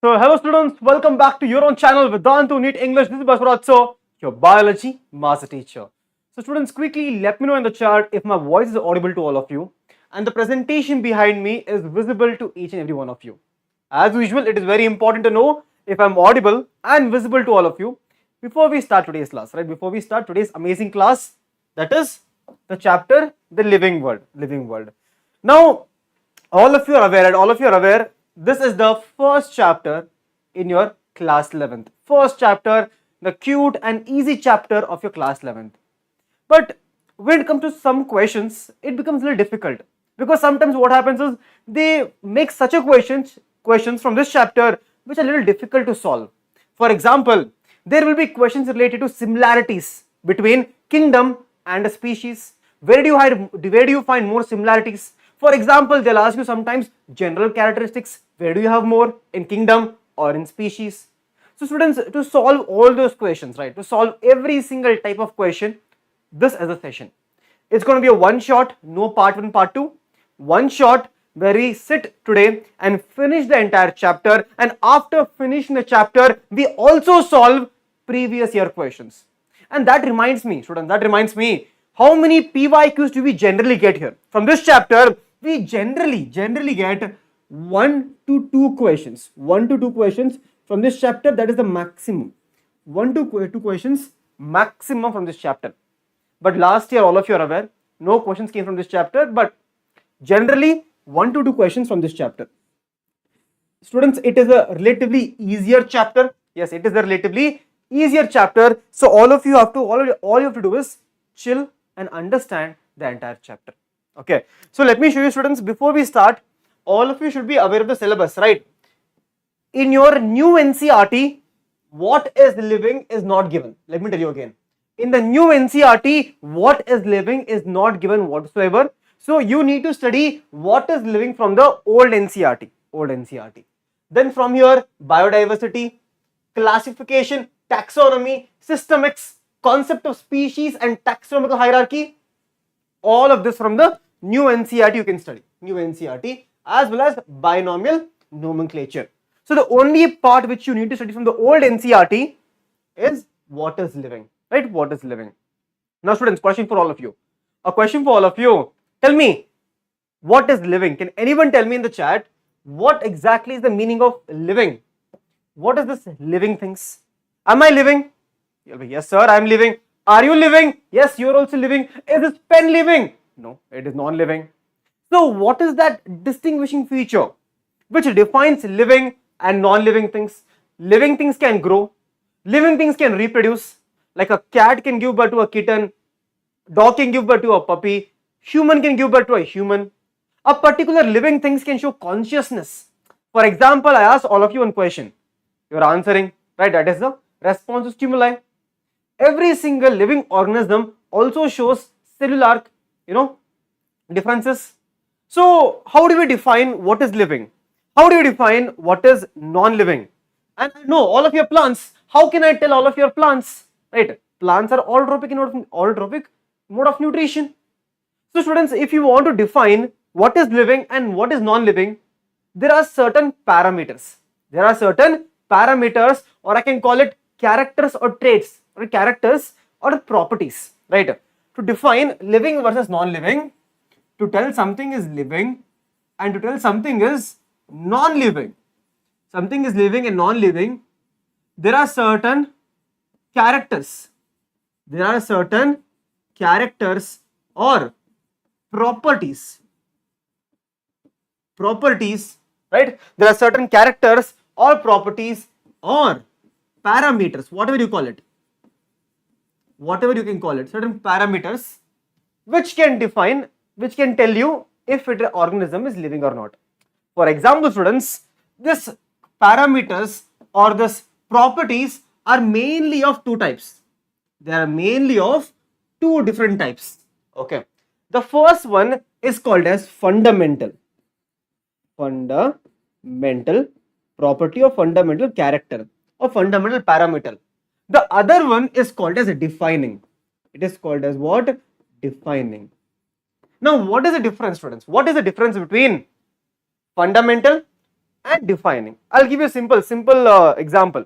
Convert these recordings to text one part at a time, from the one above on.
So hello students, welcome back to your own channel Vedantu NEET English. This is Basavaraj Sir, your biology master teacher. So students, quickly let me know in the chat if my voice is audible to all of you and the presentation behind me is visible to each and every one of you. As usual, it is very important to know if I'm audible and visible to all of you before we start today's class, right? Before we start today's amazing class, that is the chapter, the living world. Now, all of you are aware, this is the first chapter in your class 11th. First chapter, the cute and easy chapter of your class 11th. But when it comes to some questions, it becomes a little difficult because sometimes what happens is they make such a questions from this chapter which are a little difficult to solve. For example, there will be questions related to similarities between kingdom and a species. Where do you find more similarities? For example, they'll ask you sometimes general characteristics. Where do you have more, in kingdom or in species? So students, to solve all those questions, right, to solve every single type of question, this is a session. It's going to be a one shot, no part 1, part 2. One shot where we sit today and finish the entire chapter, and after finishing the chapter, we also solve previous year questions. And that reminds me, students, how many PYQs do we generally get here? From this chapter, we generally get 1 to 2 questions. 1 to 2 questions from this chapter, that is the maximum. 1 to 2 questions maximum from this chapter. But last year, all of you are aware, no questions came from this chapter, but generally 1 to 2 questions from this chapter. Students, it is a relatively easier chapter. Yes, it is a relatively easier chapter. So all you have to do is chill and understand the entire chapter. Okay, so let me show you, students, before we start, all of you should be aware of the syllabus, right? In your new NCERT, what is living is not given. Let me tell you again. In the new NCERT, what is living is not given whatsoever. So you need to study what is living from the old NCERT. Then from here, biodiversity, classification, taxonomy, systemics, concept of species and taxonomical hierarchy, all of this from the new NCERT you can study. New NCERT as well as binomial nomenclature. So the only part which you need to study from the old NCERT is what is living, right? What is living. Now students, question for all of you. A question for all of you. Tell me, what is living? Can anyone tell me in the chat what exactly is the meaning of living? What is this living things? Am I living? You'll be, yes sir, I am living. Are you living? Yes, you are also living. Is this pen living? No, it is non-living. So what is that distinguishing feature which defines living and non-living things? Living things can grow. Living things can reproduce. Like a cat can give birth to a kitten. Dog can give birth to a puppy. Human can give birth to a human. A particular living things can show consciousness. For example, I asked all of you one question. You are answering, right? That is the response to stimuli. Every single living organism also shows cellular, differences. So how do we define what is living? How do you define what is non-living? And I know all of your plants. How can I tell all of your plants? Right? Plants are allotrophic mode of nutrition. So students, if you want to define what is living and what is non-living, there are certain parameters. Or I can call it characters or traits, or characters or properties, right? To define living versus non-living, to tell something is living and to tell something is non-living. Something is living and non-living. There are certain characters. Or properties, right? There are certain characters or properties or parameters, whatever you can call it, certain parameters which can tell you if an organism is living or not. For example, students, this parameters or this properties are mainly of two types. They are mainly of two different types. Okay. The first one is called as fundamental property or fundamental character or fundamental parameter. The other one is called as defining. It is called as what? Defining. Now, what is the difference, students? What is the difference between fundamental and defining. I'll give you a simple example.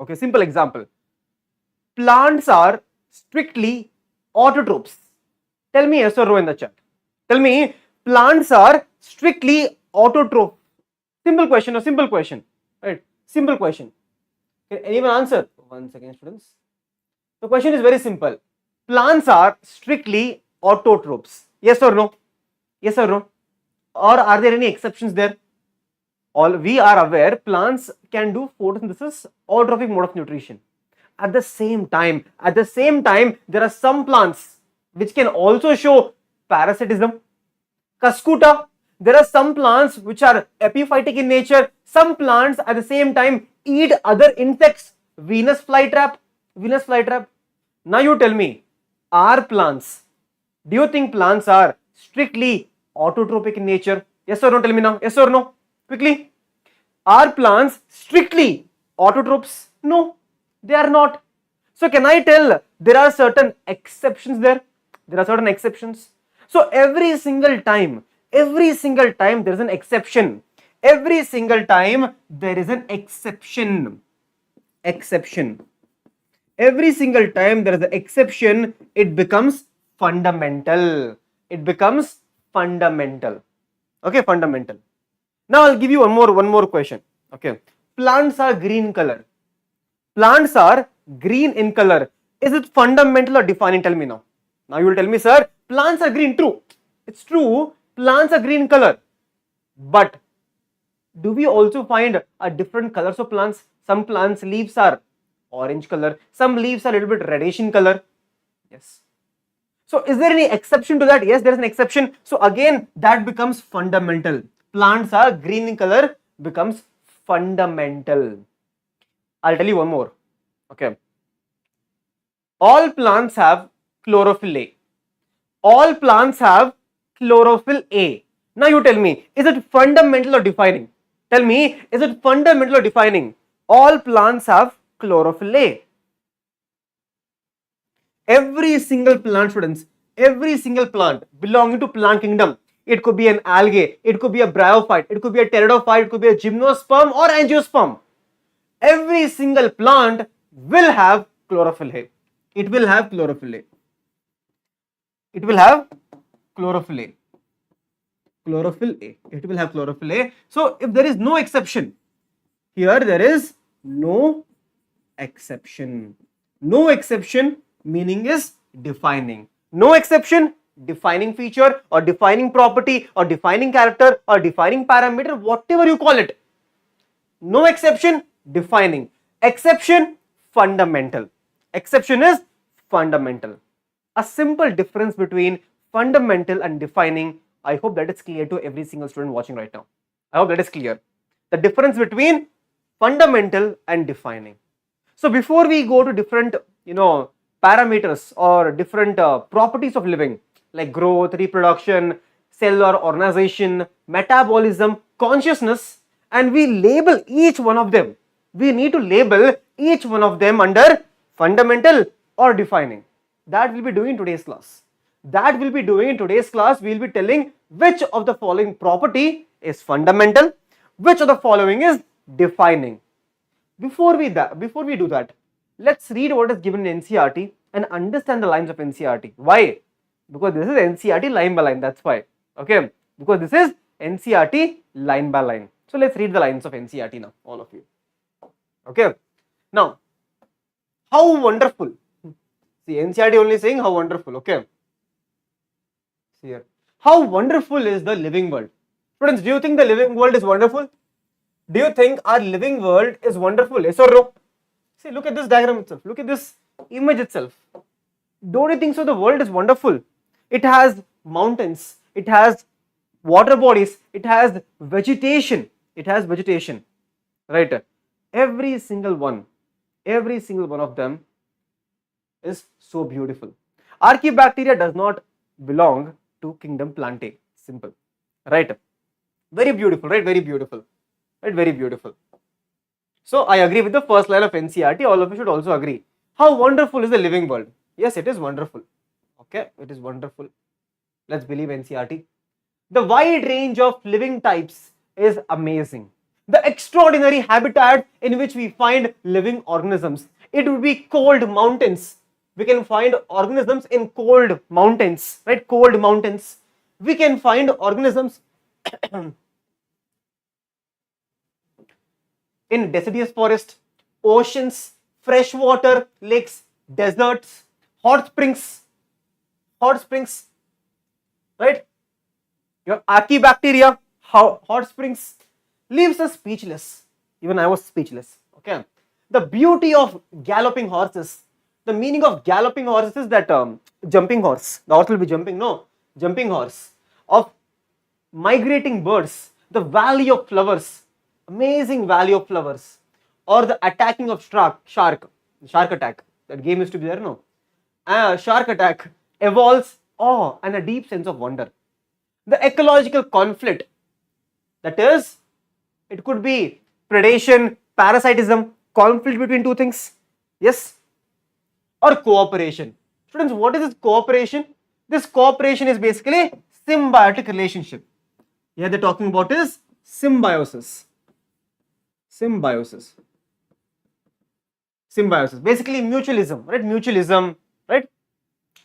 Okay, simple example. Plants are strictly autotrophs. Tell me yes or no in the chat. Tell me, plants are strictly autotroph. Simple question, right? Simple question. Can anyone answer? 1 second, students. The question is very simple. Plants are strictly autotrophs. Yes or no? Yes or no? Or are there any exceptions there? All we are aware plants can do photosynthesis, autotrophic mode of nutrition. At the same time, there are some plants which can also show parasitism. Cuscuta, there are some plants which are epiphytic in nature. Some plants at the same time eat other insects. Venus flytrap. Now you tell me, are plants, do you think plants are strictly autotrophic in nature? Yes or no? Tell me now. Yes or no? Quickly. Are plants strictly autotrophs? No, they are not. So can I tell there are certain exceptions there? There are certain exceptions. So every single time there is an exception. Every single time there is an exception. Every single time there is an exception, it becomes fundamental. Okay, fundamental. Now I'll give you one more question. Okay, plants are green color. Plants are green in color. Is it fundamental or defining? Tell me now. Now you will tell me, sir, plants are green. True. It's true. Plants are green color. But do we also find a different colors of plants? Some plants leaves are orange color. Some leaves are a little bit reddish in color. Yes. So is there any exception to that? Yes, there is an exception. So again, that becomes fundamental. Plants are green in color becomes fundamental. I'll tell you one more. Okay. All plants have chlorophyll A. All plants have chlorophyll A. Now you tell me, is it fundamental or defining? Tell me, is it fundamental or defining? All plants have chlorophyll A. Every single plant, students, every single plant belonging to plant kingdom, it could be an algae, it could be a bryophyte, it could be a pteridophyte, it could be a gymnosperm or angiosperm. Every single plant will have chlorophyll A. It will have chlorophyll A. It will have chlorophyll A. Chlorophyll A. It will have chlorophyll A. So if there is no exception, here there is no exception. No exception meaning is defining. No exception, defining feature or defining property or defining character or defining parameter, whatever you call it. No exception, defining. Exception, fundamental. Exception is fundamental. A simple difference between fundamental and defining. I hope that is clear to every single student watching right now. I hope that is clear. The difference between fundamental and defining. So before we go to different, parameters or different properties of living like growth, reproduction, cellular organization, metabolism, consciousness, and we label each one of them. We need to label each one of them under fundamental or defining. That we'll be doing in today's class. We will be telling which of the following property is fundamental, which of the following is defining. Before we do that, let's read what is given in NCERT and understand the lines of NCERT. Why? Because this is NCERT line by line. That's why. Okay. Because this is NCERT line by line. So let's read the lines of NCERT now, all of you. Okay. Now, how wonderful. See, NCERT only saying how wonderful. Okay. See here. How wonderful is the living world? Students, do you think the living world is wonderful? Do you think our living world is wonderful? Yes or no? See, look at this diagram itself. Look at this image itself. Don't you think so? The world is wonderful. It has mountains. It has water bodies. It has vegetation. Right? Every single one of them is so beautiful. Archaebacteria does not belong to kingdom Plantae. Simple. Right? Very beautiful. Right? Very beautiful. Right? Very beautiful. So I agree with the first line of NCERT. All of you should also agree. How wonderful is the living world? Yes, it is wonderful. Okay, it is wonderful. Let's believe NCERT. The wide range of living types is amazing. The extraordinary habitat in which we find living organisms. It would be cold mountains. We can find organisms in cold mountains, right? Cold mountains. We can find organisms in deciduous forest, oceans, freshwater lakes, deserts, hot springs, right? Your Archaebacteria, hot springs, leaves us speechless. Even I was speechless. Okay. The beauty of galloping horses. The meaning of galloping horses is that jumping horse. The horse will be jumping. No, jumping horse. Of migrating birds. The valley of flowers. Amazing valley of flowers. Or the attacking of shark attack. That game used to be there, no? Shark attack evolves awe and a deep sense of wonder. The ecological conflict, that is, it could be predation, parasitism, conflict between two things, yes, or cooperation. Students, what is this cooperation? This cooperation is basically symbiotic relationship. Here they're talking about is symbiosis. Symbiosis, basically mutualism, right? Mutualism, right?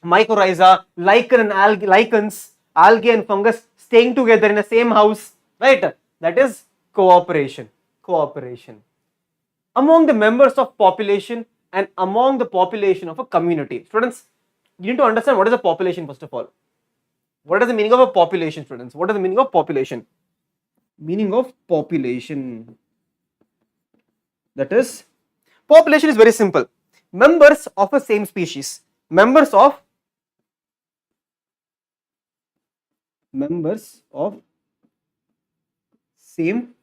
Mycorrhiza, lichen and lichens, algae and fungus staying together in the same house, right? That is cooperation. Among the members of population and among the population of a community. Students, you need to understand what is a population first of all. What is the meaning of a population, students? What is the meaning of population? Meaning of population. That is, population is very simple. Members of a same species. Members of same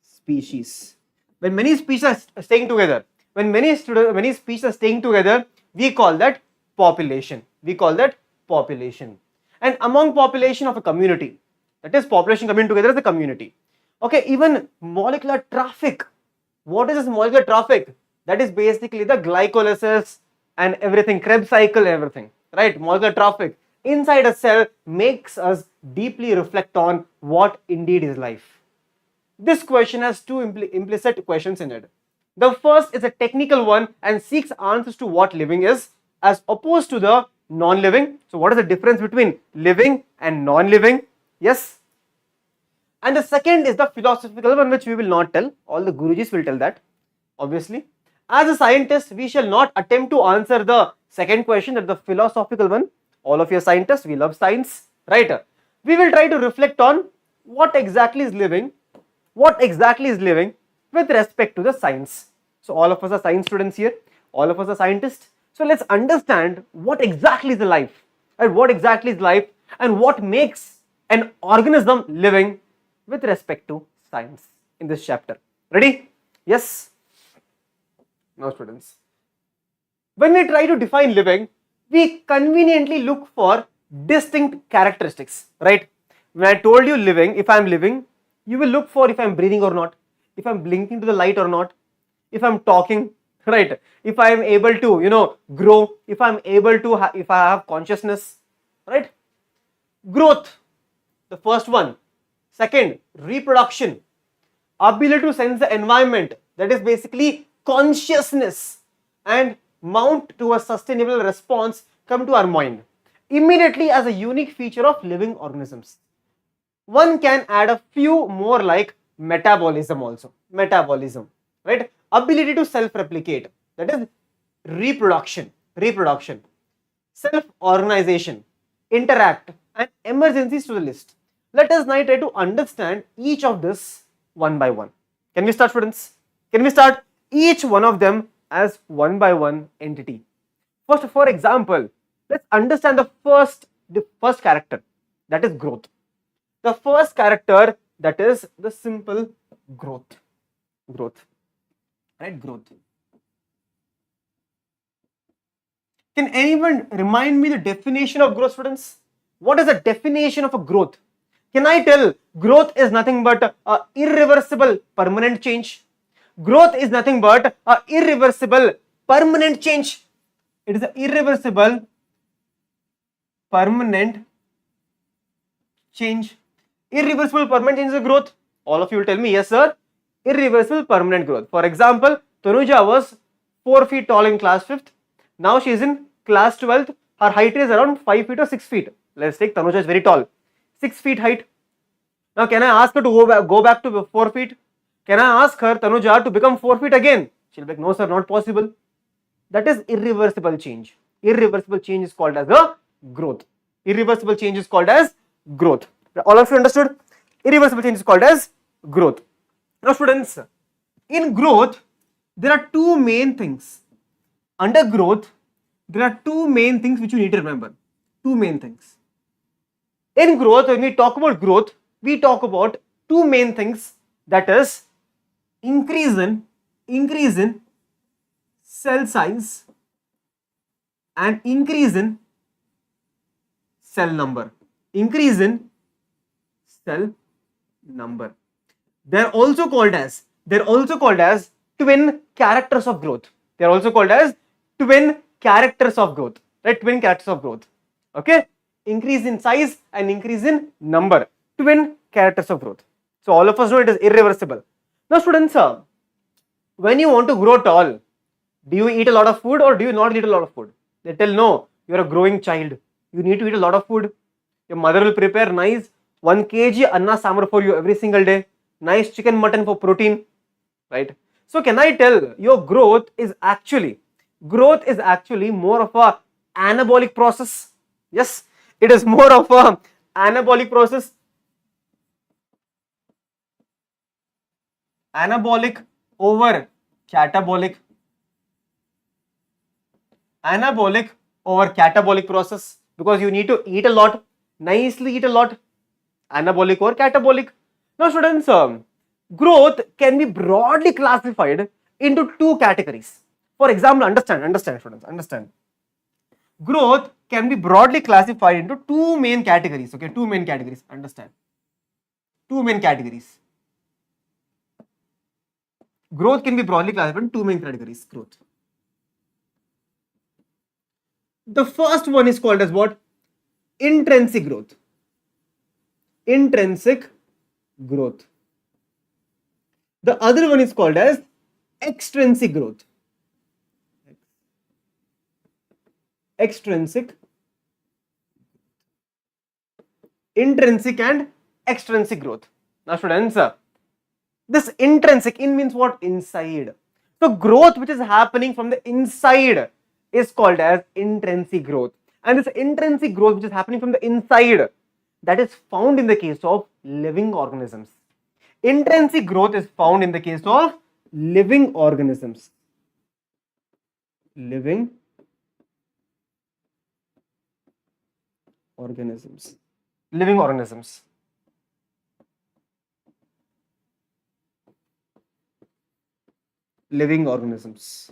species. When many species are staying together, we call that population. And among population of a community, that is population coming together as a community. Okay, even molecular traffic. What is this molecular traffic? That is basically the glycolysis and everything, Krebs cycle, everything, right? Molecular traffic inside a cell makes us deeply reflect on what indeed is life. This question has two implicit questions in it. The first is a technical one and seeks answers to what living is as opposed to the non-living. So what is the difference between living and non-living? Yes. And the second is the philosophical one, which we will not tell. All the Gurujis will tell that, obviously. As a scientist, we shall not attempt to answer the second question, that the philosophical one. All of you are scientists, we love science, right? We will try to reflect on what exactly is living with respect to the science. So all of us are science students here, all of us are scientists. So let's understand what exactly is the life, and what makes an organism living with respect to science in this chapter. Ready? Yes. Now students, when we try to define living, we conveniently look for distinct characteristics, right? When I told you living, if I am living, you will look for if I am breathing or not, if I am blinking to the light or not, if I am talking, right? If I am able to, grow, if I am able to, if I have consciousness, right? Growth, the first one. Second, reproduction, ability to sense the environment, that is basically consciousness, and mount to a sustainable response come to our mind immediately as a unique feature of living organisms. One can add a few more like metabolism also. Metabolism, right? Ability to self-replicate, that is reproduction, self-organization, interact, and emergencies to the list. Let us now try to understand each of this one by one. Can we start, students? Can we start each one of them as one by one entity? First, for example, let's understand the first character, that is growth. The first character, that is the simple growth, right? Growth. Can anyone remind me the definition of growth, students? What is the definition of a growth? Can I tell growth is nothing but a irreversible permanent change? Growth is nothing but a irreversible permanent change. It is an irreversible permanent change. Irreversible permanent change is a growth. All of you will tell me, yes sir, irreversible permanent growth. For example, Tanuja was 4 feet tall in class 5th. Now she is in class 12th. Her height is around 5 feet or 6 feet. Let's take Tanuja is very tall. 6 feet height. Now can I ask her to go back to 4 feet? Can I ask her, Tanuja, to become 4 feet again? She'll be like, no sir, not possible. That is irreversible change. Irreversible change is called as a growth. Irreversible change is called as growth. All of you understood? Irreversible change is called as growth. Now students, in growth, there are two main things. Under growth, there are two main things which you need to remember. Two main things. In growth, when we talk about growth, we talk about two main things, that is increase in cell size and increase in cell number. Increase in cell number. They're also called as twin characters of growth. They're also called as twin characters of growth. Right? Twin characters of growth. Okay? Increase in size and increase in number. Twin characters of growth. So all of us know it is irreversible. Now students, when you want to grow tall, do you eat a lot of food or do you not eat a lot of food? They tell no, you are a growing child. You need to eat a lot of food. Your mother will prepare nice 1 kg anna sambar for you every single day. Nice chicken mutton for protein. Right? So can I tell your growth is actually more of a anabolic process? Yes, it is more of a anabolic process. Anabolic over catabolic. Anabolic over catabolic process, because you need to eat a lot, nicely eat a lot. Anabolic or catabolic. Now students, growth can be broadly classified into two categories. For example, understand students, understand. Growth can be broadly classified into two main categories. Okay, two main categories. Understand. Two main categories. Growth can be broadly classified into two main categories. Growth. The first one is called as what? Intrinsic growth. Intrinsic growth. The other one is called as extrinsic growth. Extrinsic. Intrinsic and extrinsic growth. Now students, this intrinsic, in means what? Inside. So growth which is happening from the inside is called as intrinsic growth. And this intrinsic growth which is happening from the inside, that is found in the case of living organisms. Intrinsic growth is found in the case of living organisms. Living organisms. Living organisms. Living organisms.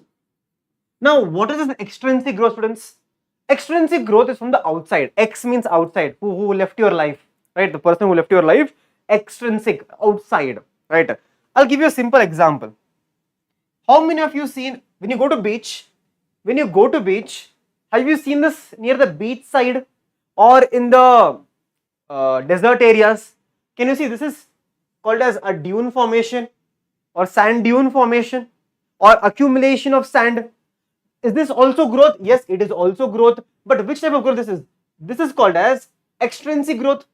Now, what is this extrinsic growth, students? Extrinsic growth is from the outside. X means outside. Who left your life, right? The person who left your life. Extrinsic, outside, right? I'll give you a simple example. How many of you seen when you go to beach? When you go to beach, have you seen this near the beach side or in the desert areas? Can you see this is called as a dune formation or sand dune formation or accumulation of sand? Is this also growth? Yes, it is also growth. But which type of growth this is? This is called as extrinsic growth.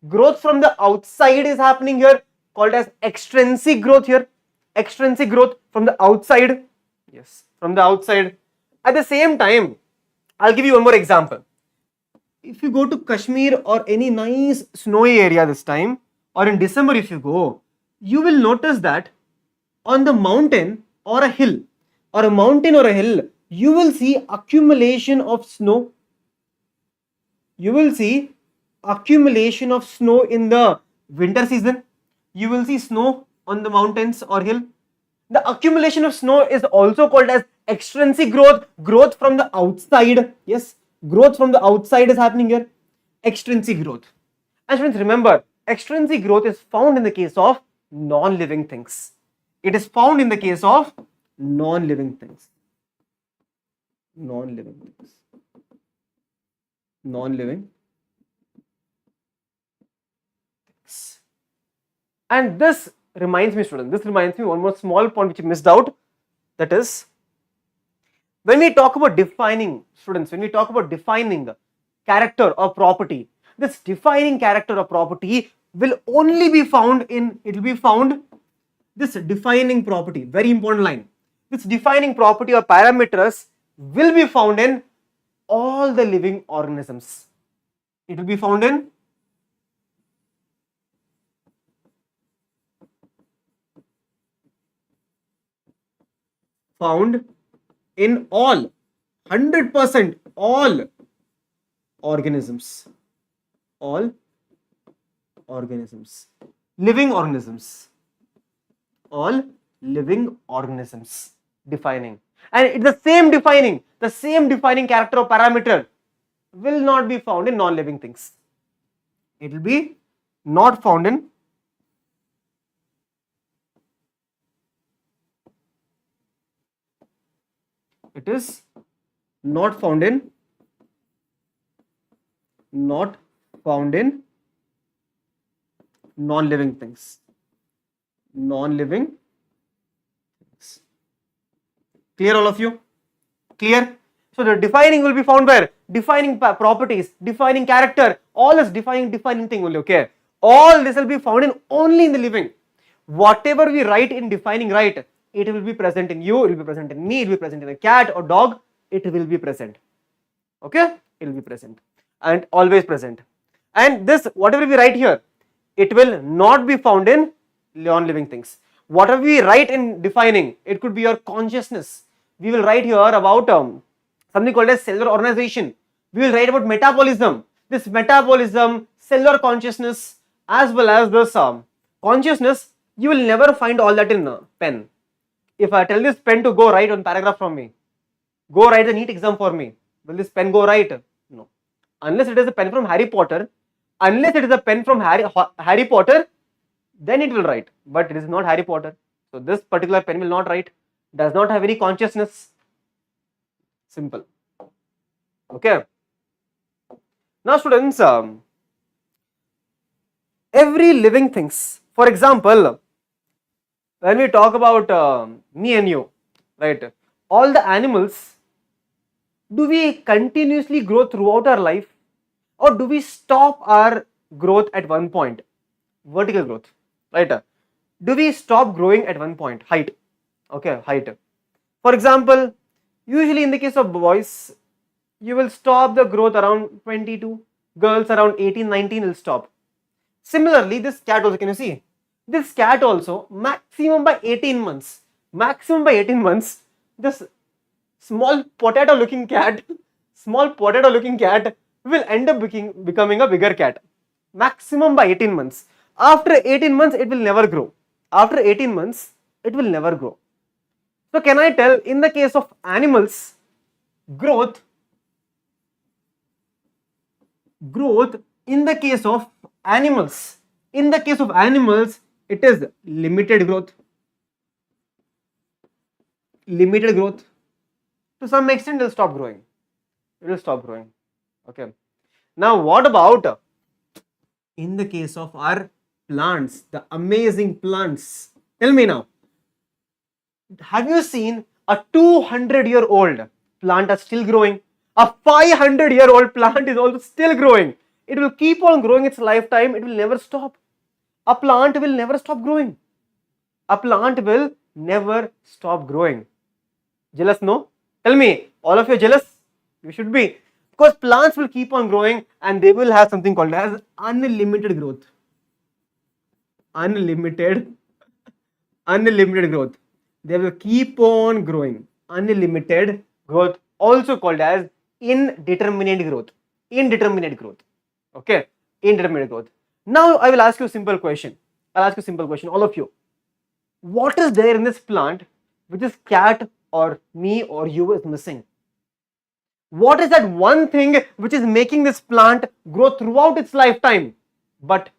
Growth from the outside is happening here, called as extrinsic growth here. Extrinsic growth from the outside. Yes, from the outside. At the same time, I'll give you one more example. If you go to Kashmir or any nice snowy area this time, or in December if you go, you will notice that on the mountain or a hill, you will see accumulation of snow. You will see accumulation of snow in the winter season. You will see snow on the mountains or hill. The accumulation of snow is also called as extrinsic growth. Growth from the outside. Yes, growth from the outside is happening here. Extrinsic growth. And friends, remember, extrinsic growth is found in the case of non-living things. It is found in the case of non-living things. Non-living things. Non-living things. And this reminds me, students, this reminds me one more small point which you missed out. That is, when we talk about defining, students, when we talk about defining character or property, this defining character or property will only be found in, it will be found, this defining property, very important line. This defining property or parameters will be found in all the living organisms. It will be found in all 100% all organisms, living organisms, all living organisms defining. And it's the same defining character or parameter will not be found in non-living things. It will be not found in non-living things. Clear, all of you? Clear? So the defining will be found where? Defining properties, defining character, all is defining thing only, okay? All this will be found in only in the living. Whatever we write in defining, right, it will be present in you, it will be present in me, it will be present in a cat or dog, it will be present. Okay? It will be present and always present. And this, whatever we write here, it will not be found in non-living things. Whatever we write in defining, it could be your consciousness. We will write here about something called as cellular organization. We will write about metabolism. This metabolism, cellular consciousness, as well as this consciousness, you will never find all that in pen. If I tell this pen to go write one paragraph from me, go write the NEET exam for me, will this pen go write? No. Unless it is a pen from Harry Potter, then it will write, but it is not Harry Potter. So this particular pen will not write, does not have any consciousness. Simple. Okay. Now students, every living things, for example, when we talk about me and you, right, all the animals, do we continuously grow throughout our life, or do we stop our growth at one point? Vertical growth, right? Do we stop growing at one point? Height. Okay, height. For example, usually in the case of boys, you will stop the growth around 22, girls around 18, 19 will stop. Similarly, this cat also, can you see? This cat also, maximum by 18 months, this small potato looking cat will end up becoming a bigger cat. Maximum by 18 months. After 18 months, it will never grow. So can I tell, in the case of animals, growth in the case of animals, it is limited growth. To some extent, it will stop growing. Okay. Now, what about in the case of our plants, the amazing plants? Tell me now, have you seen a 200-year-old plant is still growing? A 500-year-old plant is also still growing. It will keep on growing its lifetime. It will never stop. A plant will never stop growing. Jealous, no? Tell me, all of you are jealous? You should be. Because plants will keep on growing and they will have something called as unlimited growth. Unlimited growth. They will keep on growing. Unlimited growth, also called as indeterminate growth. Okay, indeterminate growth. Now I will ask you a simple question. All of you. What is there in this plant which this cat or me or you is missing? What is that one thing which is making this plant grow throughout its lifetime, but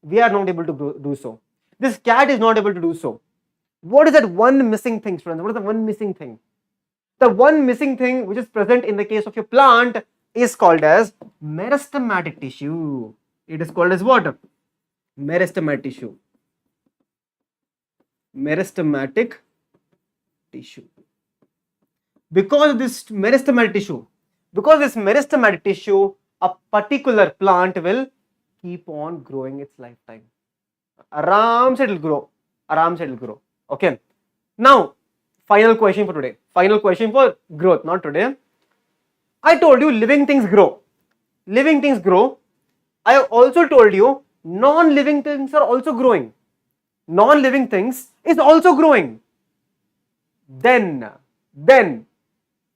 we are not able to do so? This cat is not able to do so. What is that one missing thing, friends? What is the one missing thing? The one missing thing which is present in the case of your plant is called as meristematic tissue. It is called as what? Meristematic tissue. meristematic tissue. Because this meristematic tissue, a particular plant will keep on growing its lifetime. Aram se it will grow. Okay. Now, final question for today. Final question for growth, not today. I told you living things grow. Living things grow. I also told you non-living things are also growing. Non-living things is also growing. Then,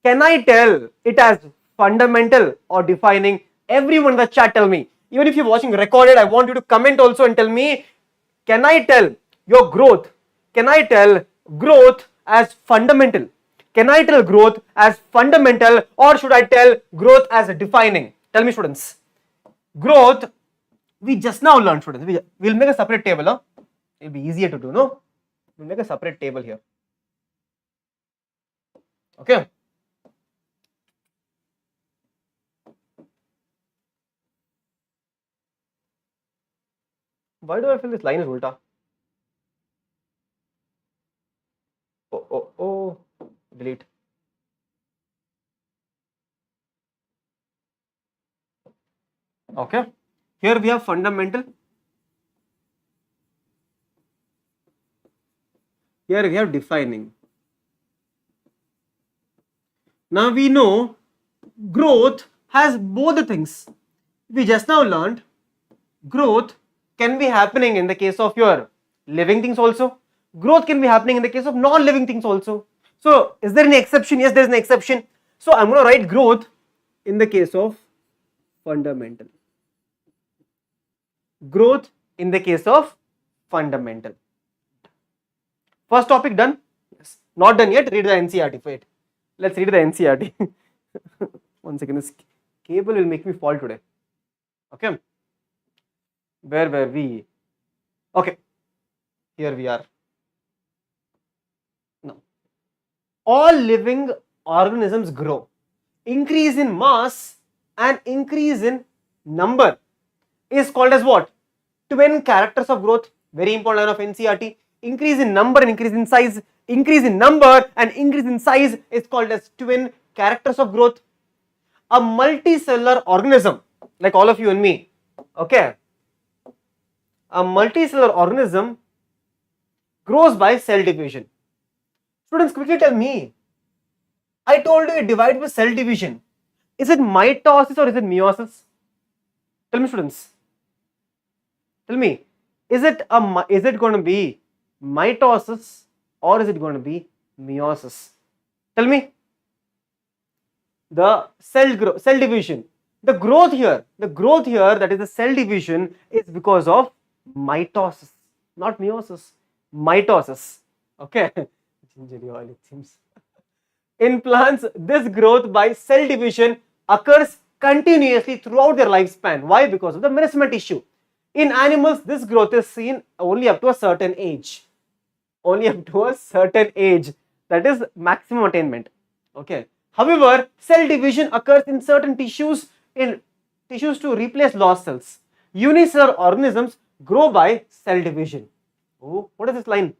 can I tell it as fundamental or defining? Everyone in the chat tell me. Even if you're watching recorded, I want you to comment also and tell me, can I tell your growth? Can I tell growth as fundamental? Can I tell growth as fundamental, or should I tell growth as defining? Tell me, students. Growth, we just now learned, students. We'll make a separate table. Huh? It'll be easier to do, no? We'll make a separate table here. Okay. Why do I feel this line is ulta? Oh, delete. Okay. Here we have fundamental. Here we have defining. Now we know growth has both the things. We just now learned growth can be happening in the case of your living things also. Growth can be happening in the case of non-living things also. So, is there any exception? Yes, there is an exception. So, I'm going to write growth in the case of fundamental. Growth in the case of fundamental. First topic done? Yes. Not done yet. Read the NCERT. Wait. Let's read the NCERT. 1 second. This cable will make me fall today. Okay. Where were we? Okay. Here we are. Now, all living organisms grow. Increase in mass and increase in number is called as what? Twin characters of growth. Very important line of NCERT. Increase in number and increase in size. Increase in number and increase in size is called as twin characters of growth. A multicellular organism, like all of you and me, okay? A multicellular organism grows by cell division. Students, quickly tell me. I told you it divides by cell division. Is it mitosis or is it meiosis? Tell me, students. Tell me. Is it going to be mitosis or is it going to be meiosis? Tell me. The cell division. The growth here, that is the cell division, is because of mitosis, not meiosis. Mitosis. Okay. Gingery oil, it seems. In plants, this growth by cell division occurs continuously throughout their lifespan. Why? Because of the meristematic tissue. In animals, this growth is seen only up to a certain age. Only up to a certain age. That is maximum attainment. Okay. However, cell division occurs in certain tissues, to replace lost cells. Unicellular organisms grow by cell division. Oh, what is this line?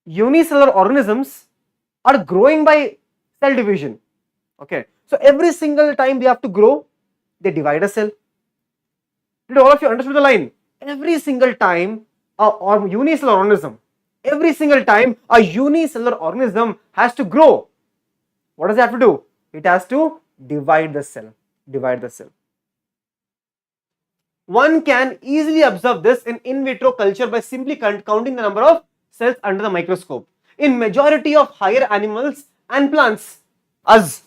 Unicellular organisms are growing by cell division. Okay. So every single time they have to grow, they divide a cell. Did all of you understand the line? Every single time unicellular organism has to grow. What does it have to do? It has to divide the cell. One can easily observe this in vitro culture by simply counting the number of cells under the microscope. In majority of higher animals and plants, as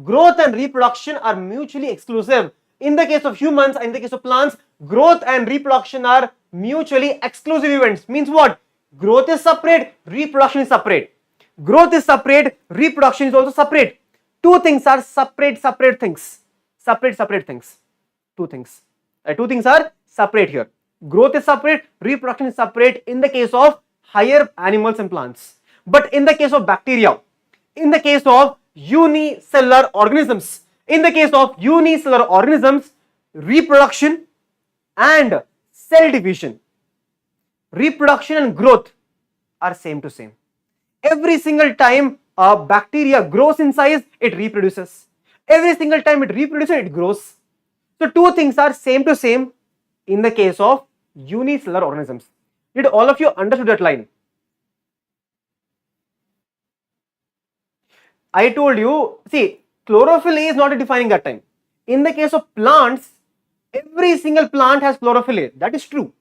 growth and reproduction are mutually exclusive. In the case of humans, in the case of plants, growth and reproduction are mutually exclusive events. Means what? Growth is separate, reproduction is separate. Growth is separate, reproduction is also separate. Two things are separate things. Two things. Two things are separate here. Growth is separate, reproduction is separate in the case of higher animals and plants. But in the case of bacteria, in the case of unicellular organisms, reproduction and cell division, reproduction and growth are same to same. Every single time a bacteria grows in size, it reproduces. Every single time it reproduces, it grows. So two things are same to same in the case of unicellular organisms. Did all of you understood that line? I told you, see, chlorophyll A is not defining that time. In the case of plants, every single plant has chlorophyll A. That is true.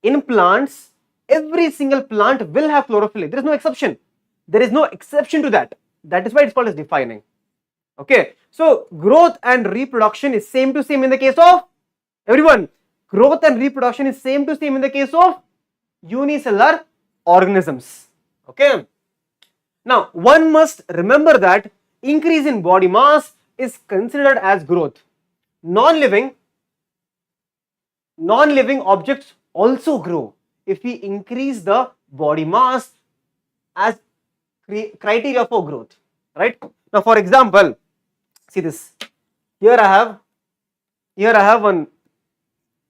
In plants, every single plant will have chlorophyll A. There is no exception. There is no exception to that. That is why it's called as defining. Okay. So growth and reproduction is same to same in the case of everyone. Growth and reproduction is same to same in the case of unicellular organisms. Okay. Now, one must remember that increase in body mass is considered as growth. Non-living objects also grow if we increase the body mass as criteria for growth, right? Now, for example, see this. Here I have one.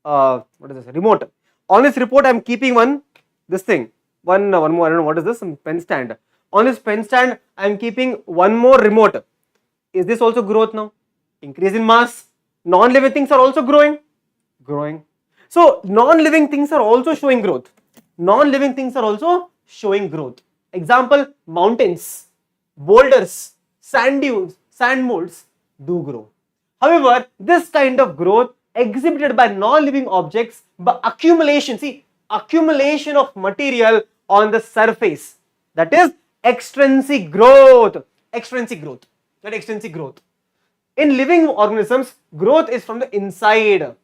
What is this? Remote. On this remote, I am keeping one more. I don't know what is this. Some pen stand. On this pen stand, I am keeping one more remote. Is this also growth now? Increase in mass. Non-living things are also growing. So non-living things are also showing growth. Example: mountains, boulders, sand dunes, sand molds do grow. However, this kind of growth exhibited by non-living objects by accumulation. See, accumulation of material on the surface. That is extrinsic growth. In living organisms, growth is from the inside.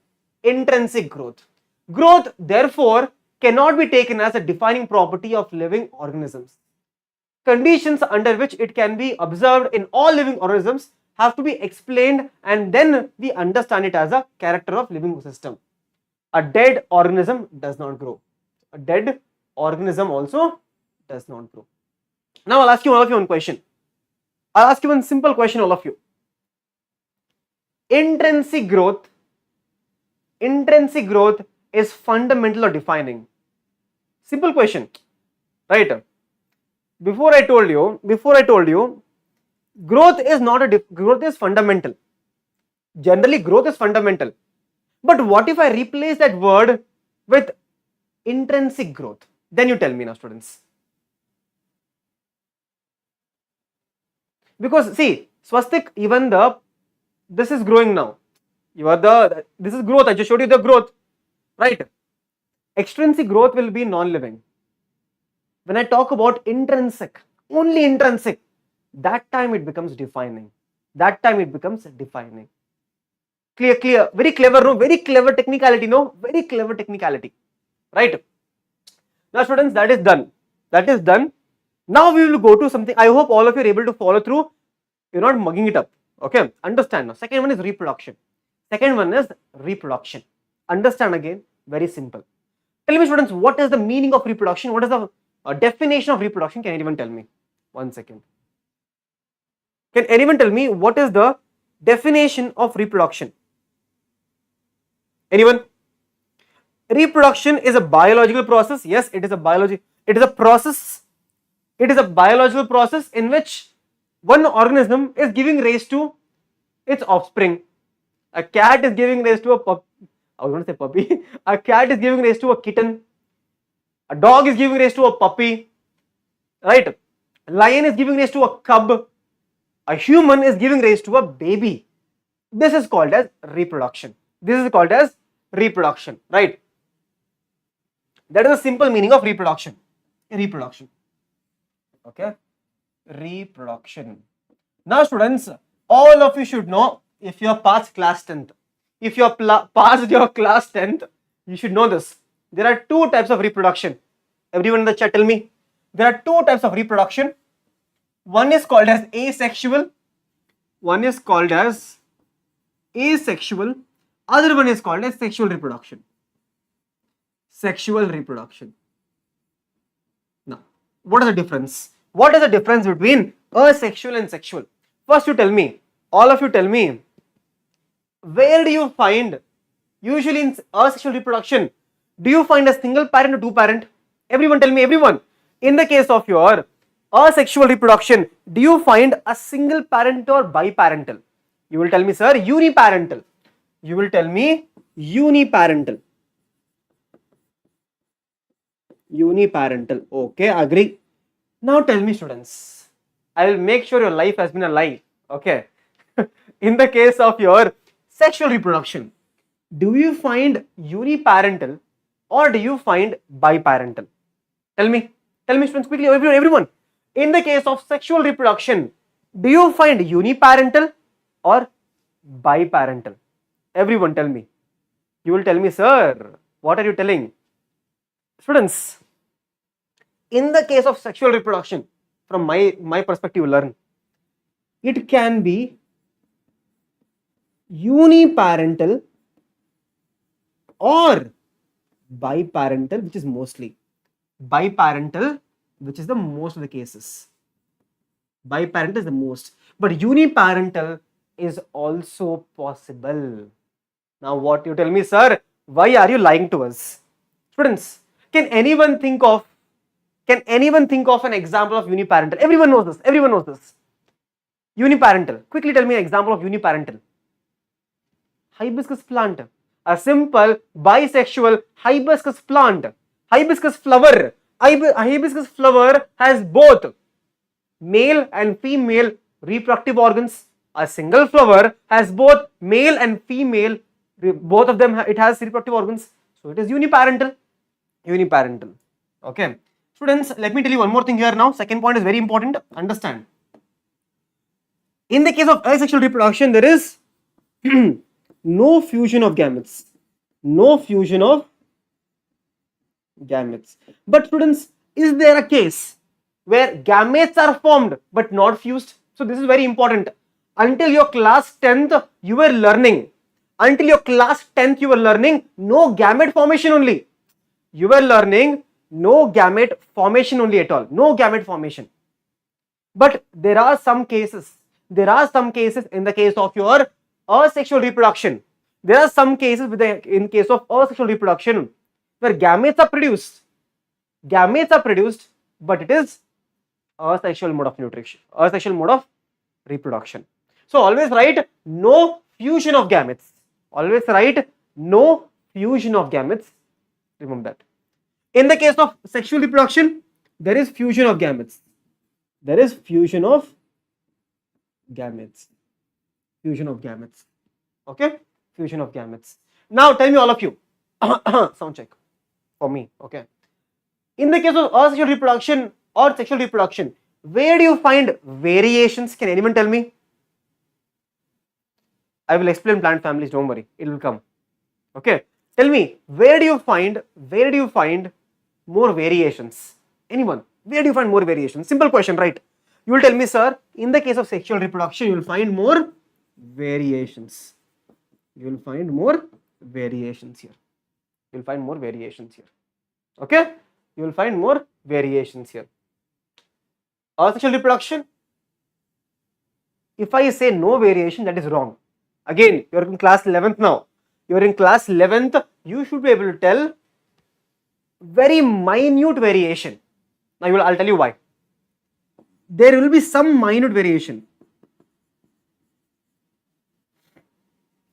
Intrinsic growth. Growth, therefore, cannot be taken as a defining property of living organisms. Conditions under which it can be observed in all living organisms have to be explained, and then we understand it as a character of living system. A dead organism does not grow. A dead organism also does not grow. Now I'll ask you all of you one question. I'll ask you one simple question, all of you. Intrinsic growth is fundamental or defining? Simple question, right? Before I told you, growth is fundamental. Generally, growth is fundamental. But what if I replace that word with intrinsic growth? Then you tell me now, students. Because see, Swastik, even this is growing now. This is growth. I just showed you the growth, right? Extrinsic growth will be non-living. When I talk about intrinsic, only intrinsic, that time it becomes defining. Clear. Very clever, no? Very clever technicality, no? Very clever technicality, right? Now, students, that is done. Now we will go to something. I hope all of you are able to follow through. You're not mugging it up. Okay, understand now. Second one is reproduction. Understand again, very simple. Tell me, students, what is the meaning of reproduction? What is the definition of reproduction? Can anyone tell me? 1 second. Can anyone tell me what is the definition of reproduction? Anyone? Reproduction is a biological process. Yes, it is a process. It is a biological process in which one organism is giving rise to its offspring. A cat is giving rise to a puppy. I was going to say puppy. A cat is giving rise to a kitten. A dog is giving rise to a puppy. Right? A lion is giving rise to a cub. A human is giving rise to a baby. This is called as reproduction. Right? That is the simple meaning of reproduction. Okay? Reproduction. Now, students, all of you should know, if you have passed class 10th, you should know this. There are two types of reproduction. Everyone in the chat, tell me. There are two types of reproduction. One is called as asexual. Other one is called as sexual reproduction. Now, what is the difference? What is the difference between asexual and sexual? First, you tell me. All of you tell me. Where do you find, usually in asexual reproduction, do you find a single parent or two parent? Everyone tell me, everyone. In the case of your asexual reproduction, do you find a single parent or biparental? You will tell me, sir, uniparental. You will tell me uniparental. Uniparental. Okay, agree. Now tell me, students, I will make sure your life has been a lie. Okay. In the case of your sexual reproduction, do you find uniparental or do you find biparental? Tell me students quickly, everyone. In the case of sexual reproduction, do you find uniparental or biparental? Everyone tell me. You will tell me, sir, what are you telling? Students, in the case of sexual reproduction, from my perspective, learn, it can be uniparental or biparental, which is mostly biparental, which is the most of the cases. Biparental is the most, but uniparental is also possible. Now what you tell me, sir, why are you lying to us? Students, can anyone think of an example of uniparental? Everyone knows this. Uniparental. Quickly tell me an example of uniparental. Hibiscus plant. A simple bisexual hibiscus plant. Hibiscus flower. Hibiscus flower has both male and female reproductive organs. A single flower has both male and female, both of them, it has reproductive organs. So it is uniparental. Uniparental. Okay. Students, let me tell you one more thing here now. Second point is very important. Understand. In the case of asexual reproduction, there is no fusion of gametes. No fusion of gametes. But students, is there a case where gametes are formed but not fused? So this is very important. Until your class 10th, you were learning. Until your class 10th, you were learning no gamete formation only. You were learning no gamete formation only at all. No gamete formation. But there are some cases. There are some cases in the case of your asexual reproduction. There are some cases in case of asexual reproduction where gametes are produced. Gametes are produced, but it is asexual mode of nutrition, asexual mode of reproduction. So always write no fusion of gametes. Always write no fusion of gametes. Remember that. In the case of sexual reproduction, there is fusion of gametes. There is fusion of gametes. Fusion of gametes. Okay? Fusion of gametes. Now tell me, all of you. Sound check for me. Okay. In the case of asexual reproduction or sexual reproduction, where do you find variations? Can anyone tell me? I will explain plant families, don't worry, it will come. Okay. Tell me, where do you find more variations? Anyone? Where do you find more variations? Simple question, right? You will tell me, sir, in the case of sexual reproduction, you will find more variations. You will find more variations here. You will find more variations here. Okay? You will find more variations here. Asexual reproduction, if I say no variation, that is wrong. Again, you are in class 11th now. You are in class 11th, you should be able to tell very minute variation. Now I'll tell you why. There will be some minute variation,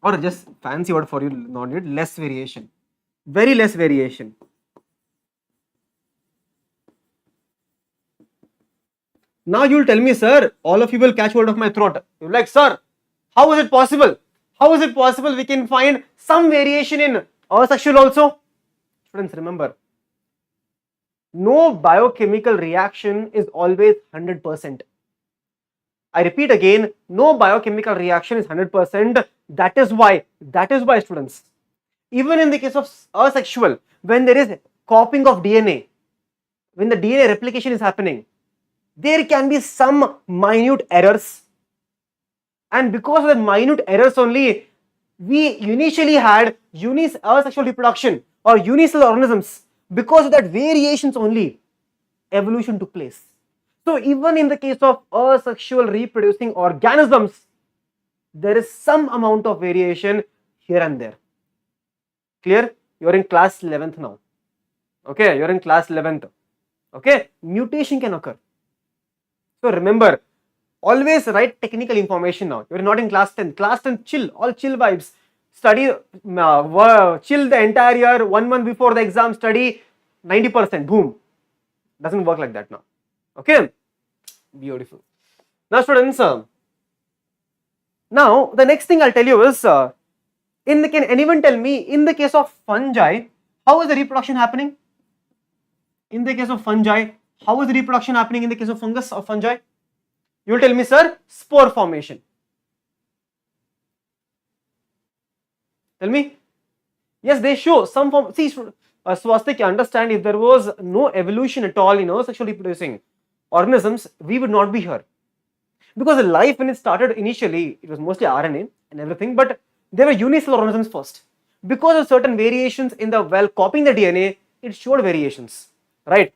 or just fancy word for you, not it, less variation, very less variation. Now you will tell me, sir, all of you will catch hold of my throat. You're like, sir, how is it possible? How is it possible we can find some variation in asexual also? Students, remember, no biochemical reaction is always 100%. I repeat again, no biochemical reaction is 100%. That is why, students, even in the case of asexual, when there is copying of DNA, when the DNA replication is happening, there can be some minute errors. And because of the minute errors only, we initially had asexual reproduction or unicellular organisms. Because of that variations only, evolution took place. So even in the case of asexual reproducing organisms, there is some amount of variation here and there. Clear? You are in class 11th now. Okay, you are in class 11th. Okay, mutation can occur. So remember, always write technical information now. You're not in class 10. Class 10, chill, all chill vibes. Study, chill the entire year, 1 month before the exam, study 90%, boom. Doesn't work like that now. Okay, beautiful. Now students, now the next thing I'll tell you is, can anyone tell me, in the case of fungi, how is the reproduction happening? In the case of fungi, how is the reproduction happening in the case of fungus or fungi? You will tell me, sir, spore formation. Tell me. Yes, they show some form. See, Swastik, understand, if there was no evolution at all, sexually reproducing organisms, we would not be here. Because the life, when it started initially, it was mostly RNA and everything, but there were unicellular organisms first. Because of certain variations in the, while copying the DNA, it showed variations, right?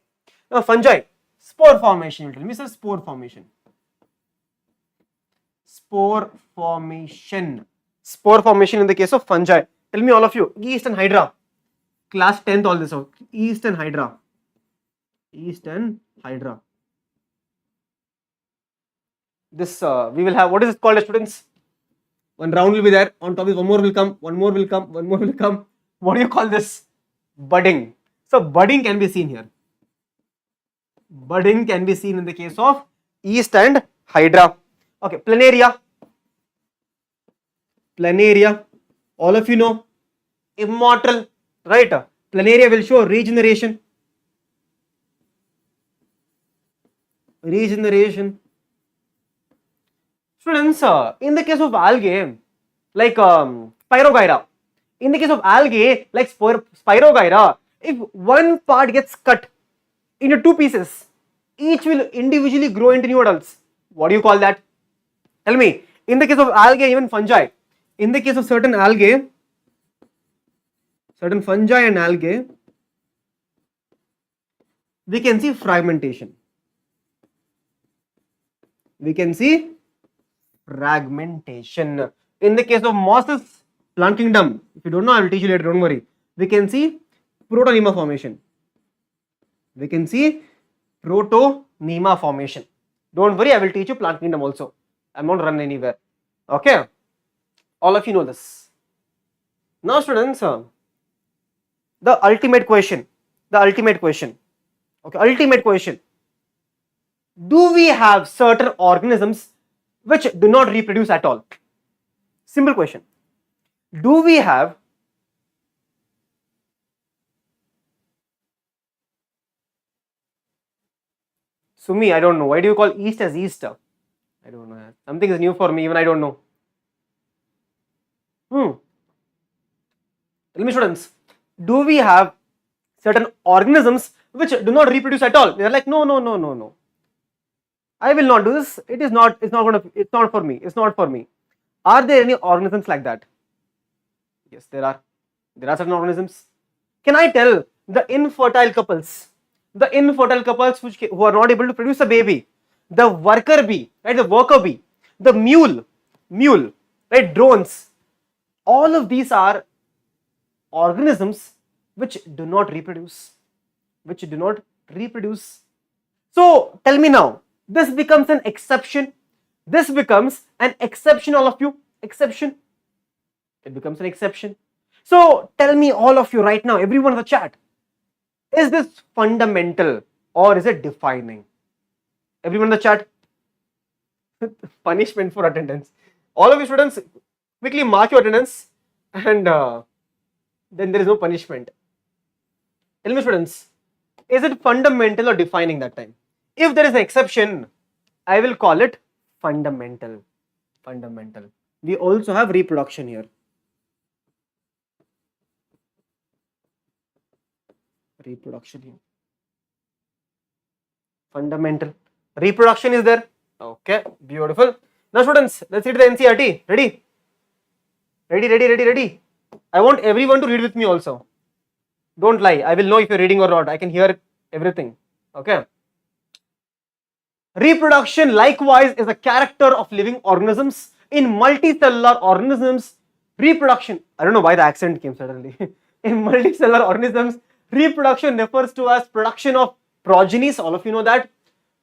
Now, fungi, spore formation, you tell me, sir, spore formation. Spore formation. Spore formation in the case of fungi. Tell me, all of you, yeast and hydra. Class 10th, all this out. Yeast and hydra. Yeast and hydra. This we will have, what is it called, students? One round will be there. On top of one more will come, one more will come, one more will come. What do you call this? Budding. So budding can be seen here. Budding can be seen in the case of yeast and hydra. Okay, planaria. Planaria. All of you know. Immortal. Right? Planaria will show regeneration. Regeneration. Students, in the case of algae, like Spirogyra, in the case of algae, like Spirogyra, if one part gets cut into two pieces, each will individually grow into new adults. What do you call that? Tell me. In the case of algae, even fungi, in the case of certain algae, certain fungi and algae, we can see fragmentation. We can see fragmentation. In the case of mosses, plant kingdom, if you don't know, I will teach you later, don't worry. We can see protonema formation. We can see protonema formation. Don't worry, I will teach you plant kingdom also. I won't run anywhere. Okay? All of you know this. Now students, the ultimate question. Okay, ultimate question. Do we have certain organisms which do not reproduce at all? Simple question. Do we have Sumi, I don't know. Why do you call yeast as yeast? I don't know. Something is new for me, even I don't know. Tell me, students, do we have certain organisms which do not reproduce at all? They are like, no. I will not do this. It's not for me. It's not for me. Are there any organisms like that? Yes, there are. There are certain organisms. Can I tell the infertile couples who are not able to produce a baby, the worker bee, right? The worker bee, the mule, right? Drones. All of these are organisms which do not reproduce. So tell me now, this becomes an exception. All of you. Exception. It becomes an exception. So tell me, all of you right now, everyone in the chat, is this fundamental or is it defining? Everyone in the chat. Punishment for attendance. All of you students, quickly mark your attendance, and then there is no punishment. Tell me, students, is it fundamental or defining that time? If there is an exception, I will call it fundamental. We also have reproduction here. Fundamental. Reproduction is there. Okay, beautiful. Now students, let's read the NCERT. Ready? I want everyone to read with me also. Don't lie. I will know if you're reading or not. I can hear everything. Okay. Reproduction likewise is a character of living organisms. In multicellular organisms, reproduction, I don't know why the accent came suddenly. In multicellular organisms, reproduction refers to as production of progenies, all of you know that.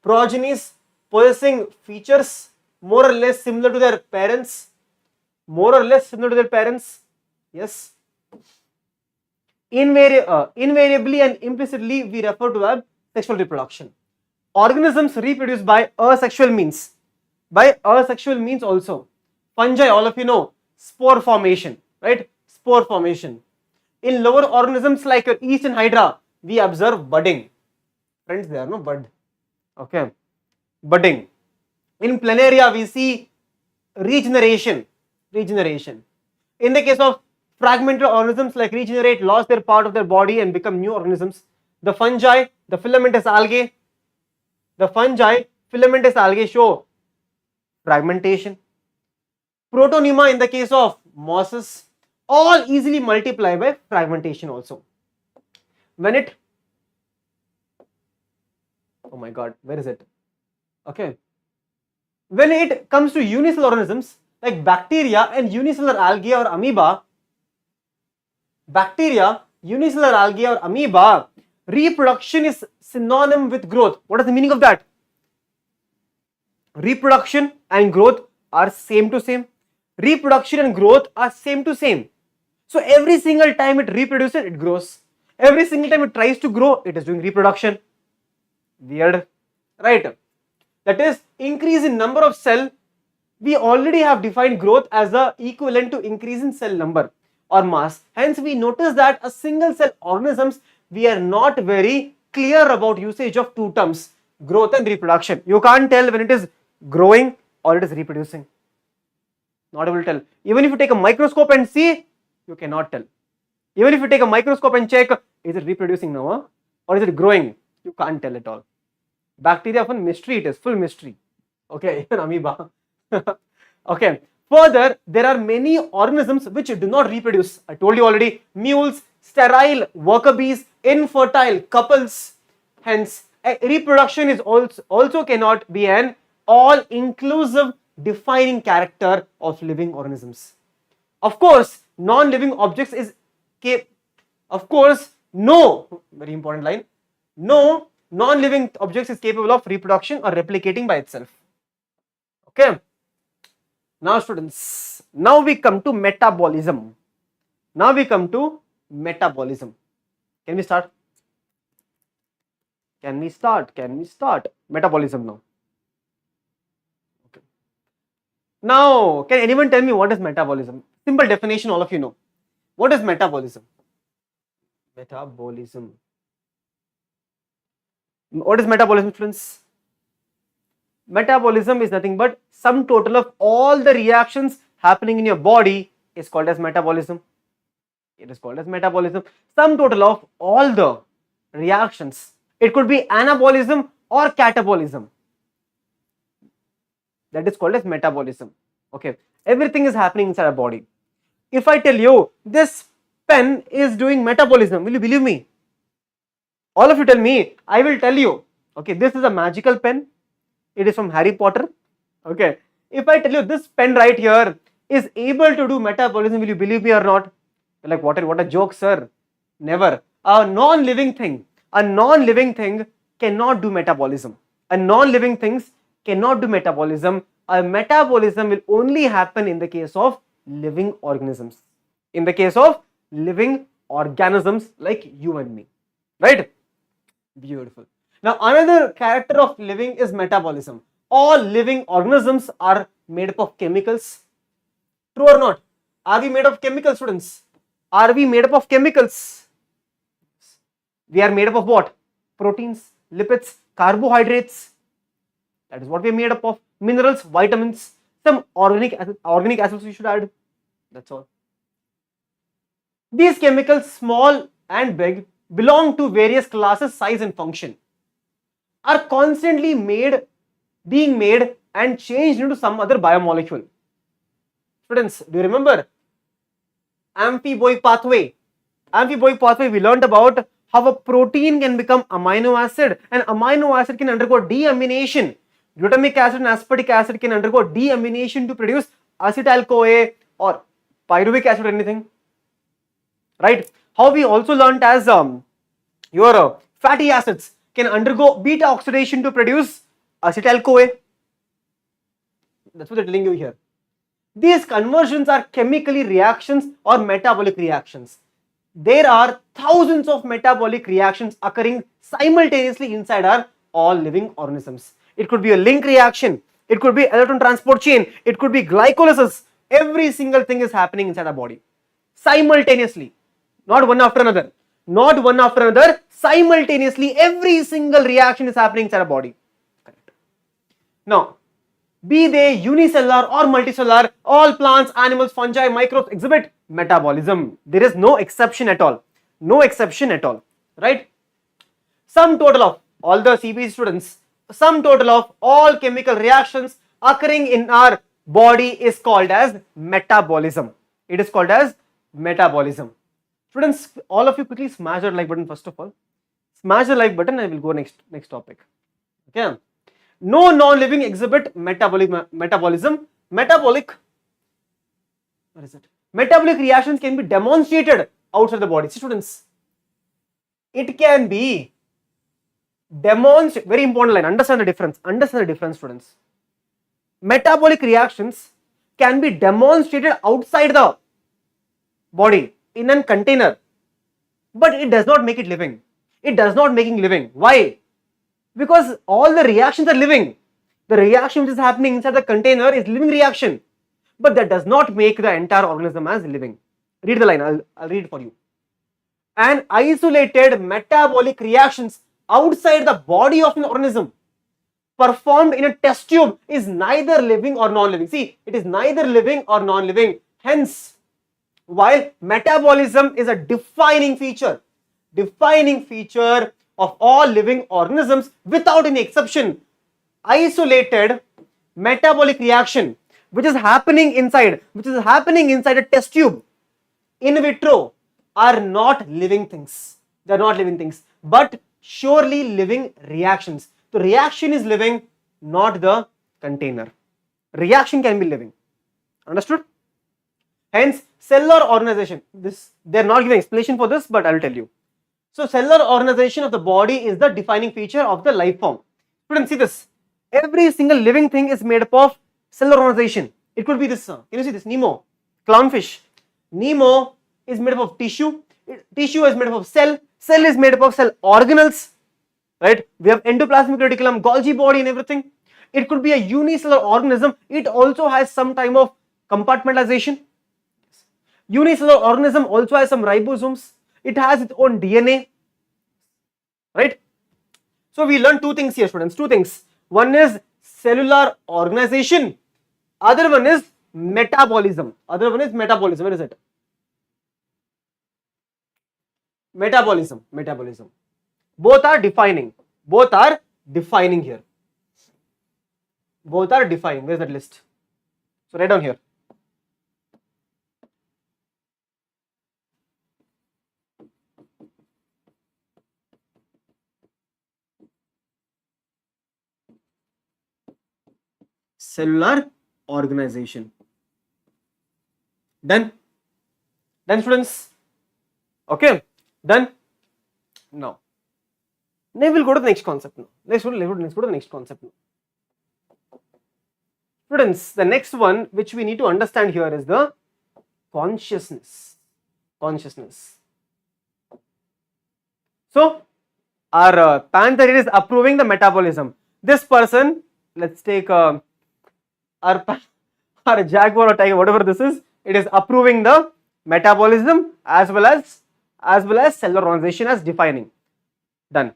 Progenies possessing features more or less similar to their parents. More or less similar to their parents. Yes. Invariably and implicitly, we refer to as sexual reproduction. Organisms reproduce by asexual means. By asexual means also. Fungi, all of you know, spore formation, right? Spore formation. In lower organisms like yeast and hydra, we observe budding. Friends, they are no bud. Okay. Budding. In planaria, we see regeneration. Regeneration. In the case of fragmented organisms like regenerate, lost their part of their body and become new organisms. The fungi, the filamentous algae, show fragmentation. Protonema in the case of mosses, all easily multiply by fragmentation also. When it, oh my god, where is it? Okay. When it comes to unicellular organisms like bacteria and unicellular algae or amoeba, reproduction is synonym with growth. What is the meaning of that? Reproduction and growth are same to same. Reproduction and growth are same to same. So every single time it reproduces, it grows. Every single time it tries to grow, it is doing reproduction. Weird, right? That is increase in number of cell. We already have defined growth as the equivalent to increase in cell number or mass. Hence, we notice that a single cell organisms, we are not very clear about usage of two terms, growth and reproduction. You can't tell when it is growing or it is reproducing. Not able to tell. Even if you take a microscope and see, you cannot tell. Even if you take a microscope and check, is it reproducing now or is it growing? You can't tell at all. Bacteria, often mystery, it is full mystery. Okay, even amoeba. Okay. Further, there are many organisms which do not reproduce. I told you already, mules, sterile worker bees, infertile couples. Hence, reproduction is also cannot be an all-inclusive defining character of living organisms. Of course, non-living objects is very important line, no non-living objects is capable of reproduction or replicating by itself. Okay. Now students, now we come to metabolism. Can we start? Metabolism now. Okay. Now, can anyone tell me what is metabolism? Simple definition, all of you know. What is metabolism? What is metabolism, friends? Metabolism is nothing but sum total of all the reactions happening in your body is called as metabolism. It is called as metabolism. Sum total of all the reactions. It could be anabolism or catabolism. That is called as metabolism. Okay. Everything is happening inside our body. If I tell you this pen is doing metabolism, will you believe me? All of you tell me, I will tell you. Okay, this is a magical pen. It is from Harry Potter. Okay. If I tell you this pen right here is able to do metabolism, will you believe me or not? You're like, what a joke, sir. Never. A non-living thing cannot do metabolism. A non-living things cannot do metabolism. A metabolism will only happen in the case of living organisms. In the case of living organisms like you and me. Right? Beautiful. Now, another character of living is metabolism. All living organisms are made up of chemicals. True or not? Are we made of chemicals, students? Are we made up of chemicals? We are made up of what? Proteins, lipids, carbohydrates. That is what we are made up of. Minerals, vitamins, some organic acids we should add. That's all. These chemicals, small and big, belong to various classes, size and function, are constantly being made and changed into some other biomolecule. Students, do you remember amphiboic pathway? Amphiboic pathway, we learned about how a protein can become amino acid and amino acid can undergo deamination. Glutamic acid and aspartic acid can undergo deamination to produce acetyl-CoA or pyruvic acid or anything. Right? How we also learned as your fatty acids. can undergo beta oxidation to produce acetyl-CoA. That's what they're telling you here. These conversions are chemically reactions or metabolic reactions. There are thousands of metabolic reactions occurring simultaneously inside our all living organisms. It could be a link reaction, it could be electron transport chain, it could be glycolysis. Every single thing is happening inside our body simultaneously, not one after another, not one after another, simultaneously. Every single reaction is happening inside our body. Correct. Now, be they unicellular or multicellular, all plants, animals, fungi, microbes exhibit metabolism. There is no exception at all. No exception at all. Right? Sum total of all the CBSE students, sum total of all chemical reactions occurring in our body is called as metabolism. It is called as metabolism. Students, all of you quickly smash that like button first of all. Smash the like button and I will go next topic. Okay. No non-living exhibit metabolism. Metabolic reactions can be demonstrated outside the body. See, students, it can be demonstrated. Very important line. Understand the difference. Understand the difference, students. Metabolic reactions can be demonstrated outside the body in a container, but it does not make it living. It does not make it living. Why? Because all the reactions are living. The reaction which is happening inside the container is living reaction, but that does not make the entire organism as living. Read the line, I'll read it for you. An isolated metabolic reactions outside the body of an organism performed in a test tube is neither living or non-living. See, it is neither living or non-living. Hence, while metabolism is a defining feature of all living organisms without any exception, isolated metabolic reaction which is happening inside a test tube in vitro are not living things. They are not living things, but surely living reactions. The reaction is living, not the container. Reaction can be living. Understood? Hence, cellular organization. They are not giving explanation for this, but I will tell you. So, cellular organization of the body is the defining feature of the life form. Students, see this. Every single living thing is made up of cellular organization. It could be this. Can you see this? Nemo, clownfish. Nemo is made up of tissue. Tissue is made up of cell. Cell is made up of cell organelles. Right? We have endoplasmic reticulum, Golgi body, and everything. It could be a unicellular organism. It also has some type of compartmentalization. Unicellular organism also has some ribosomes. It has its own DNA, right? So we learned two things here, students. Two things. One is cellular organization. Other one is metabolism. Where is it? Metabolism. Both are defining. Here. Both are defining. Where is that list? So write down here. Cellular organization. Done, students. Okay, done. Now we'll go to the next concept now. Let's go to the next concept now. Students, the next one which we need to understand here is the consciousness. So our panther is approving the metabolism. This person, let's take our jaguar or tiger, whatever this is, it is approving the metabolism as well as cellular organization as defining. Done.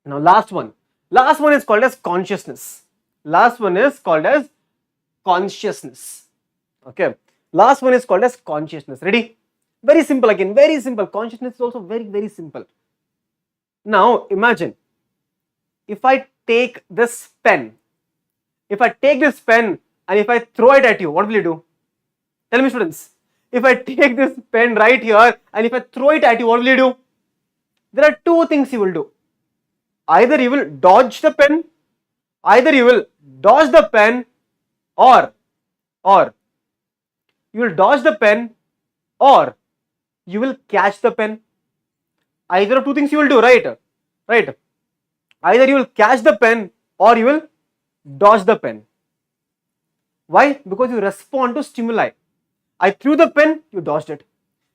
Now last one is called as consciousness. Okay, last one is called as consciousness. Ready? Very simple again, very simple. Consciousness is also very, very simple. Now imagine if I take this pen, and if I throw it at you, what will you do? Tell me, students. If I take this pen right here and if I throw it at you, what will you do? There are two things you will do. Either you will dodge the pen, or you will dodge the pen, or you will catch the pen. either of two things you will do, right? Right. Either you will catch the pen or you will dodge the pen. Why? Because you respond to stimuli. I threw the pen, you dodged it.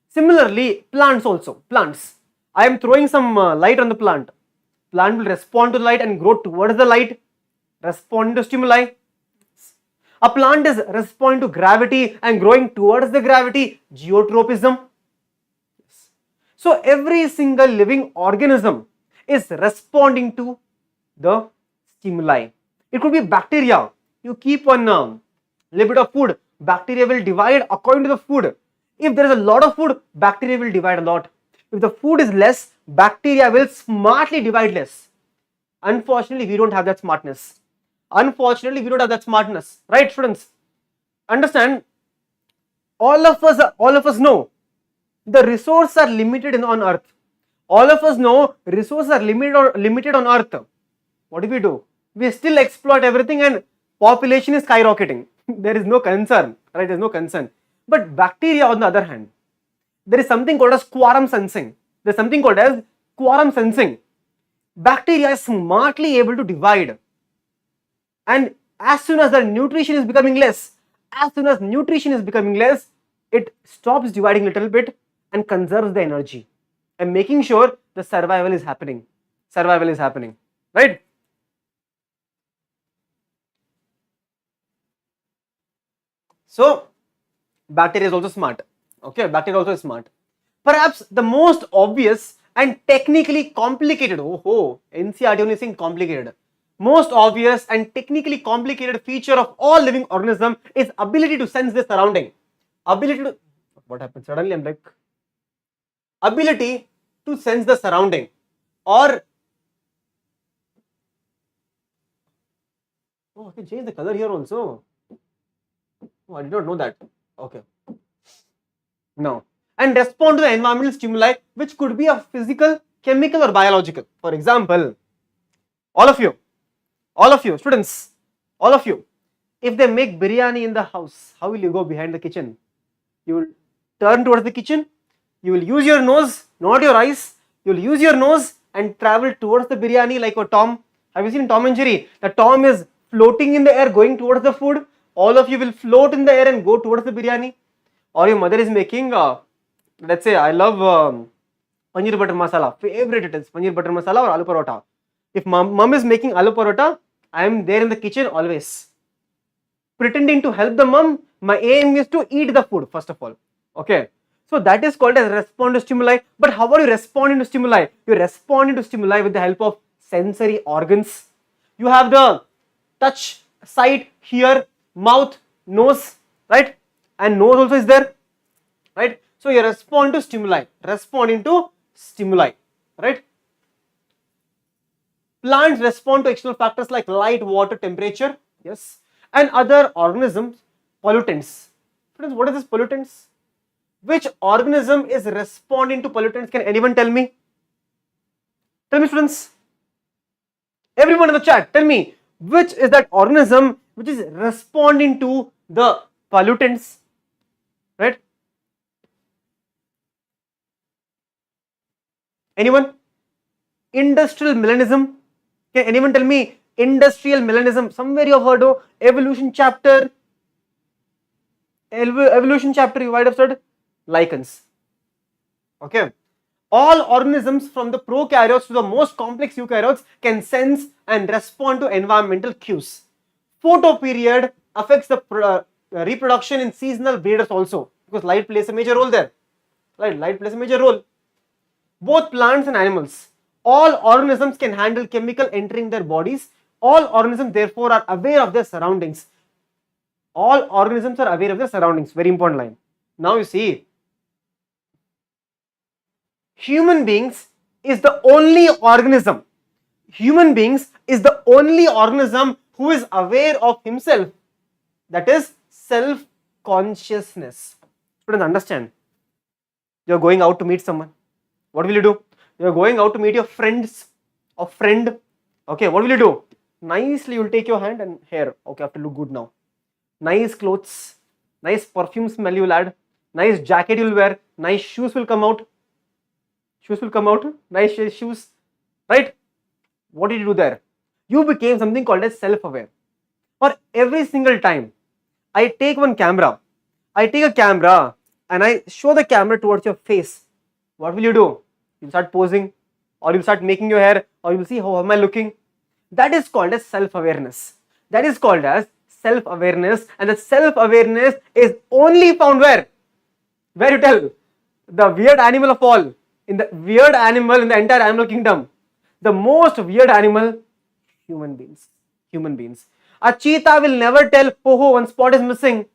Similarly, plants also. Plants. I am throwing some light on the plant. Plant will respond to the light and grow towards the light, responding to stimuli. A plant is responding to gravity and growing towards the gravity, geotropism. So every single living organism is responding to the stimuli. It could be bacteria. You keep on little bit of food, bacteria will divide according to the food. If there is a lot of food, bacteria will divide a lot. If the food is less, bacteria will smartly divide less. Unfortunately, we don't have that smartness. Right, students? Understand? All of us know the resources are limited on earth. All of us know resources are limited on earth. What do? We still exploit everything and population is skyrocketing. There is no concern, right? There is no concern. But bacteria, on the other hand, there is something called as quorum sensing. Bacteria is smartly able to divide. And as soon as the nutrition is becoming less, it stops dividing a little bit and conserves the energy and making sure the survival is happening. Right? So, bacteria is also smart. Okay, bacteria also is smart. Perhaps the most obvious and technically complicated, NCERT only saying complicated. Most obvious and technically complicated feature of all living organism is ability to sense their surrounding. What happened? Suddenly I'm like, ability to sense the surrounding, or I can change the color here also. I did not know that. Okay. Now, and respond to the environmental stimuli, which could be a physical, chemical, or biological. For example, all of you, students, all of you, if they make biryani in the house, how will you go behind the kitchen? You will turn towards the kitchen, you will use your nose, not your eyes, you will use your nose and travel towards the biryani like a Tom. Have you seen Tom and Jerry? The Tom is floating in the air going towards the food. All of you will float in the air and go towards the biryani. Or your mother is making, let's say I love paneer butter masala, favorite it is paneer butter masala or aloo parota. If mom is making aloo parota, I am there in the kitchen always, pretending to help the mom. My aim is to eat the food first of all. Okay, so that is called as respond to stimuli. But how are you responding to stimuli? You are responding to stimuli with the help of sensory organs. You have the touch, sight, hear, mouth, nose, right? And nose also is there, right? So you respond to stimuli, right? Plants respond to external factors like light, water, temperature, yes, and other organisms, pollutants. Friends, what is this pollutants? Which organism is responding to pollutants? Can anyone tell me? Tell me, students. Everyone in the chat, tell me, which is that organism which is responding to the pollutants, right? Anyone? Industrial melanism. Can anyone tell me industrial melanism? Somewhere you have heard of evolution chapter. Evolution chapter you might have said lichens. Okay. All organisms from the prokaryotes to the most complex eukaryotes can sense and respond to environmental cues. Photoperiod affects the reproduction in seasonal breeders also, because light plays a major role there. Right, light plays a major role. Both plants and animals, all organisms can handle chemical entering their bodies. All organisms therefore are aware of their surroundings. All organisms are aware of their surroundings. Very important line. Now you see, human beings is the only organism. Human beings is the only organism who is aware of himself. That is self-consciousness. Students, understand. You are going out to meet someone. What will you do? You are going out to meet your friends or friend. Okay, what will you do? Nicely, you will take your hand and hair. Okay, I have to look good now. Nice clothes, nice perfume smell you will add, nice jacket you will wear, nice shoes will come out. Shoes will come out. Nice shoes. Right? What did you do there? You became something called as self-aware. Or every single time I take one camera, I take a camera and I show the camera towards your face. What will you do? You'll start posing, or you'll start making your hair, or you'll see how am I looking. That is called as self-awareness. That is called as self-awareness, and the self-awareness is only found where? Where you tell? The weird animal of all. In the weird animal in the entire animal kingdom. The most weird animal, human beings. Human beings. A cheetah will never tell, oh, one spot is missing.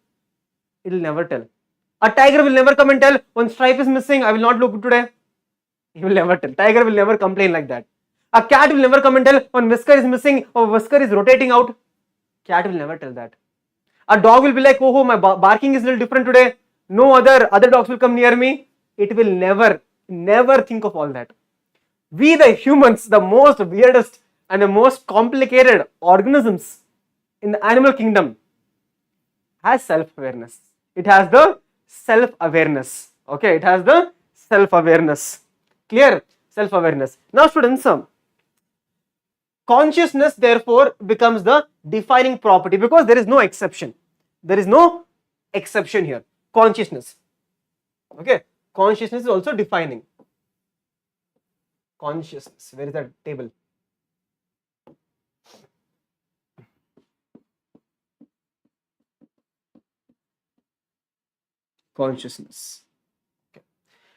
It will never tell. A tiger will never come and tell, one stripe is missing, I will not look today. He will never tell. Tiger will never complain like that. A cat will never come and tell, one whisker is missing or whisker is rotating out. Cat will never tell that. A dog will be like, oh, my barking is a little different today. No other dogs will come near me. It will never think of all that. We the humans, the most weirdest and the most complicated organisms in the animal kingdom, has self-awareness. It has the self-awareness. Okay, it has the self-awareness. Clear? Self-awareness. Now students, consciousness therefore becomes the defining property because there is no exception. There is no exception here. Consciousness. Okay, consciousness is also defining. Consciousness. Where is that table? Consciousness. Okay.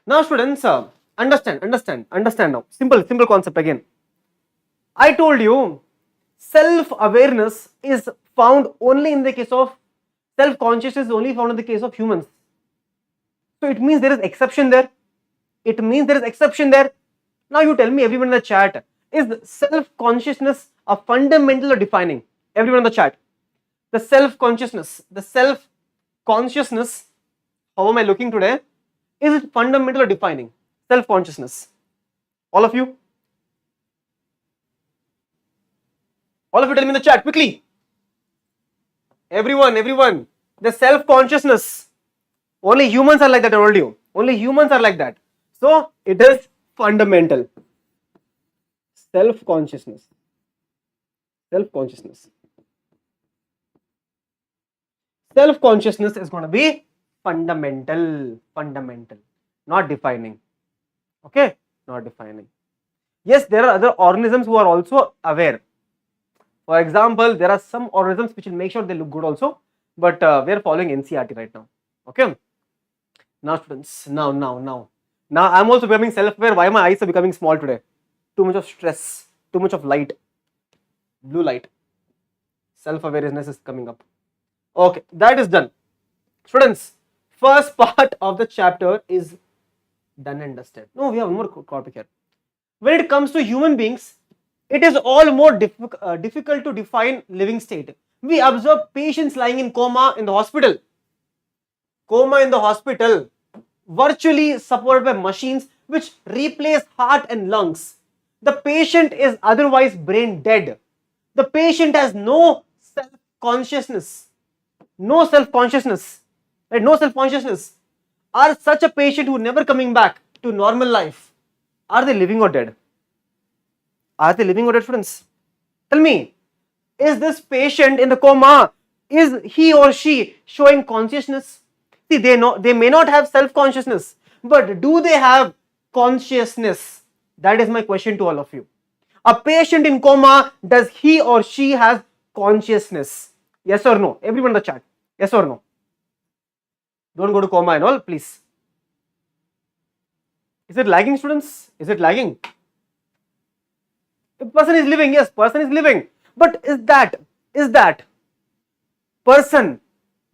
Now students, understand now. Simple concept again. I told you self-awareness is found only in the case of, self-consciousness is only found in the case of humans. So it means there is exception there. It means there is exception there. Now you tell me, everyone in the chat, is self-consciousness a fundamental or defining? Everyone in the chat. The self-consciousness, how am I looking today? Is it fundamental or defining? Self-consciousness. All of you? All of you tell me in the chat quickly. Everyone. The self-consciousness. Only humans are like that, I told you. Only humans are like that. So it is fundamental. Self-consciousness. Self-consciousness is going to be fundamental, not defining. Okay, not defining. Yes, there are other organisms who are also aware. For example, there are some organisms which will make sure they look good also, but we are following NCERT right now. Okay. Now students, now I'm also becoming self-aware. Why my eyes are becoming small today? Too much of stress, too much of light, blue light. Self-awareness is coming up. Okay, that is done. Students, first part of the chapter is done and dusted. No, we have one more topic here. When it comes to human beings, it is all more difficult to define living state. We observe patients lying in coma in the hospital. Coma in the hospital, virtually supported by machines which replace heart and lungs. The patient is otherwise brain dead. The patient has no self-consciousness. No self-consciousness. Right? No self-consciousness. Are such a patient who never coming back to normal life, are they living or dead? Are they living or dead, friends? Tell me, is this patient in the coma, is he or she showing consciousness? See, they may not have self-consciousness, but do they have consciousness? That is my question to all of you. A patient in coma, does he or she have consciousness? Yes or no? Everyone in the chat. Yes or no? Don't go to coma and all, please. Is it lagging, students? Is it lagging? The person is living, yes, person is living. But is that person,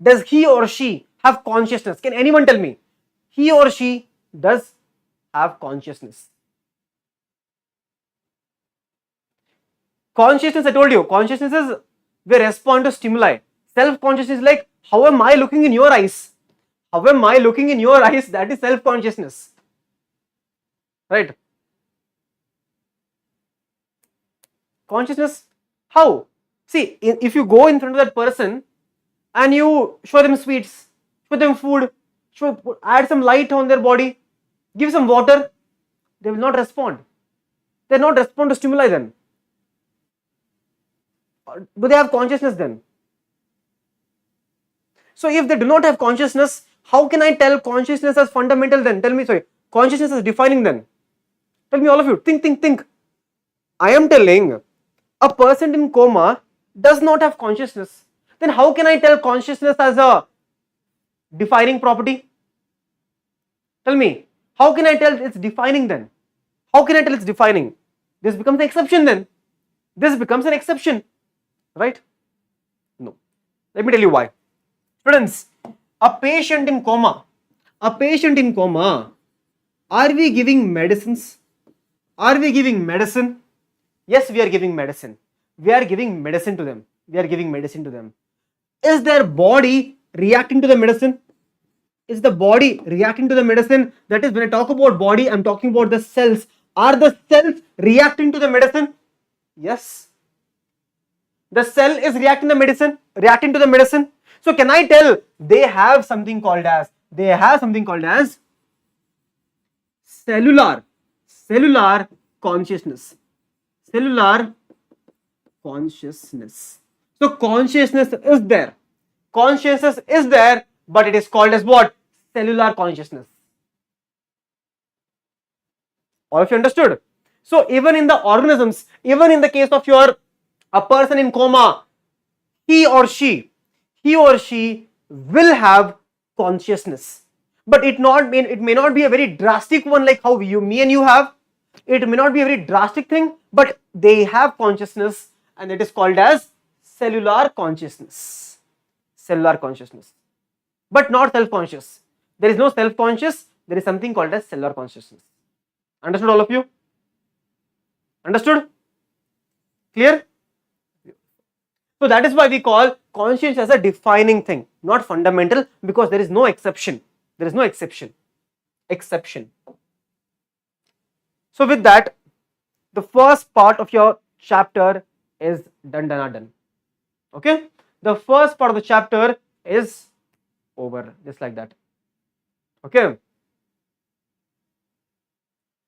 does he or she have consciousness? Can anyone tell me? He or she does have consciousness. Consciousness, I told you, consciousness is we respond to stimuli. Self-consciousness is like, how am I looking in your eyes? How am I looking in your eyes? That is self-consciousness. Right? Consciousness, how? See, if you go in front of that person and you show them sweets, show them food, add some light on their body, give some water, They will not respond. They will not respond to stimuli then. Do they have consciousness then? So if they do not have consciousness, how can I tell consciousness as fundamental then? Tell me, sorry, consciousness as defining then. Tell me all of you, think. I am telling a person in coma does not have consciousness. Then how can I tell consciousness as a defining property? Tell me, how can I tell it's defining then? How can I tell it's defining? This becomes an exception then. This becomes an exception, right? No. Let me tell you why. Students, a patient in coma, are we giving medicines? Are we giving medicine? Yes, we are giving medicine. We are giving medicine to them. Is their body reacting to the medicine? Is the body reacting to the medicine? That is, when I talk about body, I am talking about the cells. Are the cells reacting to the medicine? Yes. The cell is reacting to the medicine. So can I tell they have something called as cellular consciousness. So consciousness is there. But it is called as what? Cellular consciousness. All of you understood? So even in the organisms, even in the case of a person in coma, he or she will have consciousness. But it may not be a very drastic one like how me and you have. It may not be a very drastic thing, but they have consciousness, and it is called as cellular consciousness. But not self-conscious. There is no self-conscious, there is something called as cellular consciousness. Understood, all of you? Understood? Clear? So that is why we call conscience as a defining thing, not fundamental, because there is no exception. Exception. So with that, the first part of your chapter is done. Okay? The first part of the chapter is over, just like that. Okay?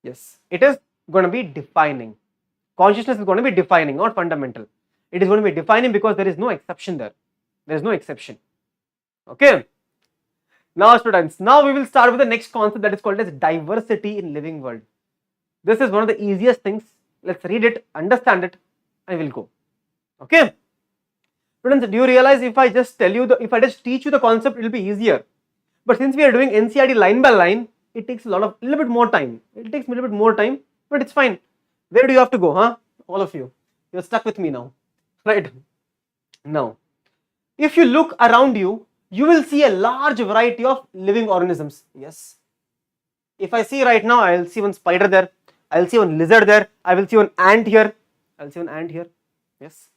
Yes, it is going to be defining. Consciousness is going to be defining, not fundamental. It is going to be defining because there is no exception there. Okay? Now students, now we will start with the next concept that is called as diversity in living world. This is one of the easiest things. Let's read it, understand it, and we'll go. Okay? Students, do you realize if I just teach you the concept, it will be easier. But since we are doing NCERT line by line, it takes a little bit more time. But it's fine. Where do you have to go, huh? All of you. You're stuck with me now. Right? Now, if you look around you, you will see a large variety of living organisms. Yes. If I see right now, I will see one spider there. I will see one lizard there. I will see one ant here. Yes.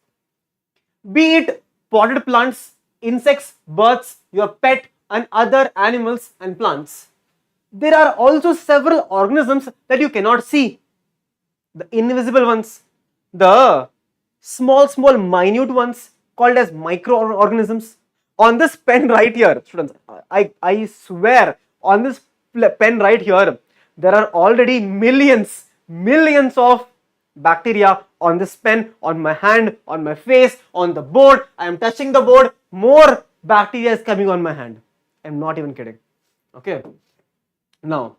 Be it potted plants, insects, birds, your pet, and other animals and plants. There are also several organisms that you cannot see. The invisible ones, the small minute ones called as microorganisms. On this pen right here, students, I swear, on this pen right here, there are already millions of bacteria on this pen, on my hand, on my face, on the board. I am touching the board, more bacteria is coming on my hand. I am not even kidding. Okay. Now,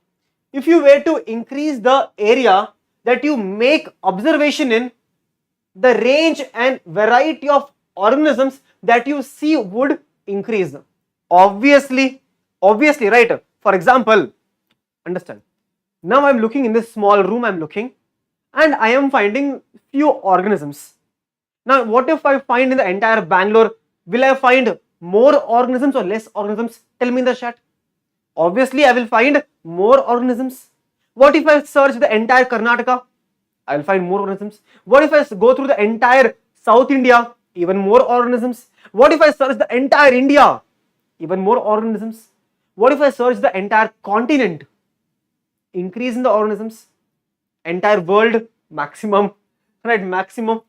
if you were to increase the area that you make observation in, the range and variety of organisms that you see would increase. Obviously, right? For example, understand. Now I am looking in this small room, and I am finding few organisms. Now, what if I find in the entire Bangalore? Will I find more organisms or less organisms? Tell me in the chat. Obviously, I will find more organisms. What if I search the entire Karnataka? I will find more organisms. What if I go through the entire South India? Even more organisms. What if I search the entire India? Even more organisms. What if I search the entire continent? Increase in the organisms. Entire world, maximum. Right, maximum.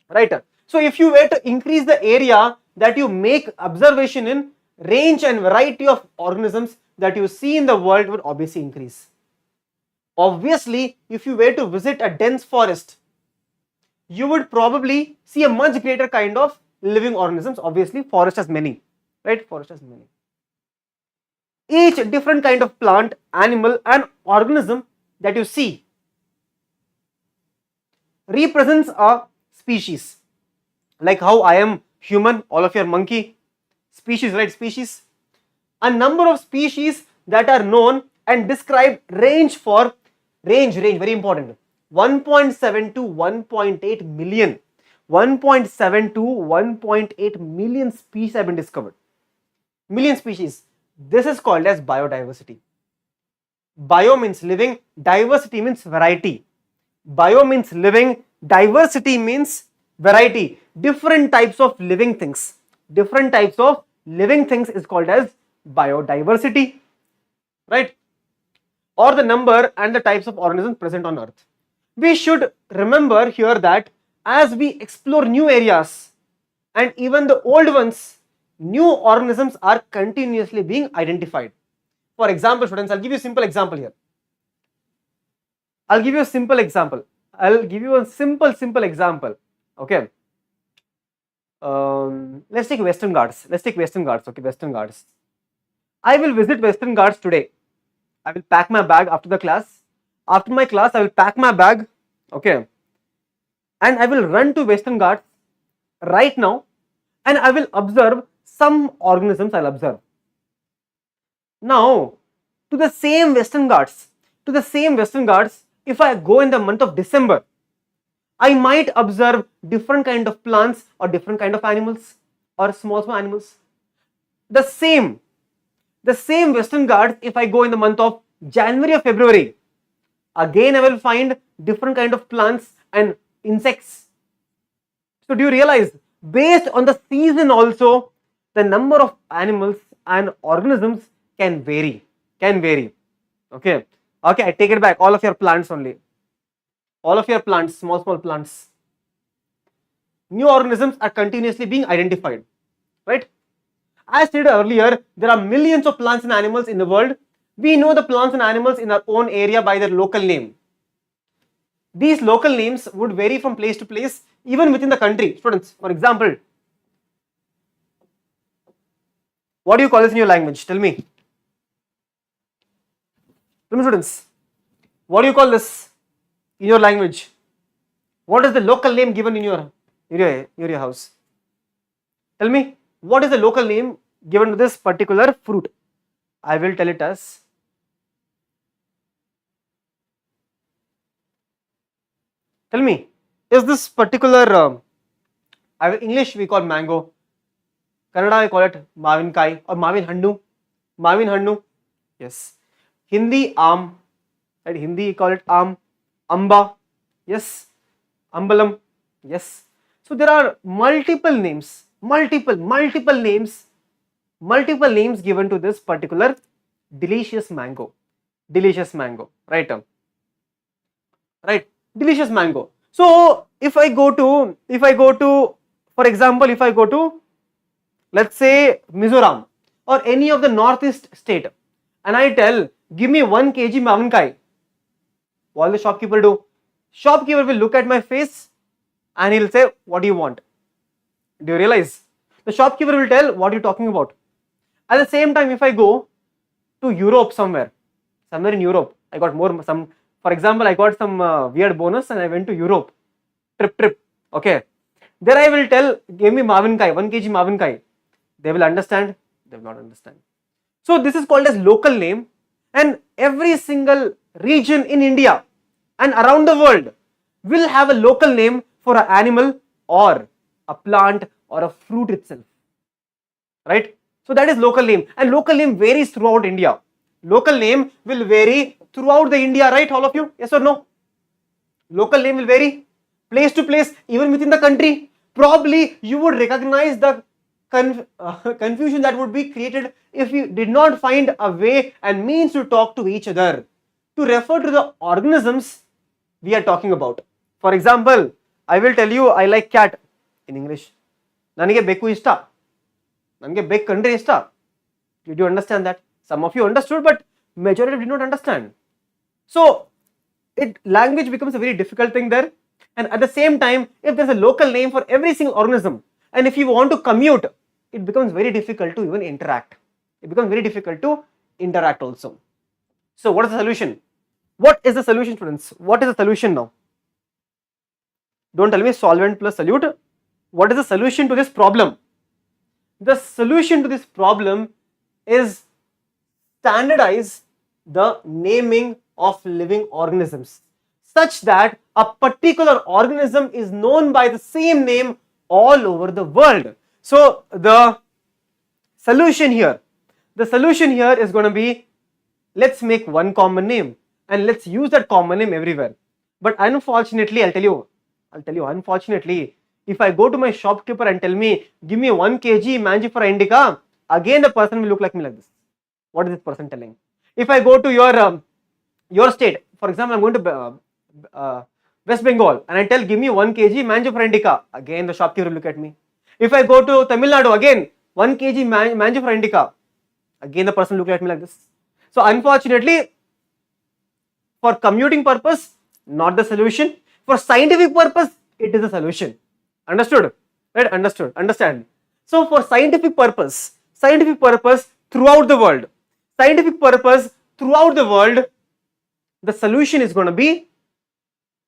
Right. So if you were to increase the area that you make observation in, range and variety of organisms that you see in the world would obviously increase. Obviously, if you were to visit a dense forest, you would probably see a much greater kind of living organisms. Obviously, forest has many, right? Forest has many. Each different kind of plant, animal and organism that you see represents a species. Like how I am human, all of you are monkey. Species, right? Species. A number of species that are known and described range very important, 1.7 to 1.8 million. 1.7 to 1.8 million species have been discovered. Million species. This is called as biodiversity. Bio means living, diversity means variety. Bio means living, diversity means variety. Different types of living things. Different types of living things is called as biodiversity, right? Or the number and the types of organisms present on earth. We should remember here that as we explore new areas and even the old ones, new organisms are continuously being identified. For example, students, I'll give you a simple example here. I'll give you a simple example. Okay. Let's take Western Ghats. Okay, Western Ghats. I will visit Western Ghats today. I will pack my bag after the class. After my class, I will pack my bag. Okay. And I will run to Western Ghats right now and I will observe some organisms. I'll observe. Now, to the same Western Ghats, if I go in the month of December, I might observe different kind of plants or different kind of animals or small animals. The same Western Ghats, if I go in the month of January or February, again I will find different kind of plants and insects. So do you realize, based on the season also, the number of animals and organisms can vary. Okay, I take it back. All of your plants only. All of your plants, small plants. New organisms are continuously being identified, right? As stated earlier, there are millions of plants and animals in the world. We know the plants and animals in our own area by their local name. These local names would vary from place to place, even within the country. Students, for example, what do you call this in your language? Tell me. Students, what do you call this in your language? What is the local name given in your house? Tell me, what is the local name given to this particular fruit? I will tell it as tell me, is this particular English we call mango, Kannada I call it Mavin Kai or Mavin Hannu. Yes. Hindi Aam, right? Hindi we call it Aam, Amba, yes, Ambalam, yes. So there are multiple names given to this particular delicious mango, right? Right, delicious mango. So if I go to, for example, if I go to, let's say, Mizoram or any of the northeast state, and I tell, give me 1 kg Mavinkai, what will the shopkeeper do? Shopkeeper will look at my face and he'll say, what do you want? Do you realize? The shopkeeper will tell, what are you talking about? At the same time, if I go to Europe somewhere in Europe, I got for example, I got some weird bonus and I went to Europe, trip, okay. There I will tell, give me Mavinkai, 1 kg Mavinkai. They will understand, they will not understand. So this is called as local name, and every single region in India and around the world will have a local name for an animal or a plant or a fruit itself, right? So that is local name, and local name varies throughout India. Local name will vary throughout the India, right, all of you? Yes or no? Local name will vary place to place, even within the country. Probably you would recognize the confusion that would be created if you did not find a way and means to talk to each other, to refer to the organisms we are talking about. For example, I will tell you, I like cat in English. Nanige bekku ishta. Nanige bek kandre ishta. Did you understand that? Some of you understood, but majority did not understand. So language becomes a very difficult thing there. And at the same time, if there's a local name for every single organism, and if you want to commute, it becomes very difficult to even interact. It becomes very difficult to interact also. So what is the solution? What is the solution, students? What is the solution now? Don't tell me solvent plus solute. What is the solution to this problem? The solution to this problem is standardize the naming of living organisms such that a particular organism is known by the same name all over the world. So the solution here is going to be, let's make one common name and let's use that common name everywhere. But unfortunately, I'll tell you, unfortunately, if I go to my shopkeeper and tell me, give me 1 kg Mangifera indica, again the person will look like me like this. What is this person telling? If I go to your state, for example, I'm going to West Bengal and I tell, give me 1 kg Mangifera indica, again the shopkeeper will look at me. If I go to Tamil Nadu, again 1 kg Mangifera indica, again the person will look at me like this. So unfortunately, for commuting purpose, not the solution. For scientific purpose, it is a solution. Understood? Right? Understood. Understand? So for scientific purpose throughout the world, the solution is going to be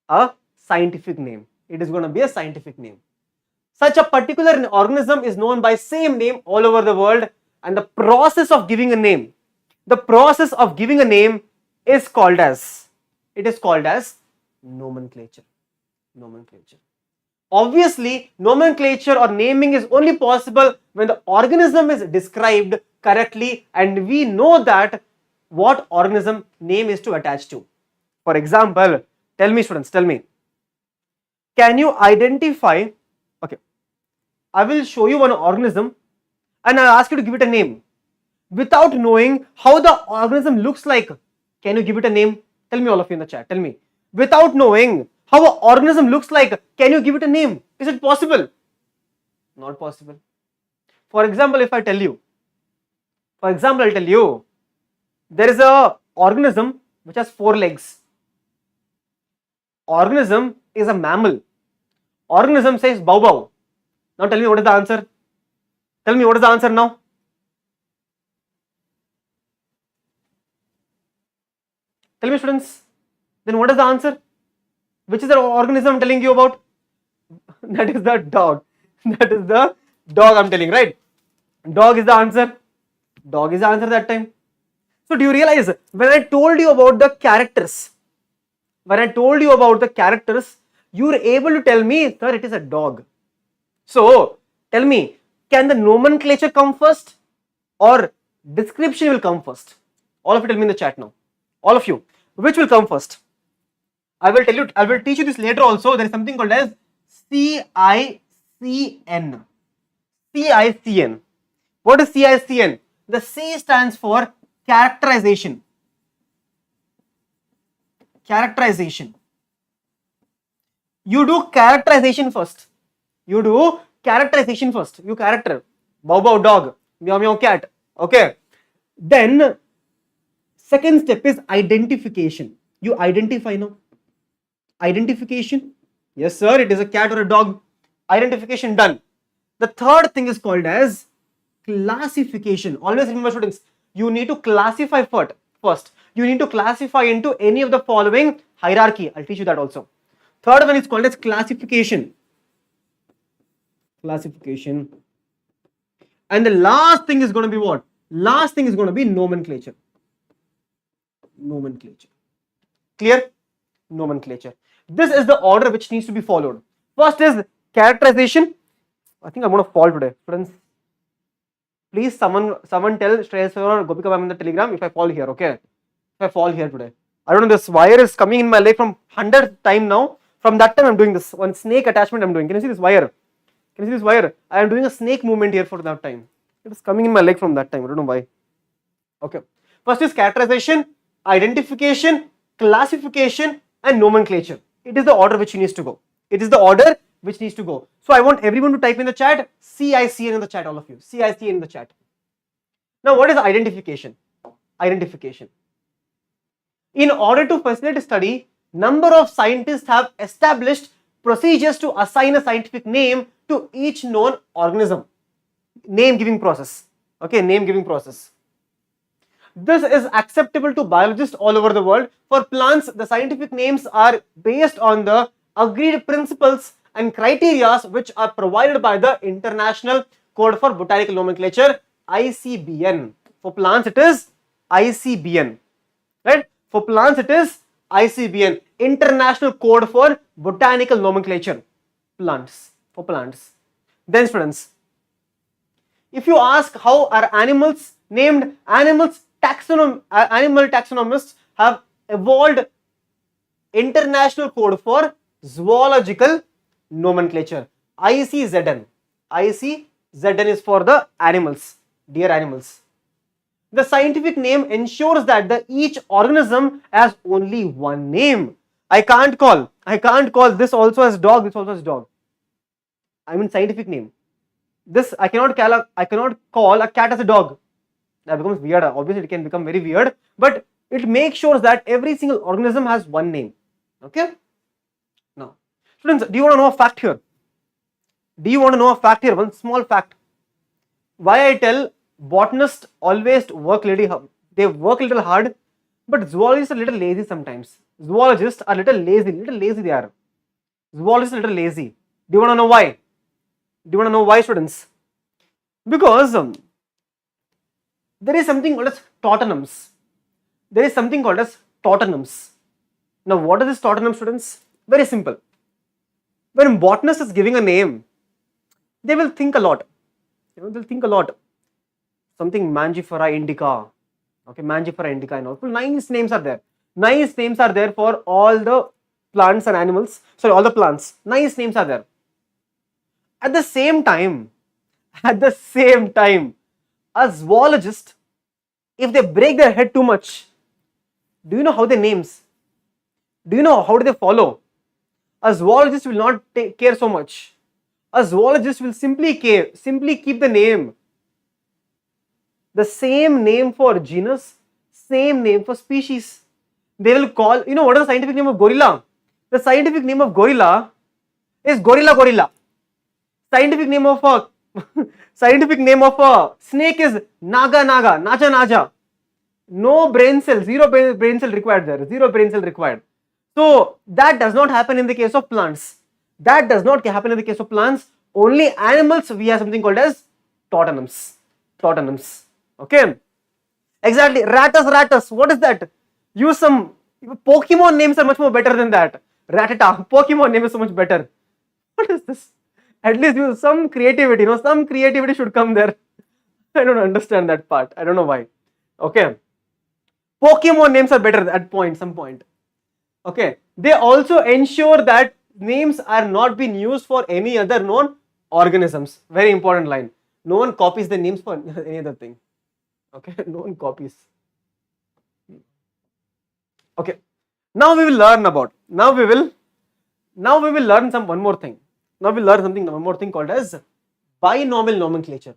a scientific name. It is going to be a scientific name. Such a particular organism is known by same name all over the world, and the process of giving a name, is called as, nomenclature. Obviously, nomenclature or naming is only possible when the organism is described correctly and we know that what organism name is to attach to. For example, tell me students, can you identify, okay, I will show you one organism and I'll ask you to give it a name. Without knowing how the organism looks like, can you give it a name? Tell me, all of you in the chat, tell me. Without knowing how an organism looks like, can you give it a name? Is it possible? Not possible. For example, if I tell you, there is a organism which has 4 legs. Organism is a mammal. Organism says bow bow. Now tell me what is the answer? Tell me what is the answer now? Tell me students, then what is the answer? Which is the organism I'm telling you about? That is the dog. That is the dog I'm telling, right? Dog is the answer. Dog is the answer that time. So do you realize when I told you about the characters, you were able to tell me, sir, it is a dog. So tell me, can the nomenclature come first or description will come first? All of you tell me in the chat now. All of you, which will come first? I will teach you this later also. There is something called as CICN. What is CICN? The C stands for characterization. You do characterization first. You character. Bow bow dog. Meow meow cat. Okay. Then second step is identification. You identify now. Identification. Yes sir, it is a cat or a dog. Identification done. The third thing is called as classification. Always remember students, you need to classify first. You need to classify into any of the following hierarchy. I'll teach you that also. Third one is called as classification. And the last thing is going to be what? Last thing is going to be nomenclature. Clear? Nomenclature. This is the order which needs to be followed. First is characterization. I think I'm going to fall today. Friends, please someone tell Shreyas or Gopika ma'am in the telegram if I fall here, okay? If I fall here today. I don't know, this wire is coming in my leg from 100th time now. From that time I'm doing this one snake attachment I'm doing. Can you see this wire? I am doing a snake movement here for that time. It is coming in my leg from that time. I don't know why. Okay. First is characterization, identification, classification and nomenclature. It is the order which needs to go. So I want everyone to type in the chat CICN in the chat, all of you. CICN in the chat. Now what is identification? In order to facilitate study, number of scientists have established procedures to assign a scientific name to each known organism. Name giving process. Okay, name giving process. This is acceptable to biologists all over the world. For plants, the scientific names are based on the agreed principles and criteria which are provided by the International Code for Botanical Nomenclature, ICBN. For plants, it is ICBN. Right? For plants, it is ICBN, International Code for Botanical Nomenclature. Plants. For plants. Then, students, if you ask how are animals named, animal taxonomists have evolved International Code for Zoological Nomenclature, ICZN. ICZN is for the animals, dear animals. The scientific name ensures that each organism has only one name. I can't call this also as dog, this also as dog. I mean scientific name. This I cannot call a cat as a dog. That becomes weird. Obviously, it can become very weird, but it makes sure that every single organism has one name. Okay. Now, students, do you want to know a fact here? One small fact. Why I tell botanists always work little hard. They work a little hard, but zoologists are a little lazy sometimes. Zoologists are little lazy they are. Zoologists are a little lazy. Do you want to know why? Students? Because there is something called as tautonyms. Now, what is this tautonym, students? Very simple. When botanist is giving a name, they will think a lot. Something Mangifera indica. Okay, Mangifera indica and all. Nice names are there. Nice names are there for all the plants and animals. Sorry, all the plants. Nice names are there. At the same time, a zoologist, if they break their head too much, do you know how they names? Do you know how do they follow? A zoologist will not care so much. A zoologist will simply keep the name. The same name for genus, same name for species. They will call, you know what is the scientific name of gorilla? The scientific name of gorilla is gorilla. Scientific name of a snake is naja. No brain cell, zero brain cell required there, So that does not happen in the case of plants. Only animals we have something called as tautonyms. Okay. Exactly. Ratus. What is that? Use some Pokemon names are much more better than that. Rattata. Pokemon name is so much better. What is this? At least use some creativity. Some creativity should come there. I don't understand that part. I don't know why. Okay. Pokemon names are better at some point. Okay. They also ensure that names are not being used for any other known organisms. Very important line. No one copies the names for any other thing. Okay. No one copies. Okay. Now we will learn one more thing. One more thing called as binomial nomenclature.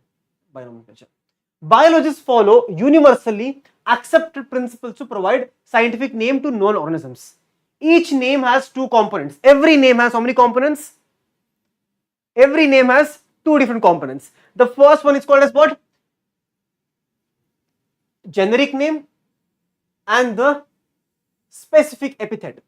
Biologists follow universally accepted principles to provide scientific name to known organisms. Each name has two components. Every name has how many components? Every name has two different components. The first one is called as what? Generic name and the specific epithet.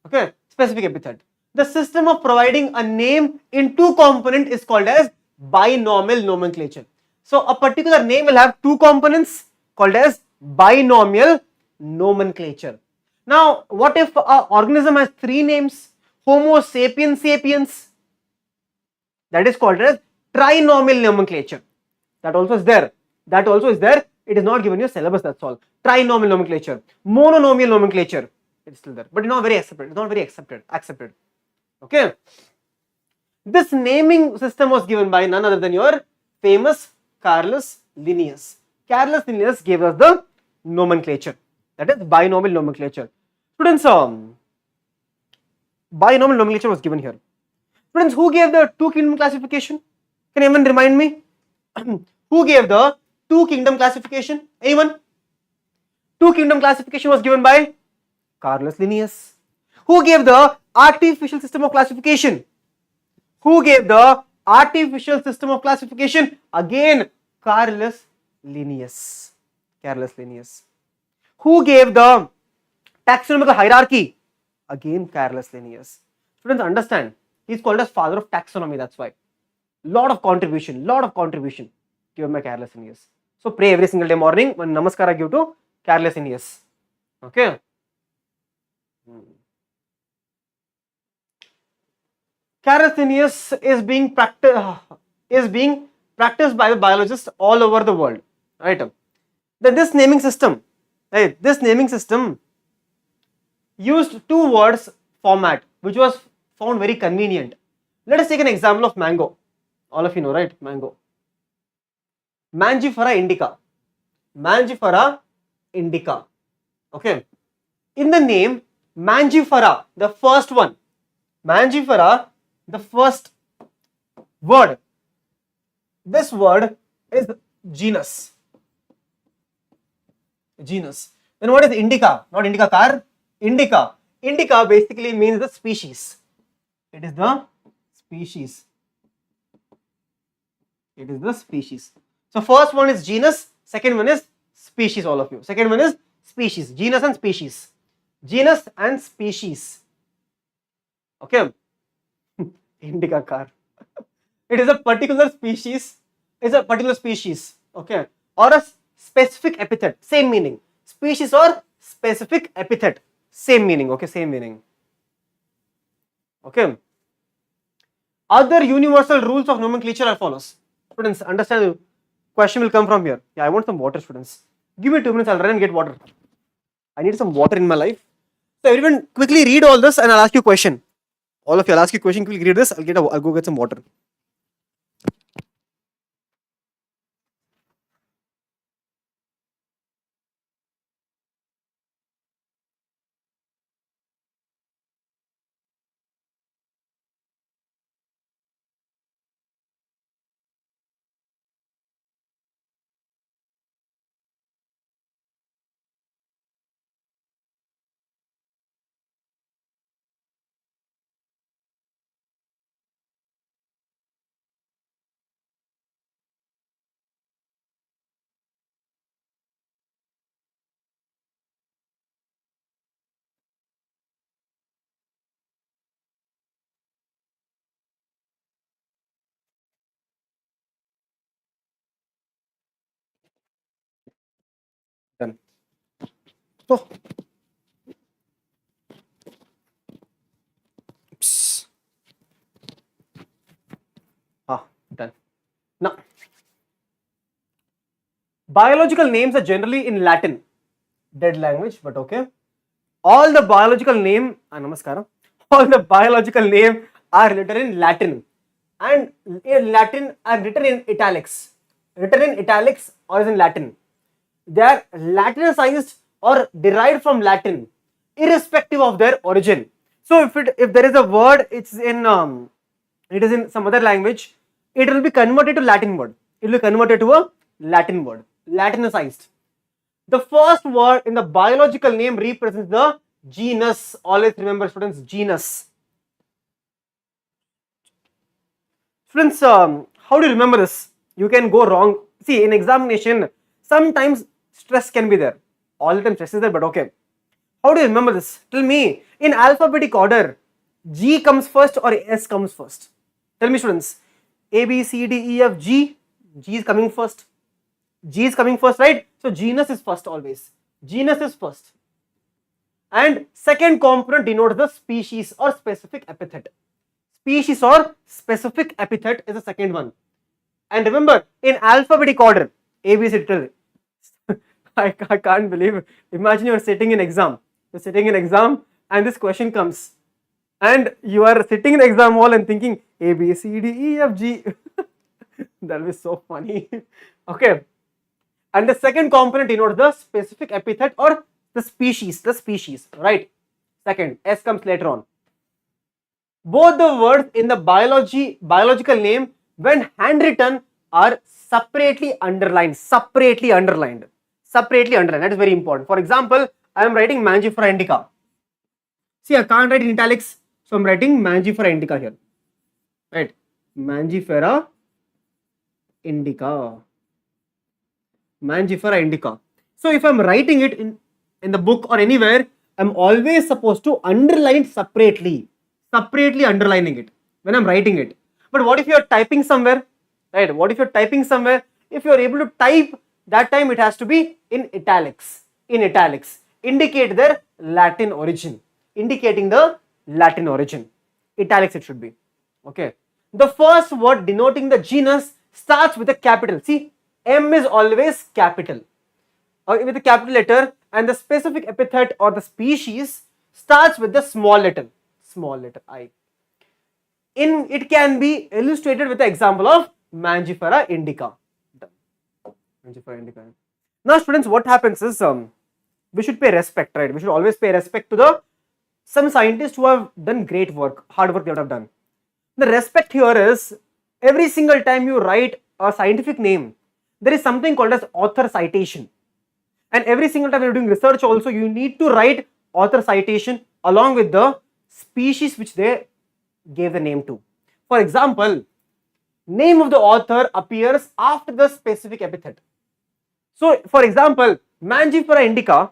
Okay, specific epithet. The system of providing a name in two components is called as binomial nomenclature. So a particular name will have two components called as binomial nomenclature. Now, what if an organism has three names? Homo sapiens sapiens. That is called as trinomial nomenclature. That also is there. It is not given your syllabus, that's all. Trinomial nomenclature. Mononomial nomenclature. It's still there. But not very accepted. Okay. This naming system was given by none other than your famous Carolus Linnaeus. Carolus Linnaeus gave us the nomenclature. That is binomial nomenclature. Students, binomial nomenclature was given here. Students, who gave the two kingdom classification? Can anyone remind me? Who gave the two kingdom classification? Anyone? Two kingdom classification was given by Carolus Linnaeus. Who gave the artificial system of classification? Who gave the artificial system of classification? Again, Carolus Linnaeus. Carolus Linnaeus. Who gave the taxonomical hierarchy? Again, Carolus Linnaeus. Students, understand, he is called as father of taxonomy. That's why. Lot of contribution given by Carolus Linnaeus. So pray every single day morning when namaskara give to Carolus Linnaeus. Okay. Carolus Linnaeus is being practiced by the biologists all over the world, right? Then this naming system, used two words format, which was found very convenient. Let us take an example of mango. All of you know, right? Mango. Mangifera indica. Mangifera indica. Okay. In the name Mangifera, the first one. Mangifera, the first word. This word is genus. Genus. Then what is indica? Not indica car. Indica. Indica basically means the species. It is the species. It is the species. So first one is genus, second one is species, all of you. Second one is species, genus and species. Genus and species. Okay. Indica car. It is a particular species. It's a particular species. Okay. Or a specific epithet. Same meaning. Species or specific epithet. Same meaning. Okay. Same meaning. Okay. Other universal rules of nomenclature are follows. Students, understand, the question will come from here. Yeah, I want some water, students. Give me 2 minutes, I'll run and get water. I need some water in my life. So everyone quickly read all this and I'll ask you a question. All of you, I'll ask you a question, quickly read this, I'll go get some water. Done. So, done. Now, biological names are generally in Latin, dead language, but okay. All the biological name, namaskaram. All the biological name are written in Latin, and in Latin are written in italics. Written in italics or is in Latin. They are Latinicized or derived from Latin, irrespective of their origin. So if there is a word, it is in some other language, it will be converted to Latin word. It will be converted to a Latin word, Latinicized. The first word in the biological name represents the genus. Always remember, students, genus. Students, how do you remember this? You can go wrong. See, in examination, sometimes stress can be there. All the time stress is there, but okay. How do you remember this? Tell me, in alphabetic order, G comes first or S comes first? Tell me, students. A, B, C, D, E, F, G. G is coming first. G is coming first, right? So genus is first always. Genus is first. And second component denotes the species or specific epithet. Species or specific epithet is the second one. And remember, in alphabetic order, A, B, C, D. I can't believe it. Imagine you are sitting in exam. You're sitting in exam and this question comes. And you are sitting in the exam hall and thinking A, B, C, D, E, F, G. That will be so funny. Okay. And the second component denotes the specific epithet or the species, right? Second, S comes later on. Both the words in the biological name, when handwritten, are separately underlined. That is very important. For example, I am writing Mangifera indica. See, I can't write in italics, so I'm writing Mangifera indica here, right? Mangifera indica. Mangifera indica. So if I'm writing it in the book or anywhere, I'm always supposed to underline separately underlining it when I'm writing it. But what if you're typing somewhere, right? What if you're typing somewhere? If you're able to type, that time it has to be in italics, indicate their Latin origin, indicating the Latin origin. Italics it should be, okay? The first word denoting the genus starts with a capital. See, M is always capital, with a capital letter, and the specific epithet or the species starts with the small letter I. It can be illustrated with the example of Mangifera indica. Mangifera indica. Now, students, what happens is we should pay respect, right? We should always pay respect to some scientists who have done great work, hard work they have done. The respect here is every single time you write a scientific name, there is something called as author citation. And every single time you're doing research also, you need to write author citation along with the species which they gave the name to. For example, name of the author appears after the specific epithet. So, for example, Mangifera indica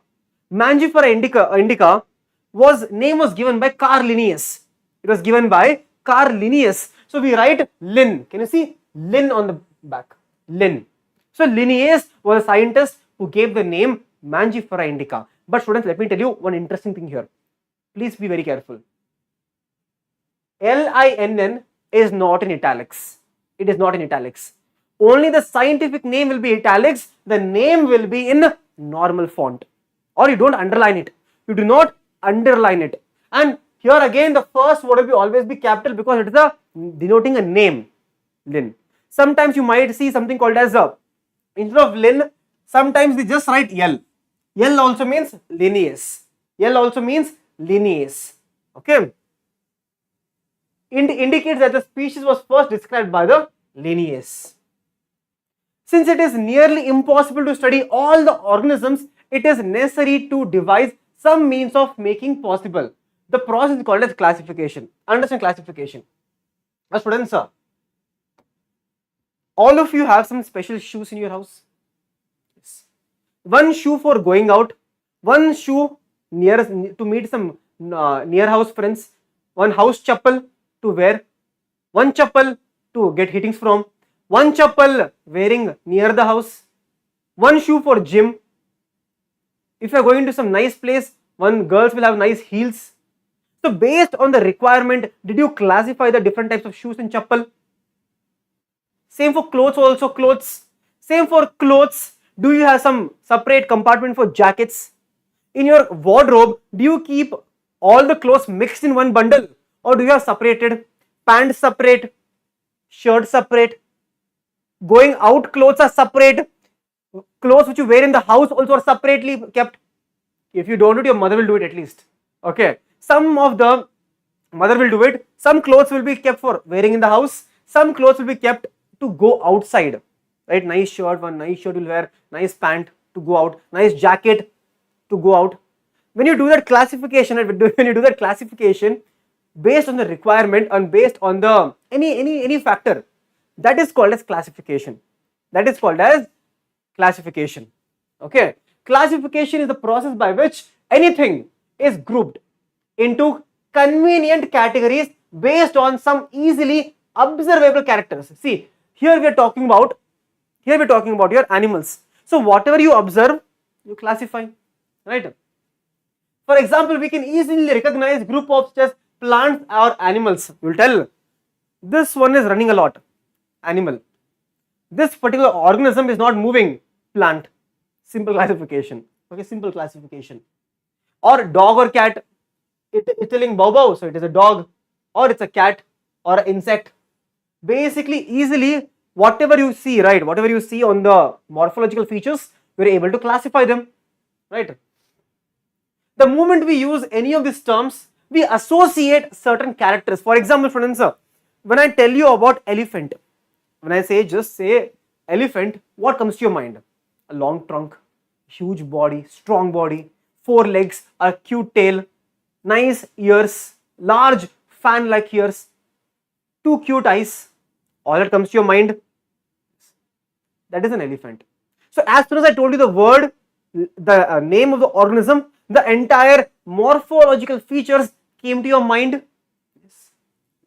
name was given by Carl Linnaeus. It was given by Carl Linnaeus. So we write Lin. Can you see Lin on the back? Lin. So Linnaeus was a scientist who gave the name Mangifera indica. But students, let me tell you one interesting thing here. Please be very careful. LINN is not in italics. It is not in italics. Only the scientific name will be italics. The name will be in normal font. Or you don't underline it. You do not underline it. And here again, the first word will always be capital because it is denoting a name, Lin. Sometimes you might see something called as instead of Lin, sometimes they just write L. L also means Linnaeus. L also means Linnaeus. Okay. Indicates that the species was first described by the Linnaeus. Since it is nearly impossible to study all the organisms, it is necessary to devise some means of making possible. The process is called as classification. Understand classification. Now students, all of you have some special shoes in your house. Yes. One shoe for going out, one shoe to meet some near house friends, one house chappal to wear, one chappal to get hittings from, one chappal wearing near the house, one shoe for gym. If you are going to some nice place, one girls will have nice heels. So based on the requirement, did you classify the different types of shoes in chappal? Same for clothes also, clothes. Same for clothes. Do you have some separate compartment for jackets? In your wardrobe, do you keep all the clothes mixed in one bundle? Or do you have separated? Pants separate, shirt separate. Going out clothes are separate. Clothes which you wear in the house also are separately kept. If you don't do it, your mother will do it at least. Okay. Some of the mother will do it. Some clothes will be kept for wearing in the house. Some clothes will be kept to go outside. Right? Nice shirt, one nice shirt will wear, nice pant to go out, nice jacket to go out. When you do that classification, based on the requirement and based on the any factor, that is called as classification. Okay. Classification is the process by which anything is grouped into convenient categories based on some easily observable characters. See, here we are talking about your animals. So whatever you observe, you classify, right? For example, we can easily recognize group of just plants or animals. You will tell this one is running a lot, animal. This particular organism is not moving, plant. Simple classification. Okay, simple classification. Or dog or cat, it's telling bow bow, so it is a dog, or it's a cat or an insect. Basically, easily, whatever you see, right? Whatever you see on the morphological features, you're able to classify them, right? The moment we use any of these terms, we associate certain characters. For example, for instance, when I tell you about elephant, when I just say elephant, what comes to your mind? A long trunk, huge body, strong body, 4 legs, a cute tail, nice ears, large fan-like ears, two cute eyes. All that comes to your mind. That is an elephant. So as soon as I told you the word, the name of the organism, the entire morphological features came to your mind. Yes,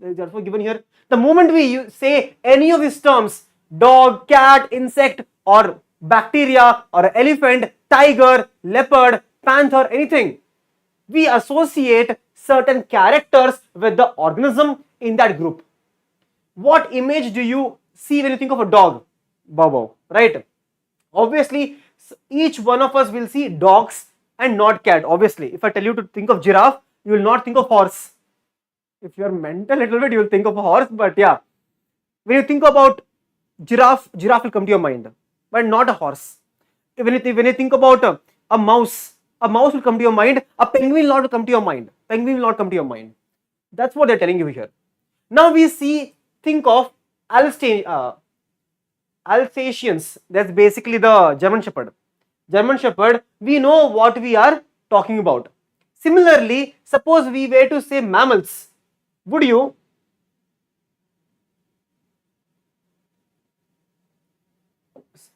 that is also given here. The moment we say any of these terms, dog, cat, insect, or bacteria, or elephant, tiger, leopard, panther, anything, we associate certain characters with the organism in that group. What image do you see when you think of a dog? Bow, right? Obviously, each one of us will see dogs and not cat. Obviously, if I tell you to think of giraffe, you will not think of horse. If you are mental a little bit, you will think of a horse. But yeah, when you think about giraffe will come to your mind, but not a horse. When you think about a mouse will come to your mind. A penguin will not come to your mind. Penguin will not come to your mind. That's what they're telling you here. Now we think of Alsatians. That's basically the German Shepherd. German Shepherd, we know what we are talking about. Similarly, suppose we were to say mammals, would you?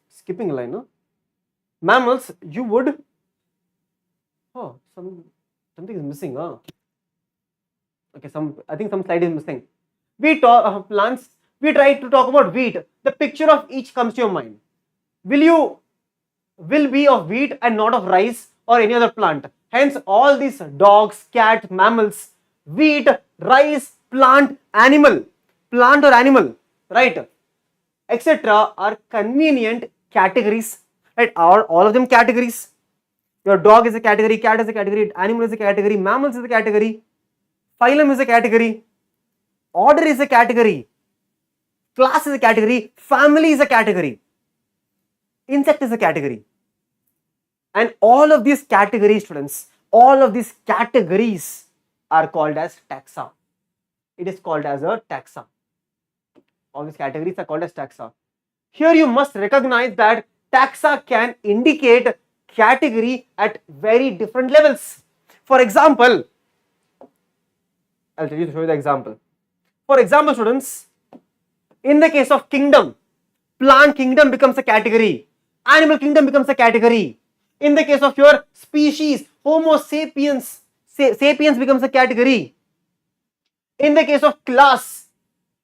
Skipping a line, no? Mammals, you would. Oh, something is missing, huh? Okay, I think some slide is missing. We talk plants. We try to talk about wheat. The picture of each comes to your mind. Will be of wheat and not of rice or any other plant. Hence, all these dogs, cat, mammals, wheat, rice, plant or animal, right, etc. are convenient categories, right? Are all of them categories? Your dog is a category, cat is a category, animal is a category, mammals is a category, phylum is a category, order is a category, class is a category, family is a category, insect is a category. And all of these categories, students, all of these categories are called as taxa. It is called as a taxa. All these categories are called as taxa. Here you must recognize that taxa can indicate category at very different levels. For example, I'll show you the example. For example, students, in the case of kingdom, plant kingdom becomes a category, animal kingdom becomes a category. In the case of your species, Homo sapiens, sapiens becomes a category. In the case of class,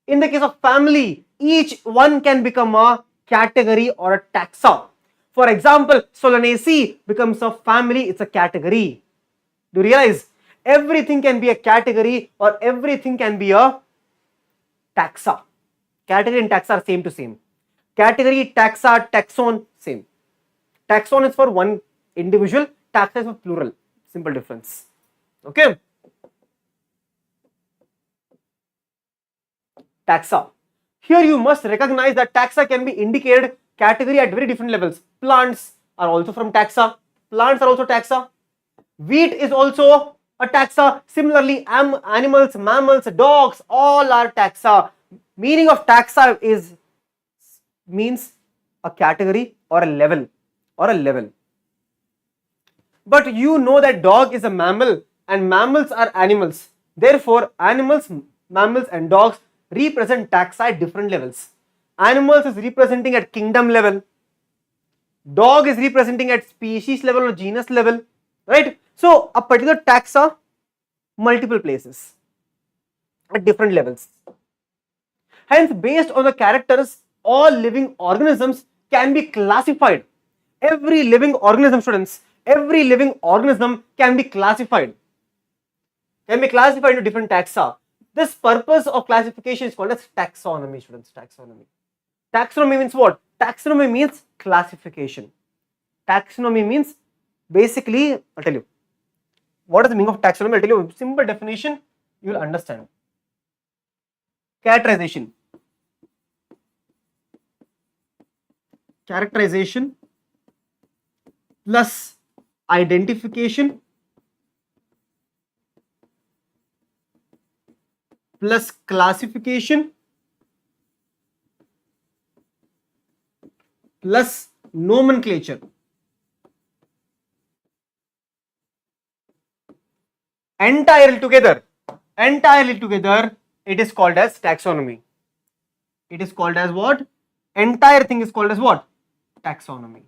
in the case of family, each one can become a category or a taxa. For example, Solanaceae becomes a family, it's a category. Do you realize? Everything can be a category or everything can be a taxa. Category and taxa are same to same. Category, taxa, taxon, same. Taxon is for one individual, taxa is for plural. Simple difference. Okay. Taxa. Here you must recognize that taxa can be indicated category at very different levels. Plants are also from taxa. Plants are also taxa. Wheat is also a taxa. Similarly, animals, mammals, dogs, all are taxa. Meaning of taxa means a category or a level But you know that dog is a mammal and mammals are animals. Therefore, animals, mammals and dogs represent taxa at different levels. Animals is representing at kingdom level. Dog is representing at species level or genus level, right? So, a particular taxa, multiple places at different levels. Hence, based on the characters, all living organisms can be classified. Every living organism, students, every living organism can be classified. Into different taxa. This purpose of classification is called as taxonomy, students. Taxonomy. Taxonomy means what? Taxonomy means classification. Taxonomy means basically, I'll tell you. What is the meaning of taxonomy? I'll tell you a simple definition, you will understand. Characterization. Characterization plus identification plus classification plus nomenclature. entirely together, it is called as taxonomy. It is called as what? Entire thing is called as what? Taxonomy.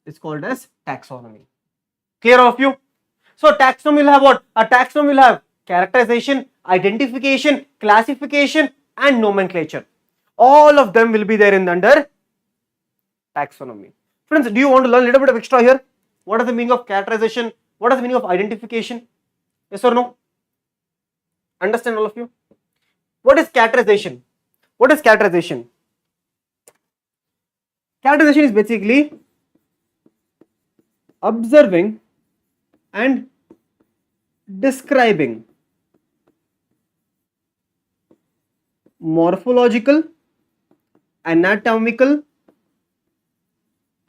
It's called as taxonomy. Clear all of you? So taxonomy will have what? A taxonomy will have characterization, identification, classification and nomenclature. All of them will be there in under taxonomy. Friends, do you want to learn a little bit of extra here? What is the meaning of characterization? What is the meaning of identification? Yes or no? Understand all of you? What is characterization? What is characterization? Characterization is basically observing and describing morphological, anatomical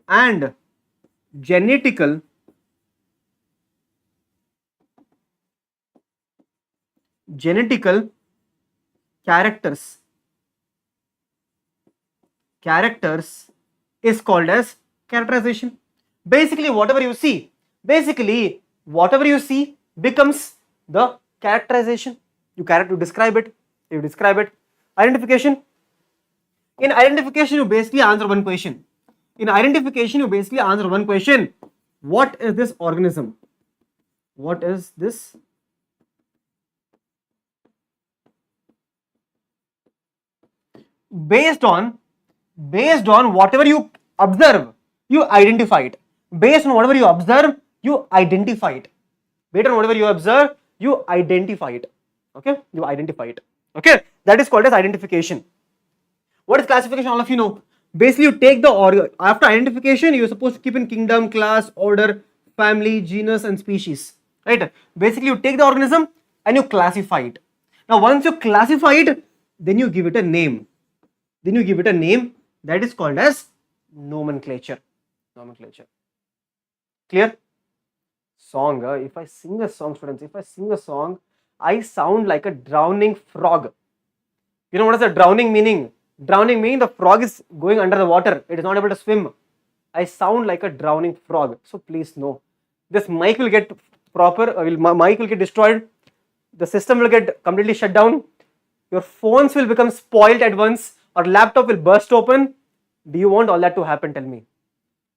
and genetical characters is called as characterization. Basically whatever you see becomes the characterization. You describe it. Identification. In identification you basically answer one question. What is this organism? What is this? Based on whatever you observe, you identify it. Based on whatever you observe, you identify it. Based on whatever you observe, you identify it. Okay, you identify it. Okay, that is called as identification. What is classification? All of you know. Basically, you take the order. After identification, you are supposed to keep in kingdom, class, order, family, genus, and species. Right? Basically, you take the organism and you classify it. Now, once you classify it, then you give it a name. That is called as nomenclature. Clear? Song. If I sing a song, students, I sound like a drowning frog. You know what is the drowning meaning? Drowning meaning the frog is going under the water. It is not able to swim. I sound like a drowning frog. So please know, this mic will get mic will get destroyed. The system will get completely shut down. Your phones will become spoiled at once, or laptop will burst open. Do you want all that to happen? Tell me.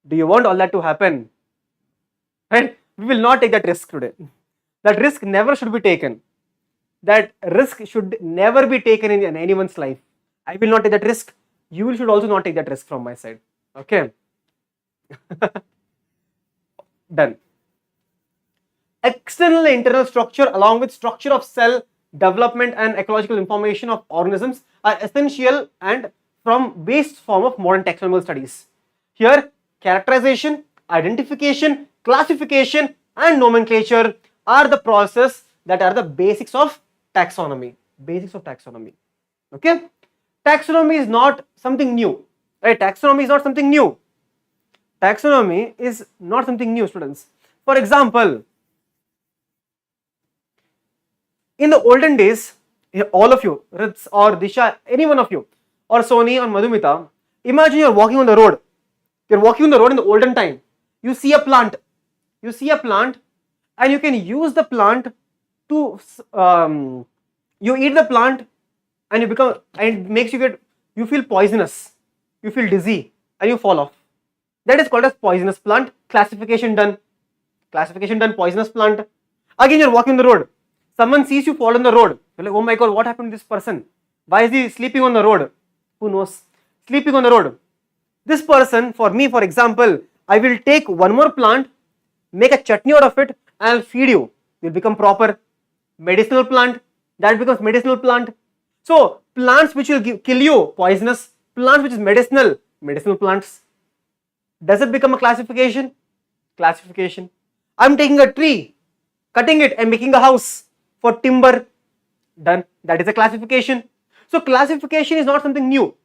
Do you want all that to happen? Right? We will not take that risk today. That risk never should be taken. That risk should never be taken in anyone's life. I will not take that risk. You should also not take that risk from my side. Okay. Done. External and internal structure along with structure of cell development and ecological information of organisms are essential and from base form of modern taxonomical studies. Here, characterization, identification, classification and nomenclature are the process that are the basics of taxonomy. Okay. Taxonomy is not something new. Right? Taxonomy is not something new, students. For example, in the olden days, all of you, Ritz or Disha, any one of you, or Sony or Madhumita, imagine you're walking on the road. You're walking on the road in the olden time. You see a plant. And you can use the plant to, you eat the plant and you feel poisonous. You feel dizzy and you fall off. That is called as poisonous plant. Classification done, poisonous plant. Again, you're walking on the road. Someone sees you fall on the road. You're like, oh my God, what happened to this person? Why is he sleeping on the road? Who knows? Sleeping on the road. This person, for me, for example, I will take one more plant, make a chutney out of it, and I'll feed you. You'll become proper. Medicinal plant, that becomes medicinal plant. So, plants which will kill you, poisonous. Plants which is medicinal plants. Does it become a classification? I'm taking a tree, cutting it and making a house for timber. Done. That is a classification. So classification is not something new.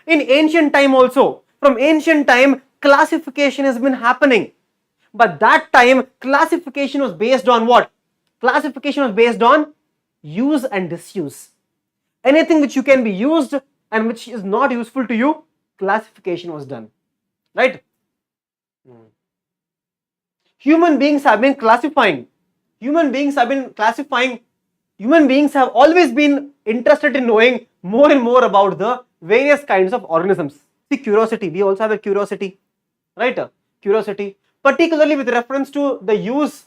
In ancient time also, from ancient time, classification has been happening. But that time, classification was based on what? Classification was based on use and disuse. Anything which you can be used and which is not useful to you, classification was done. Right? Human beings have been classifying. Human beings have always been interested in knowing more and more about the various kinds of organisms. See, curiosity, we also have a curiosity, right? Curiosity, particularly with reference to their use.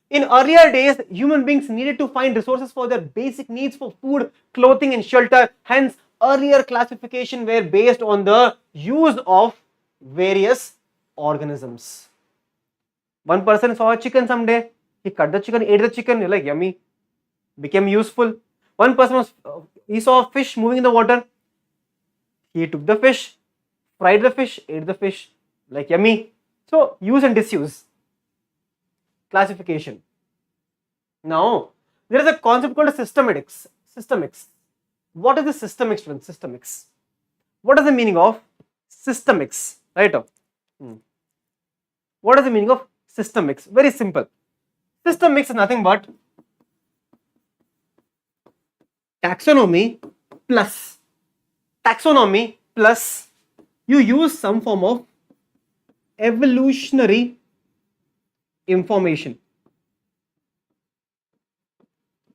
In earlier days, human beings needed to find resources for their basic needs for food, clothing and shelter. Hence, earlier classification were based on the use of various organisms. One person saw a chicken someday, he cut the chicken, ate the chicken, you're like yummy, became useful. One person he saw a fish moving in the water, he took the fish, fried the fish, ate the fish, like yummy. So, use and disuse. Classification. Now, there is a concept called systematics. Systemics. What is the systemics, students? Systemics. What is the meaning of systemics? Right? What is the meaning of systemics? Very simple. Systemics is nothing but taxonomy plus you use some form of evolutionary information,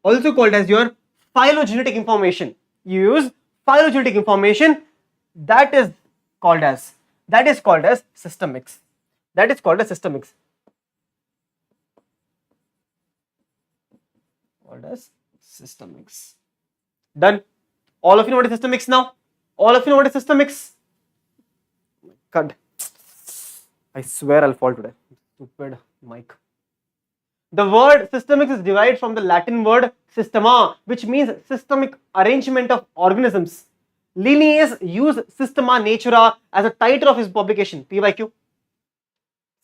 also called as your phylogenetic information. You use phylogenetic information, that is called as systemics. That is called as systemics. Called as systemics. Done. All of you know what is systemics now? All of you know what is systemics? God, I swear I'll fall today. Stupid mic. The word systemics is derived from the Latin word systema, which means systemic arrangement of organisms. Linnaeus used Systema Naturae as a title of his publication, PYQ.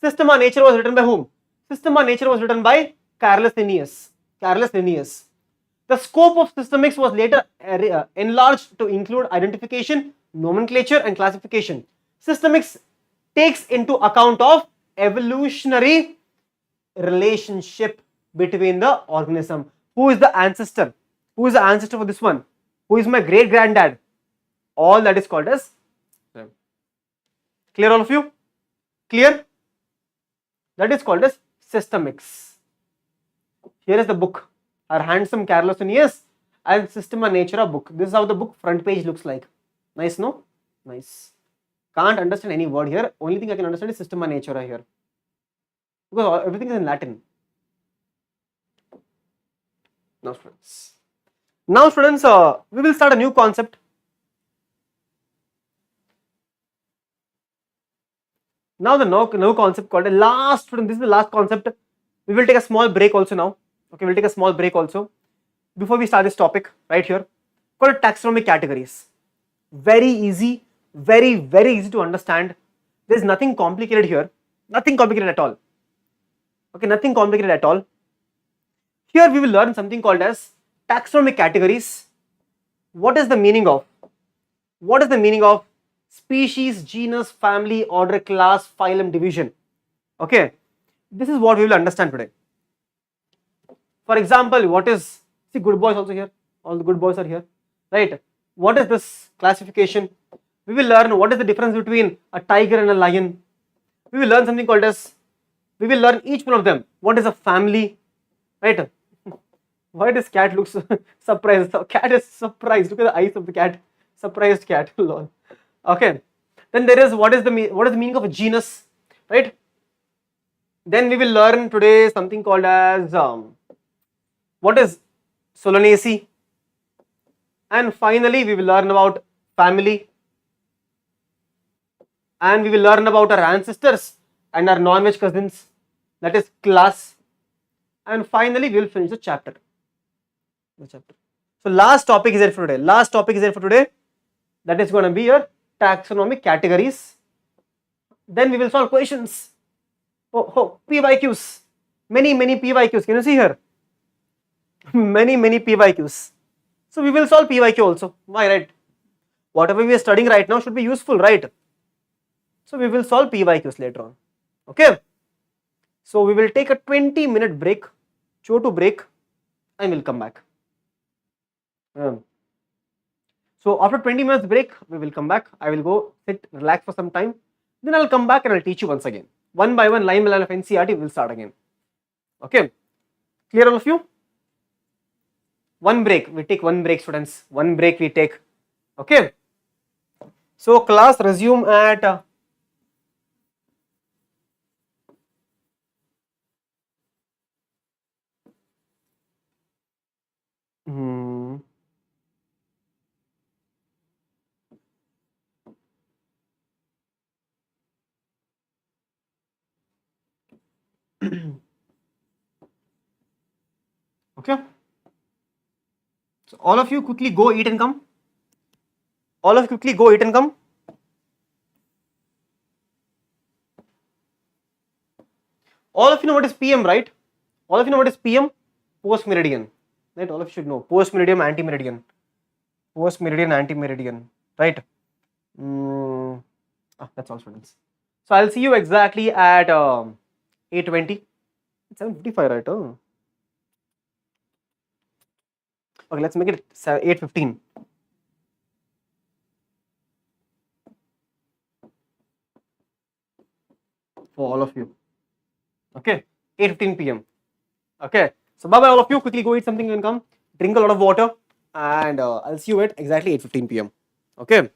Systema Naturae was written by whom? Systema Naturae was written by Carolus Linnaeus. The scope of systemics was later enlarged to include identification, nomenclature and classification. Systemics takes into account of evolutionary relationship between the organism. Who is the ancestor? Who is the ancestor for this one? Who is my great granddad? All that is called as. Clear, all of you? Clear? That is called as systemics. Here is the book. Our handsome Carolus Linnaeus and Systema Naturae book. This is how the book front page looks like. Nice, no? Nice. Can't understand any word here. Only thing I can understand is Systema Naturae here, because everything is in Latin. Now students, we will start a new concept. Now the new concept called student, this is the last concept. We will take a small break also now. Okay, we'll take a small break also before we start this topic right here, called taxonomic categories. Very easy, very easy to understand. There is nothing complicated here, nothing complicated at all. Okay, nothing complicated at all. Here we will learn something called as taxonomic categories. What is the meaning of? Species, genus, family, order, class, phylum, division. Okay, this is what we will understand today. For example, what is, see, good boys also here, all the good boys are here, right? What is this classification? We will learn what is the difference between a tiger and a lion. We will learn something called as, we will learn each one of them. What is a family, right? Why does cat look so surprised? The cat is surprised. Look at the eyes of the cat. Surprised cat. Lol. Okay. Then there is what is the meaning of a genus, right? Then we will learn today something called as what is Solanaceae, and finally we will learn about family, and we will learn about our ancestors and our non-veg cousins, that is class, and finally we will finish the chapter. So last topic is there for today. That is going to be your taxonomic categories. Then we will solve questions. PYQs. Many PYQs. Can you see here? Many PYQs. So we will solve PYQ also. Why, right? Whatever we are studying right now should be useful, right? So we will solve PYQs later on. Okay. So we will take a 20-minute break, break, and we'll come back. So after 20 minutes break, we will come back. I will go sit, relax for some time. Then I'll come back and I'll teach you once again. One by one, line by line of NCERT, we'll start again. Okay, clear all of you? One break, we take one break, students. One break we take. Okay. So class resume at okay. So all of you quickly go eat and come. All of you quickly go eat and come. All of you know what is PM, right? All of you know what is PM? Post meridian. Right? All of you should know. Post meridian, anti meridian. Post meridian, anti meridian. Right? That's all, students. So I'll see you exactly at 8:20. It's 7:55, right? Oh. Okay, let's make it 8:15. For all of you. Okay, 8:15 p.m. Okay, so bye bye all of you. Quickly go eat something and come. Drink a lot of water, and I'll see you at exactly 8:15 p.m. Okay.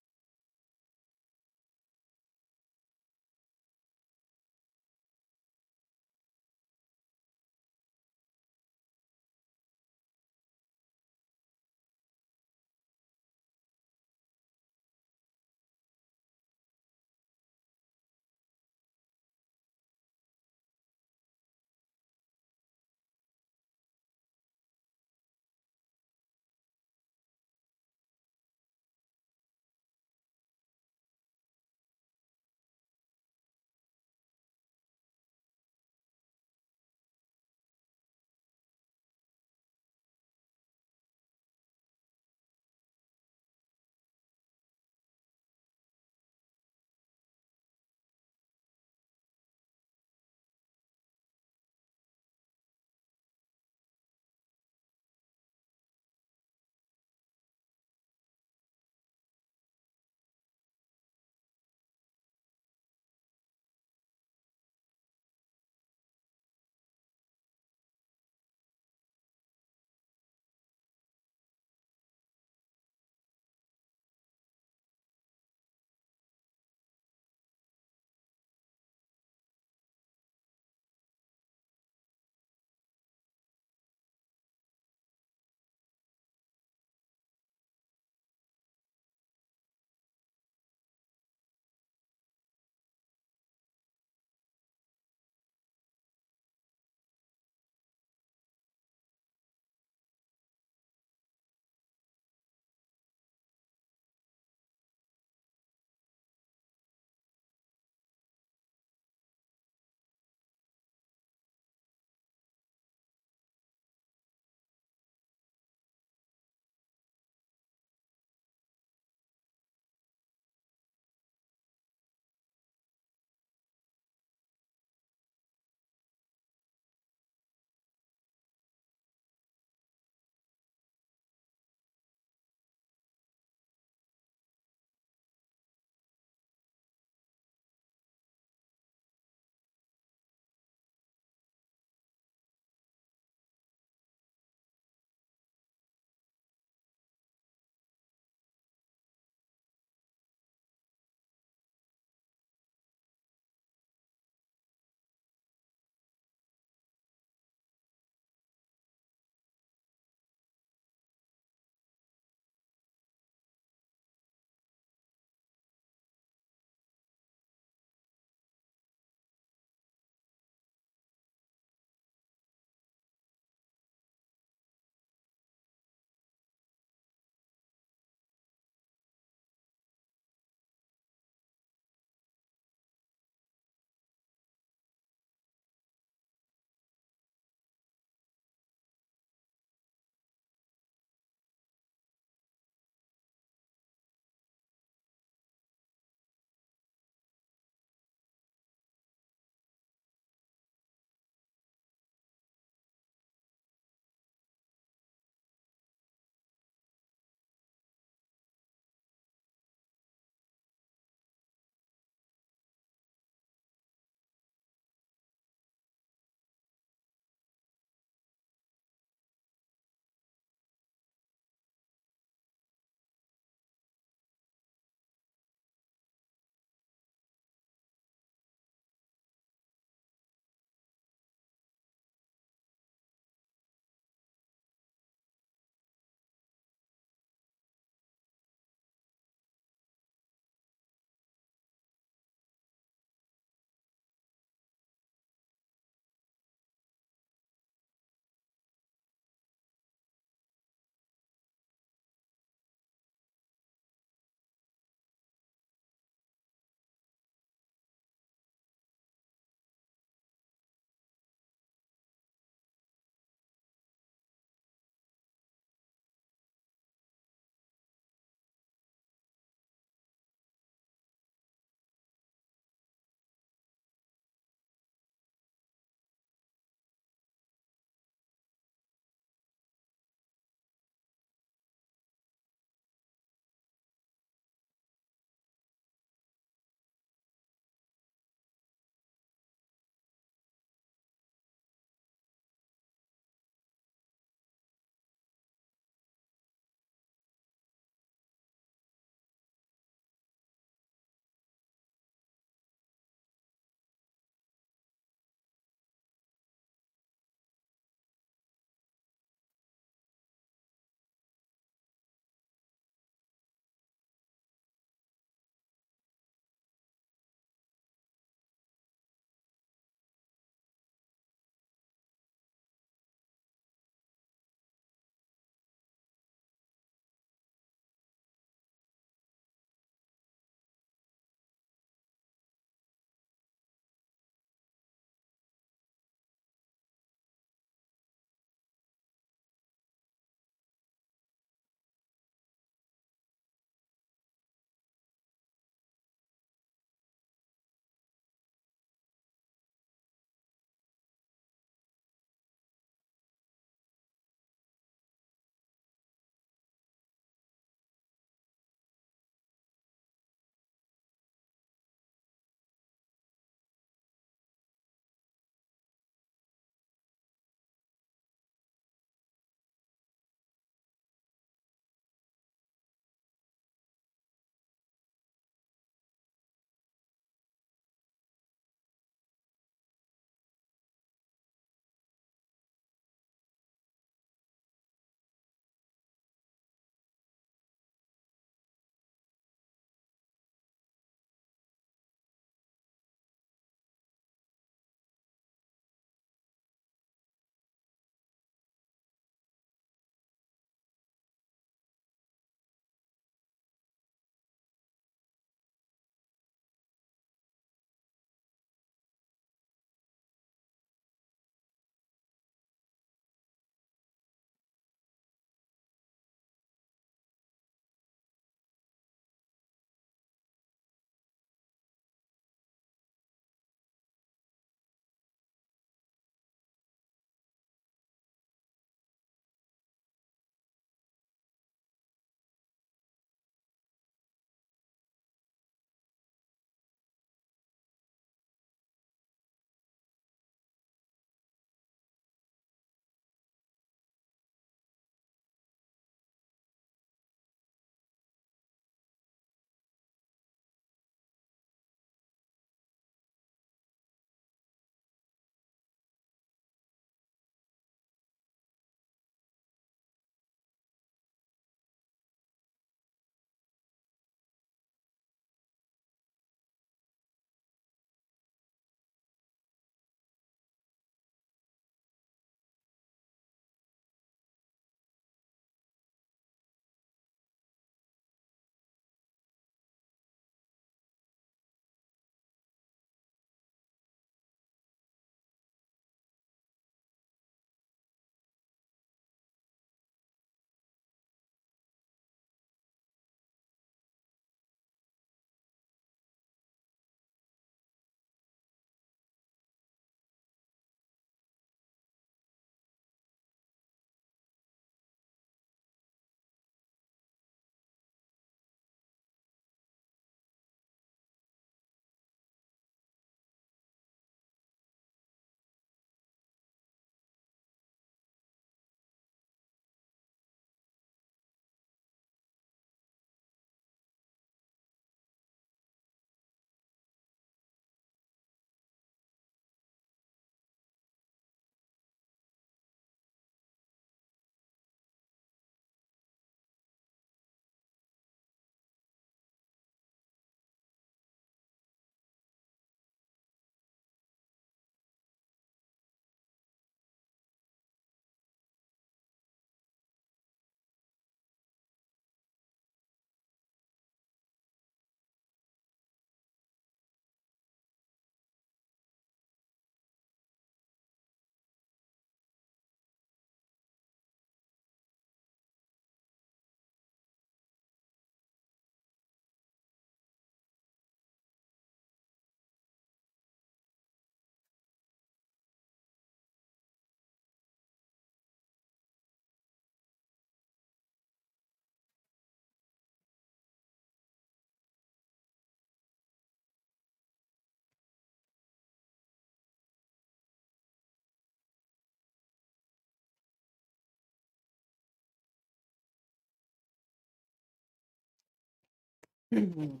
So,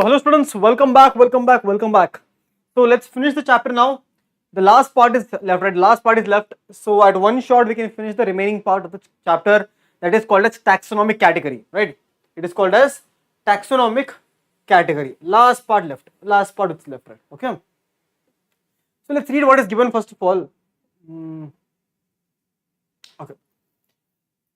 hello students, welcome back, welcome back, welcome back. So, let's finish the chapter now. The last part is left, right? Last part is left. So, at one shot, we can finish the remaining part of the chapter, that is called as taxonomic category, right? It is called as taxonomic category. Last part left, last part is left, right? Okay. So, let's read what is given first of all. Okay.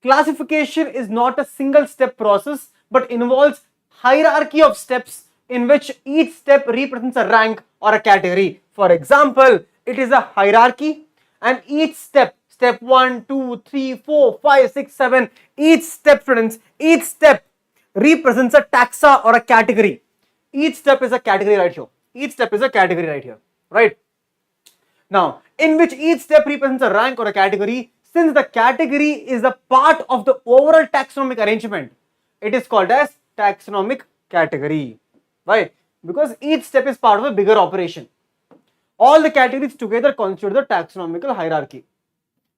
Classification is not a single step process but involves hierarchy of steps in which each step represents a rank or a category. For example, it is a hierarchy and each step, step 1, 2, 3, 4, 5, 6, 7, each step, students, each step represents a taxa or a category. Each step is a category right here. Each step is a category right here, right? Now, in which each step represents a rank or a category, since the category is a part of the overall taxonomic arrangement, it is called as taxonomic category. Why? Because each step is part of a bigger operation. All the categories together constitute the taxonomical hierarchy.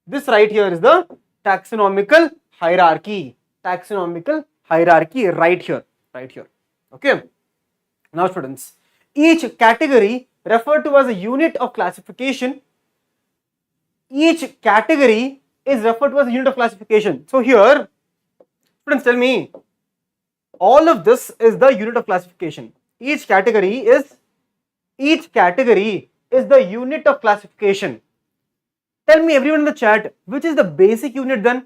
This right here is the taxonomical hierarchy. Taxonomical hierarchy right here. Right here. Okay. Now, students, each category referred to as a unit of classification. Each category is referred to as a unit of classification. So here, students, tell me, all of this is the unit of classification. Each category is the unit of classification. Tell me, everyone in the chat, which is the basic unit then?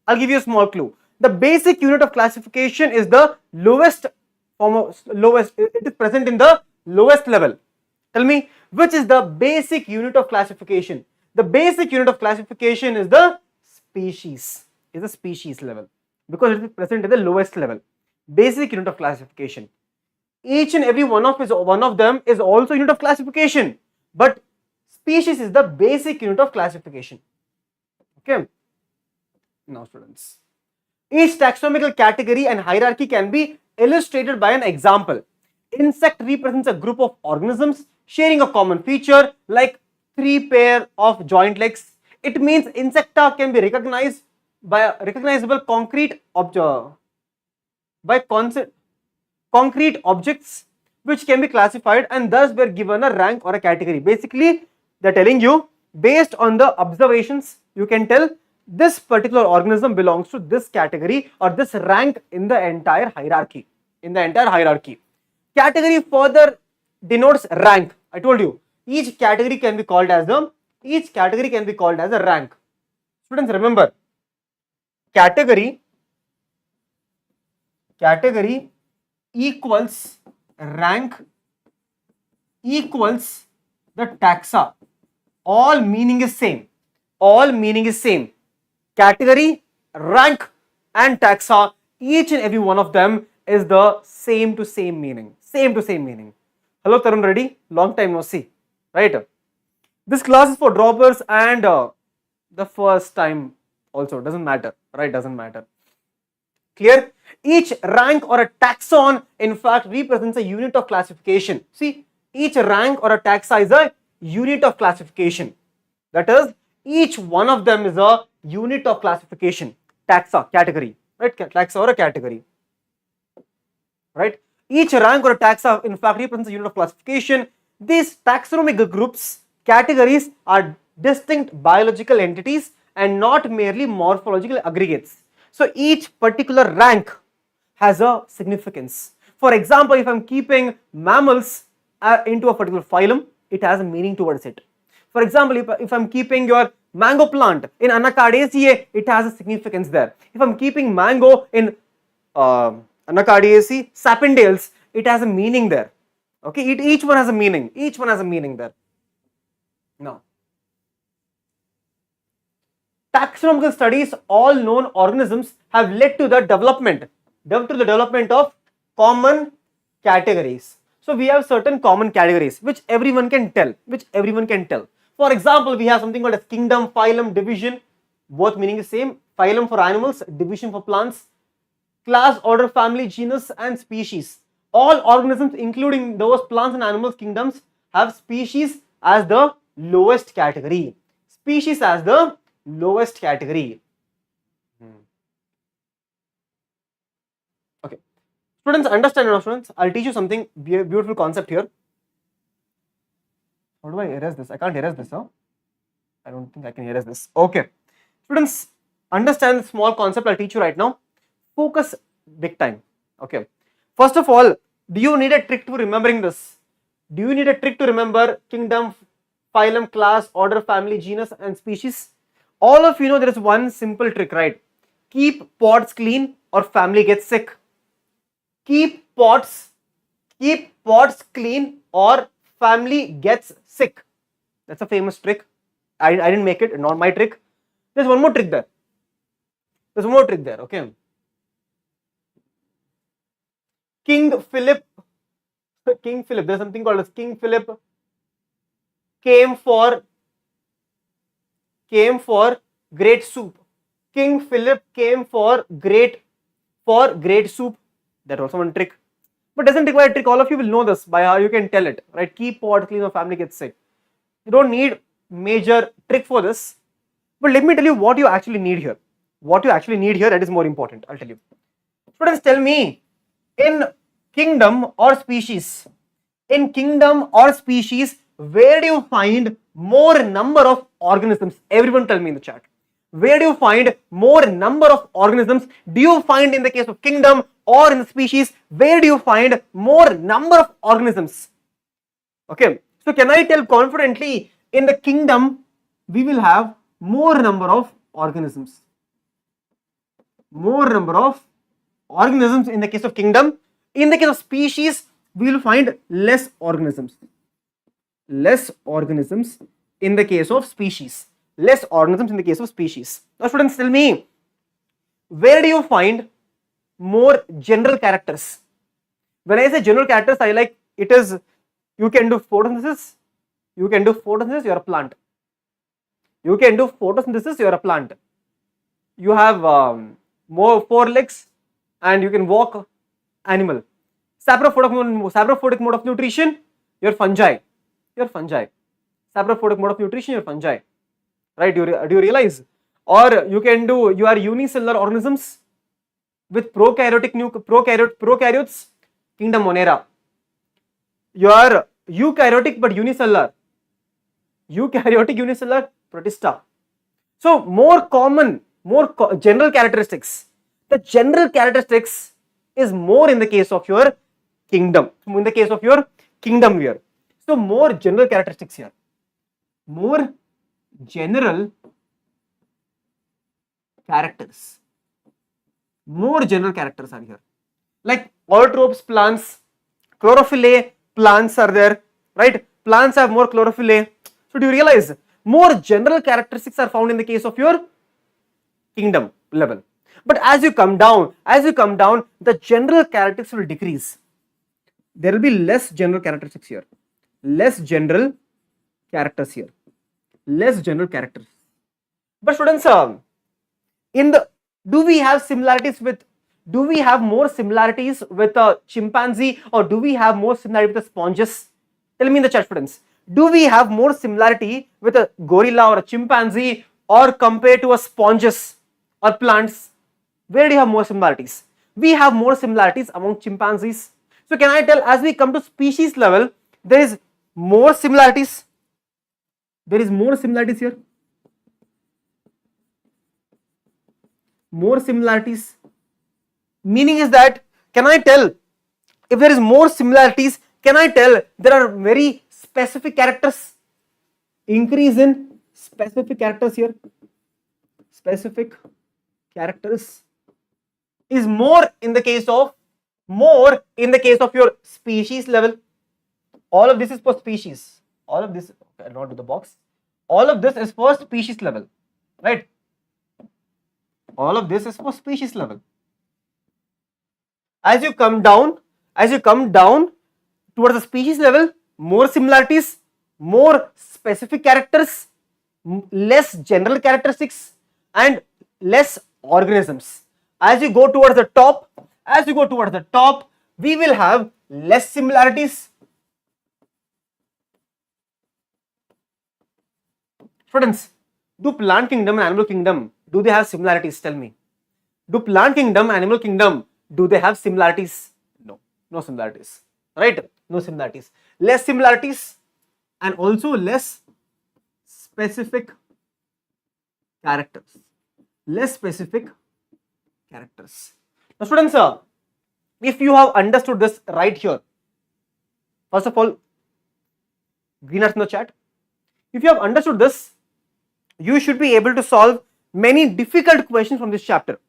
I'll give you a small clue. The basic unit of classification is the lowest form of it is present in the lowest level. Tell me, which is the basic unit of classification? The basic unit of classification is the species, level, because it is present at the lowest level. Basic unit of classification. Each and every one of them is also unit of classification, but species is the basic unit of classification. Okay. Now, students, each taxonomical category and hierarchy can be illustrated by an example. Insect represents a group of organisms sharing a common feature like 3 pair of joint legs. It means insecta can be recognized by a recognizable concrete objects which can be classified and thus were given a rank or a category. Basically, they're telling you, based on the observations, you can tell this particular organism belongs to this category or this rank in the entire hierarchy. Category further denotes rank. I told you, each category can be called as a rank. Students, remember, category equals rank equals the taxa. All meaning is same. Category, rank and taxa, each and every one of them is the same to same meaning. Hello Tarun Reddy, long time no see, right? This class is for droppers and the first time also, doesn't matter, right? Clear? Each rank or a taxon in fact represents a unit of classification. See, each rank or a taxa is a unit of classification. That is, each one of them is a unit of classification. Taxa, category, right? Taxa or a category, right? Each rank or a taxa in fact represents a unit of classification. These taxonomic groups, categories, are distinct biological entities and not merely morphological aggregates. So each particular rank has a significance. For example, if I'm keeping mammals into a particular phylum, it has a meaning towards it. For example, if I'm keeping your mango plant in Anacardiaceae, it has a significance there. If I'm keeping mango in Anacardiaceae, sapindales, it has a meaning there. Okay, each one has a meaning. There. Now, taxonomical studies, all known organisms have led to the development of common categories. So we have certain common categories which everyone can tell. For example, we have something called as kingdom, phylum, division. Both meaning is same. Phylum for animals, division for plants. Class, order, family, genus and species. All organisms, including those plants and animals kingdoms, have species as the lowest category. Students, understand now, students. I'll teach you something beautiful concept here. How do I erase this? I can't erase this, huh? I don't think I can erase this. Okay. Students, understand the small concept I'll teach you right now. Focus big time. Okay. First of all, do you need a trick to remembering this? Do you need a trick to remember kingdom, phylum, class, order, family, genus, and species? All of you know there is one simple trick, right? Keep pots clean or family gets sick. Keep pots clean or family gets sick. That's a famous trick. I didn't make it, not my trick. There's one more trick there. Okay. King Philip, there's something called as King Philip came for great soup. King Philip came for great soup. That also one trick. But doesn't require a trick. All of you will know this by how you can tell it, right? Keep pot clean or family gets sick. You don't need major trick for this. But let me tell you what you actually need here. That is more important. I'll tell you. Students, tell me, in kingdom or species, where do you find more number of organisms? Everyone tell me in the chat. Where do you find more number of organisms? Do you find in the case of kingdom or in the species? Where do you find more number of organisms? Okay. So can I tell confidently, in the kingdom, we will have more number of organisms. More number of organisms in the case of kingdom. In the case of species, we will find less organisms. Less organisms in the case of species. Now students, tell me, where do you find more general characters? When I say general characters, I like it is, you can do photosynthesis, you are a plant. You have more 4 legs and you can walk, animal. Saprophotic mode of nutrition, you're fungi. Saprophotic mode of nutrition, you're fungi. Right? Do you realize? Or you can do, you are unicellular organisms with prokaryotes, kingdom Monera. You are eukaryotic but unicellular. Protista. So more common, general characteristics. The general characteristics is more in the case of your kingdom. Here. So more general characteristics here. More general characters. More general characters are here. Like autotrophs plants, chlorophyllae plants are there, right? Plants have more chlorophyllae. So do you realize more general characteristics are found in the case of your kingdom level. But as you come down, the general characteristics will decrease. There will be less general characteristics here. Less general characters. But students, do we have more similarities with a chimpanzee, or do we have more similarity with the sponges? Tell me in the chat, students. Do we have more similarity with a gorilla or a chimpanzee, or compared to a sponges or plants? Where do you have more similarities? We have more similarities among chimpanzees. So can I tell, as we come to species level, there is more similarities. There is more similarities here. More similarities. Meaning is that, can I tell, if there is more similarities, can I tell there are very specific characters? Increase in specific characters here. Specific characters is more in the case of your species level. All of this is for species. All of this, okay, I'll not do the box. All of this is for species level, right? All of this is for species level. As you come down towards the species level, more similarities, more specific characters, less general characteristics, and less organisms. As you go towards the top, we will have less similarities. Students, do plant kingdom and animal kingdom, do they have similarities? Tell me. Do plant kingdom, animal kingdom, do they have similarities? No similarities, right? No similarities. Less similarities and also less specific characters. Less specific characters. Now students, if you have understood this right here, first of all, green hearts in the chat. If you have understood this, you should be able to solve many difficult questions from this chapter.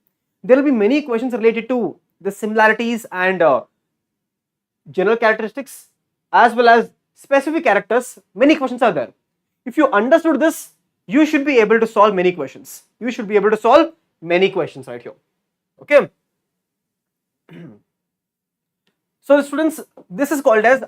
There will be many questions related to the similarities and general characteristics as well as specific characters. Many questions are there. If you understood this, you should be able to solve many questions. You should be able to solve many questions right here. Okay. So students, this is called as,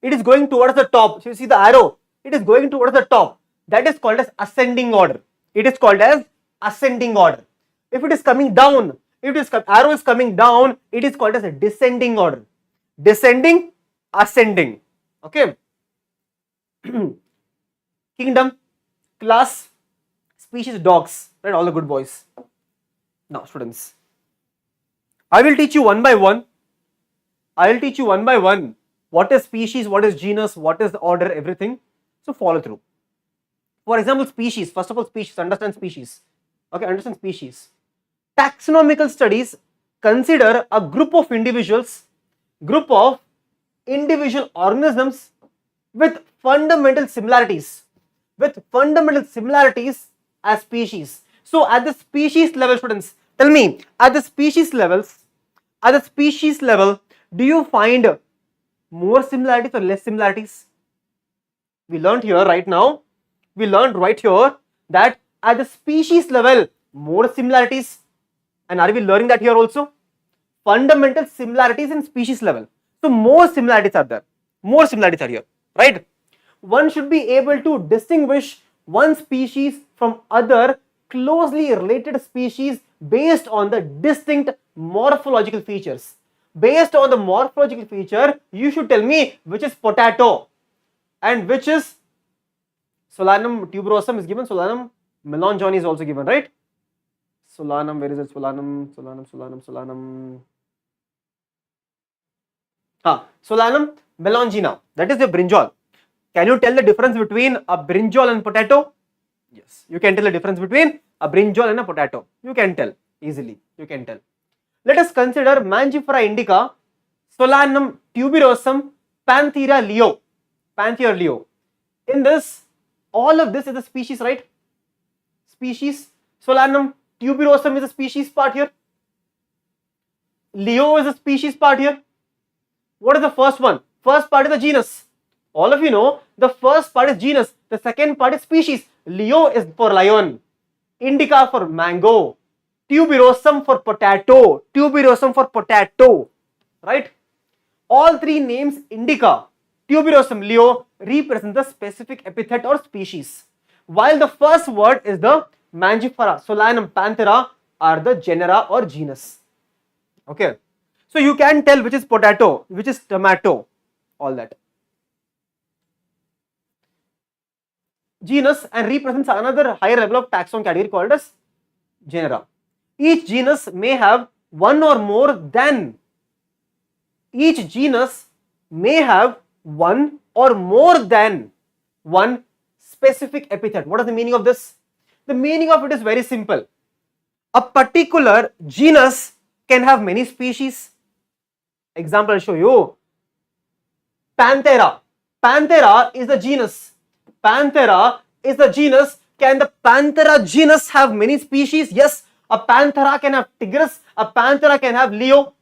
it is going towards the top. So you see the arrow, it is going towards the top. That is called as ascending order. It is called as ascending order. If it is coming down, if it is arrow is coming down, it is called as a descending order. Descending, ascending. Okay. Kingdom, class, species, dogs, right? All the good boys. Now students, I will teach you one by one. I will teach you one by one what is species, what is genus, what is the order, everything. So follow through. For example, species. First of all, species. Understand species. Okay, understand species. Taxonomical studies consider a group of individual organisms with fundamental similarities. With fundamental similarities as species. So at the species level, students, tell me, at the species level, do you find more similarities or less similarities? We learned here right now, we learned right here that at the species level, more similarities. And are we learning that here also? Fundamental similarities in species level. So more similarities are there. More similarities are here, right? One should be able to distinguish one species from other closely related species based on the distinct morphological features. Based on the morphological feature, you should tell me which is potato and which is Solanum tuberosum is given, Solanum melongeni is also given, right? Solanum, where is it? Solanum. Solanum melongena, that is the brinjal. Can you tell the difference between a brinjal and potato? Yes, you can tell the difference between a brinjal and a potato. You can tell easily. You can tell. Let us consider Mangifera indica, Solanum tuberosum, Panthera leo. Panthera leo. In this, all of this is a species, right? Species. Solanum tuberosum is a species part here. Leo is a species part here. What is the first one? First part is the genus. All of you know the first part is genus. The second part is species. Leo is for lion. Indica for mango. Tuberosum for potato. Tuberosum for potato. Right? All three names indica, tuberosum, Leo represent the specific epithet or species. While the first word is the Mangifera, Solanum, Panthera are the genera or genus. Okay. So you can tell which is potato, which is tomato, all that. Genus and represents another higher level of taxon category called as genera. Each genus may have one or more than one specific epithet. What is the meaning of this? The meaning of it is very simple. A particular genus can have many species. Example, I'll show you. Panthera. Panthera is the genus. Panthera is the genus. Can the Panthera genus have many species? Yes. A Panthera can have Tigris. A Panthera can have Leo.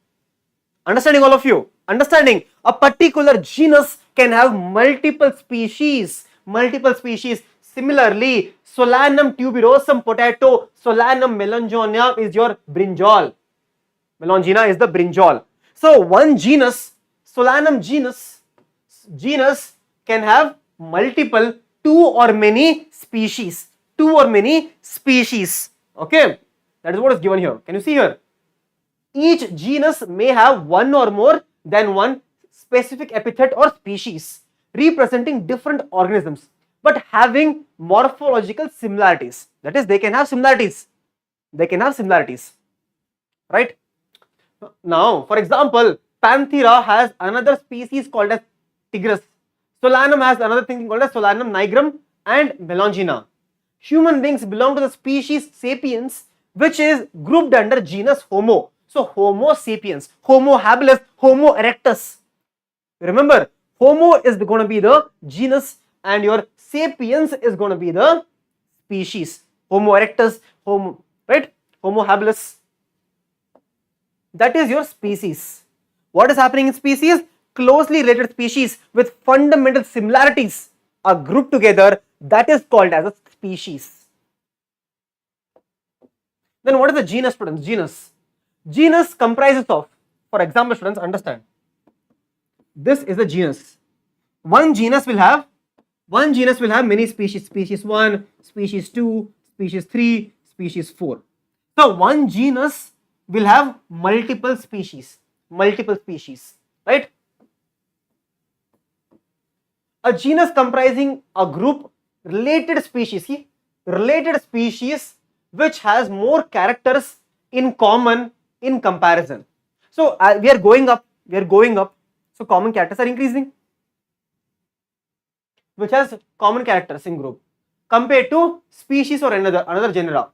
Understanding, all of you? Understanding? A particular genus can have multiple species. Multiple species. Similarly, Solanum tuberosum potato, Solanum melongena is your brinjal. Melongena is the brinjal. So one genus, Solanum genus can have multiple, two or many species. Okay, that is what is given here. Can you see here? Each genus may have one or more than one specific epithet or species representing different organisms but having morphological similarities. That is, they can have similarities. Right? Now, for example, Panthera has another species called as Tigris. Solanum has another thing called as Solanum nigrum and Melongena. Human beings belong to the species Sapiens, which is grouped under genus Homo. So Homo sapiens, Homo habilis, Homo erectus. Remember, Homo is going to be the genus and your Sapiens is going to be the species. Homo erectus, Homo, right? Homo habilis. That is your species. What is happening in species? Closely related species with fundamental similarities are grouped together. That is called as a species. Then what is the genus, students? Genus. Genus comprises of, for example, students, understand. This is a genus. One genus will have many species. Species 1, species 2, species 3, species 4. So one genus will have multiple species, right? A genus comprising a group related species, which has more characters in common in comparison. So we are going up, so common characters are increasing, which has common characters in group compared to species or another genera,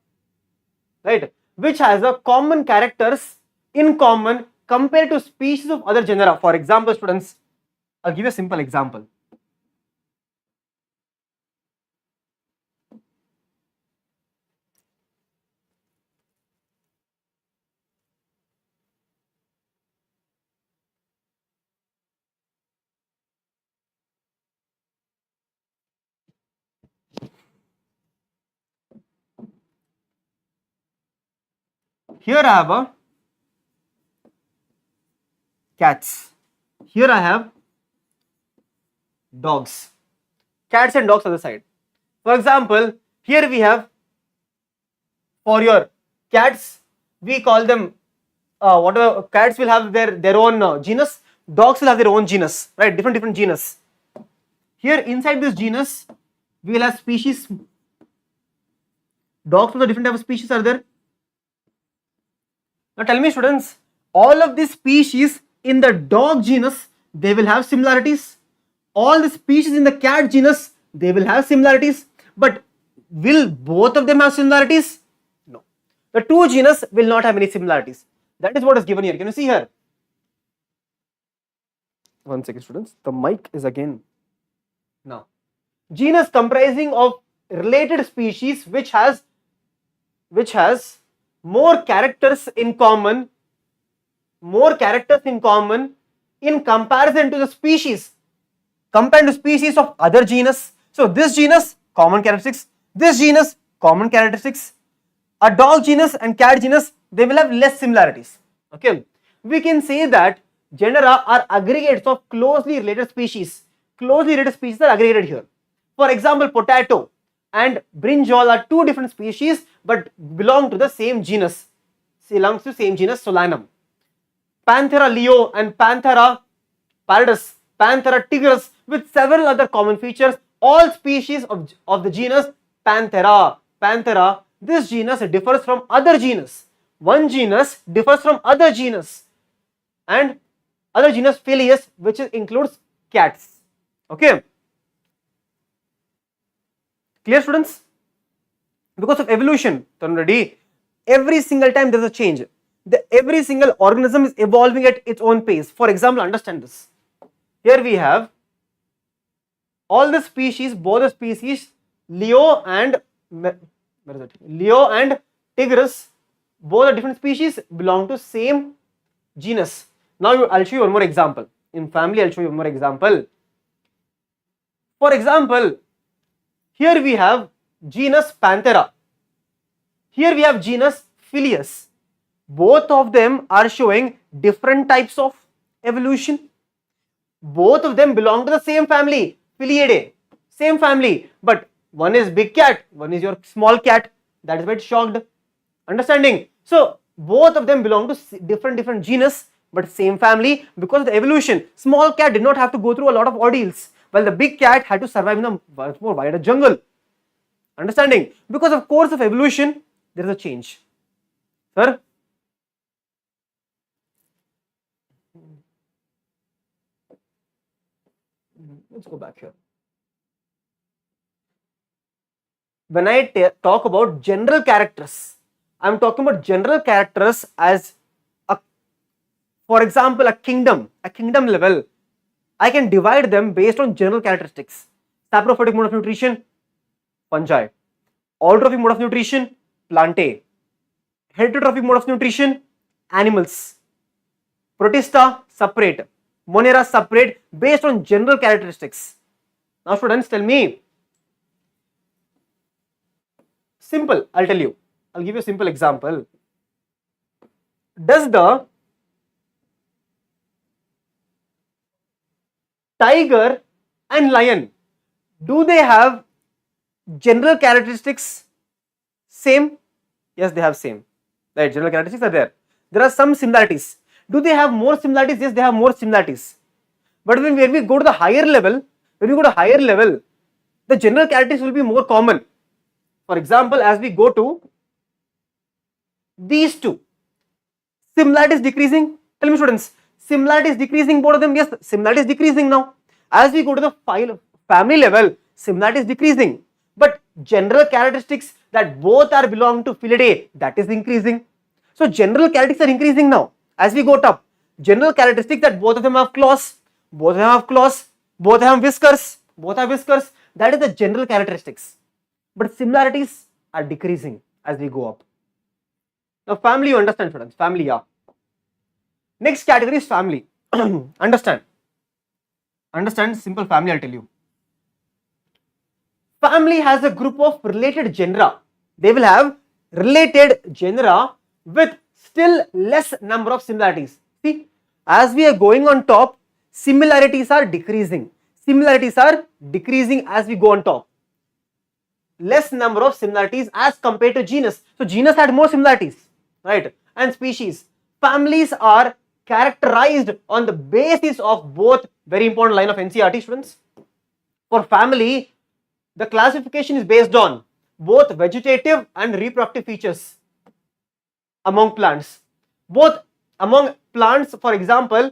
right, which has a common characters in common compared to species of other genera. For example, students, I'll give you a simple example. Here I have a cats. Here I have dogs. Cats and dogs on the side. For example, here we have, for your cats, we call them whatever. Cats will have their own genus. Dogs will have their own genus, right? Different genus. Here inside this genus, we will have species. Dogs with a different type of species are there. Now tell me, students, all of these species in the dog genus, they will have similarities. All the species in the cat genus, they will have similarities. But will both of them have similarities? No. The two genus will not have any similarities. That is what is given here. Can you see here? One second, students. The mic is again. Now, genus comprising of related species which has more characters in common in comparison to the species, compared to species of other genus. So this genus, common characteristics, this genus, common characteristics. A dog genus and cat genus, they will have less similarities. Okay, we can say that genera are aggregates of closely related species. Closely related species are aggregated here. For example, potato and brinjal are two different species but belong to the same genus. Solanum. Panthera leo and Panthera pallidus, Panthera tigris, with several other common features, all species of the genus Panthera. This genus differs from other genus. One genus differs from other genus, and other genus Philius, which includes cats. Okay, clear, students? Because of evolution, already every single time there is a change. Every single organism is evolving at its own pace. For example, understand this. Here we have all the species, both the species Leo and Tigris, both are different species, belong to same genus. Now I'll show you one more example. In family, I'll show you one more example. For example, here we have genus Panthera. Here we have genus Philius. Both of them are showing different types of evolution. Both of them belong to the same family, Philiidae, same family, but one is big cat, one is your small cat. That is why it's shocked. Understanding? So both of them belong to different genus but same family because of the evolution. Small cat did not have to go through a lot of ordeals, while the big cat had to survive in a much more wider jungle. Understanding? Because of course of evolution, there is a change. Sir? Let's go back here. When I talk about general characters, I'm talking about general characters as for example, a kingdom level. I can divide them based on general characteristics. Saprophytic mode of nutrition, fungi. Autotrophic mode of nutrition, plantae. Heterotrophic mode of nutrition, animals. Protista, separate. Monera, separate based on general characteristics. Now students, tell me. Simple, I'll tell you. I'll give you a simple example. Does the tiger and lion, do they have general characteristics same? Yes, they have same. Right, general characteristics are there. There are some similarities. Do they have more similarities? Yes, they have more similarities. But when we go to the higher level, the general characteristics will be more common. For example, as we go to these two, similarity is decreasing. Tell me students, similarity is decreasing both of them? Yes, similarity is decreasing now. As we go to the family level, similarity is decreasing. But general characteristics that both are belong to Felidae, that is increasing. So general characteristics are increasing now. As we go up, general characteristics that both of them have claws, both have whiskers, that is the general characteristics. But similarities are decreasing as we go up. Now family, you understand students, family, yeah. Next category is family. Understand, simple family, I'll tell you. Family has a group of related genera. They will have related genera with still less number of similarities. See, as we are going on top, similarities are decreasing. As we go on top. Less number of similarities as compared to genus. So genus had more similarities, right? And species. Families are characterized on the basis of both, very important line of NCERT students. For family, the classification is based on both vegetative and reproductive features among plants. Both among plants, for example,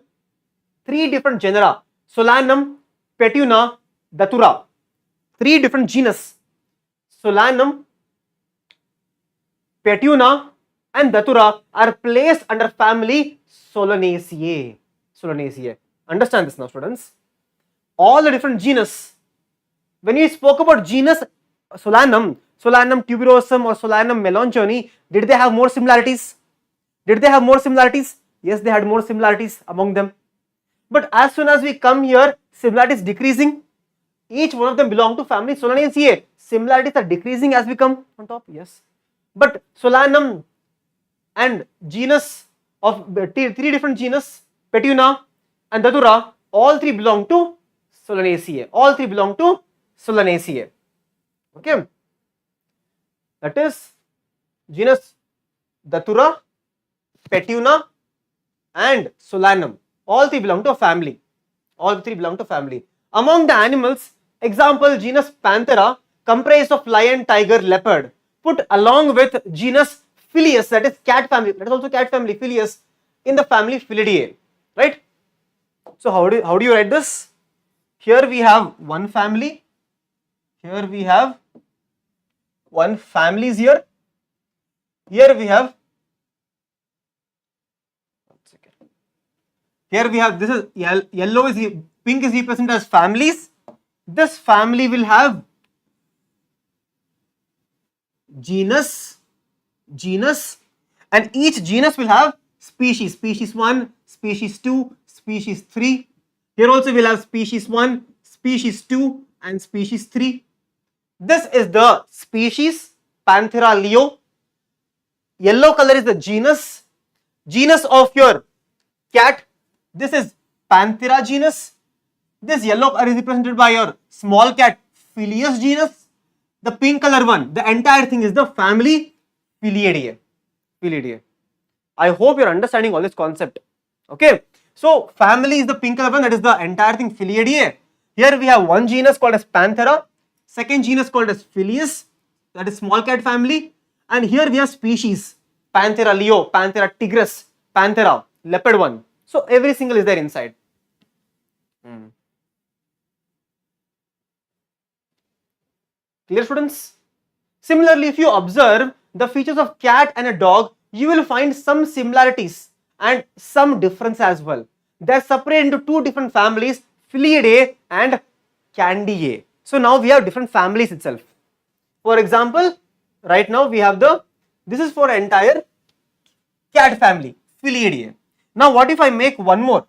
3 different genera: Solanum, Petuna, Datura. 3 different genus: Solanum, Petuna and Datura are placed under family Solanaceae. Understand this now students. All the different genus. When we spoke about genus Solanum tuberosum or Solanum melanchthoni, did they have more similarities? Yes, they had more similarities among them. But as soon as we come here, similarities decreasing. Each one of them belong to family Solanaceae. Similarities are decreasing as we come on top. Yes. But Solanum and genus of 3 different genus, Petuna and Datura, all 3 belong to Solanaceae. Okay. That is genus Datura, Petuna and Solanum. All 3 belong to a family. Among the animals, example genus Panthera comprised of lion, tiger, leopard, put along with genus Filius, that is cat family, that is also cat family, Filius, in the family Felidae, right? So how do you write this? Here we have one family. Here we have one family is here. Here we have, this is yellow, pink is represented as families. This family will have genus, and each genus will have species. Species 1, species 2, species 3. Here also we will have species 1, species 2 and species 3. This is the species Panthera leo. Yellow color is the genus of your cat. This is Panthera genus. This yellow color is represented by your small cat Filius genus. The pink color one, the entire thing is the family Felidae. I hope you're understanding all this concept. Okay. So family is the pink color one, that is the entire thing Felidae. Here we have one genus called as Panthera, second genus called as Filius, that is small cat family, and here we have species Panthera leo, Panthera tigris, Panthera leopard one. So every single is there inside. Clear, students? Similarly, if you observe the features of cat and a dog, you will find some similarities and some difference as well. They are separated into two different families, Felidae and Candidae. So now we have different families itself. For example, right now we have this is for entire cat family, Felidae. Now what if I make one more?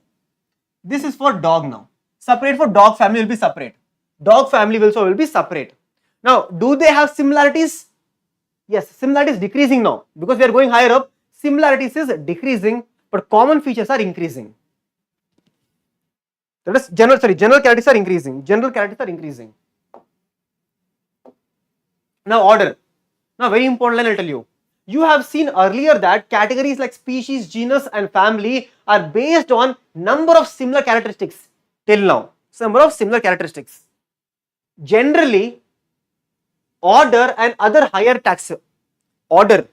This is for dog now. Separate for dog family will be separate. Dog family also will be separate. Now, do they have similarities? Yes, similarity is decreasing now because we are going higher up. Similarities is decreasing, but common features are increasing. That is general characteristics are increasing. General characteristics are increasing. Now, order. Now, very important line I'll tell you. You have seen earlier that categories like species, genus, and family are based on number of similar characteristics till now. So, number of similar characteristics. Generally, order and other higher taxa, order,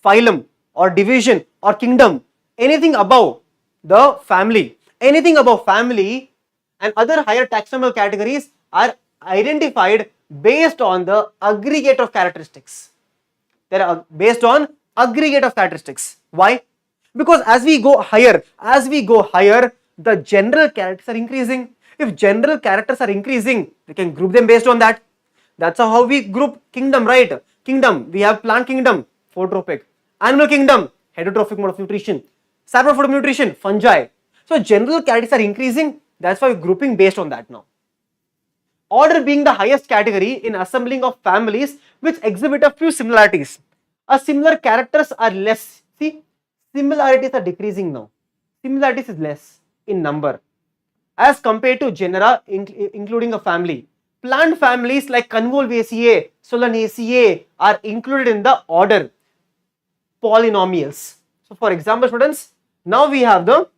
phylum or division or kingdom, anything above the family, anything above family and other higher taxonomical categories are identified based on the aggregate of characteristics. They are based on aggregate of characteristics. Why? Because as we go higher, the general characters are increasing. If general characters are increasing, we can group them based on that. That's how we group kingdom, right? Kingdom, we have plant kingdom, phototrophic. Animal kingdom, heterotrophic mode of nutrition. Saprophytic nutrition, fungi. So general characteristics are increasing. That's why we're grouping based on that now. Order being the highest category in assembling of families which exhibit a few similarities. A similar characters are less. See, similarities are decreasing now. Similarities is less in number as compared to genera including a family. Plant families like Convolvulaceae, Solanaceae are included in the order polynomials. So for example, students, now we have the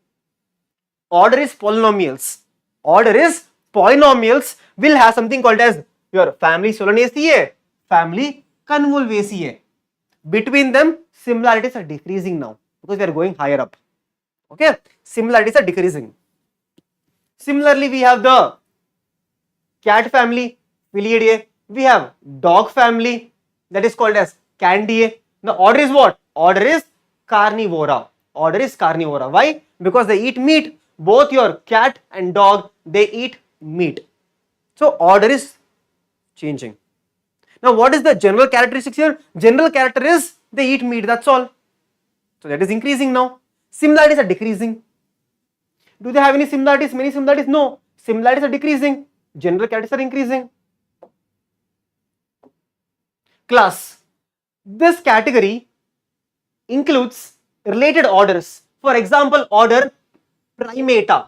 order is polynomials. Order is polynomials will have something called as your family Solanaceae, family Convolvulaceae. Between them, similarities are decreasing now because we are going higher up. Okay, similarities are decreasing. Similarly, we have the cat family, Felidae. We have dog family, that is called as Candidae. The order is what? Order is Carnivora. Order is Carnivora. Why? Because they eat meat. Both your cat and dog, they eat meat. So order is changing. Now what is the general characteristics here? General character is they eat meat, that's all. So that is increasing now. Similarities are decreasing. Do they have any similarities? Many similarities? No. Similarities are decreasing. General characteristics are increasing. Class. This category includes related orders. For example, order Primata.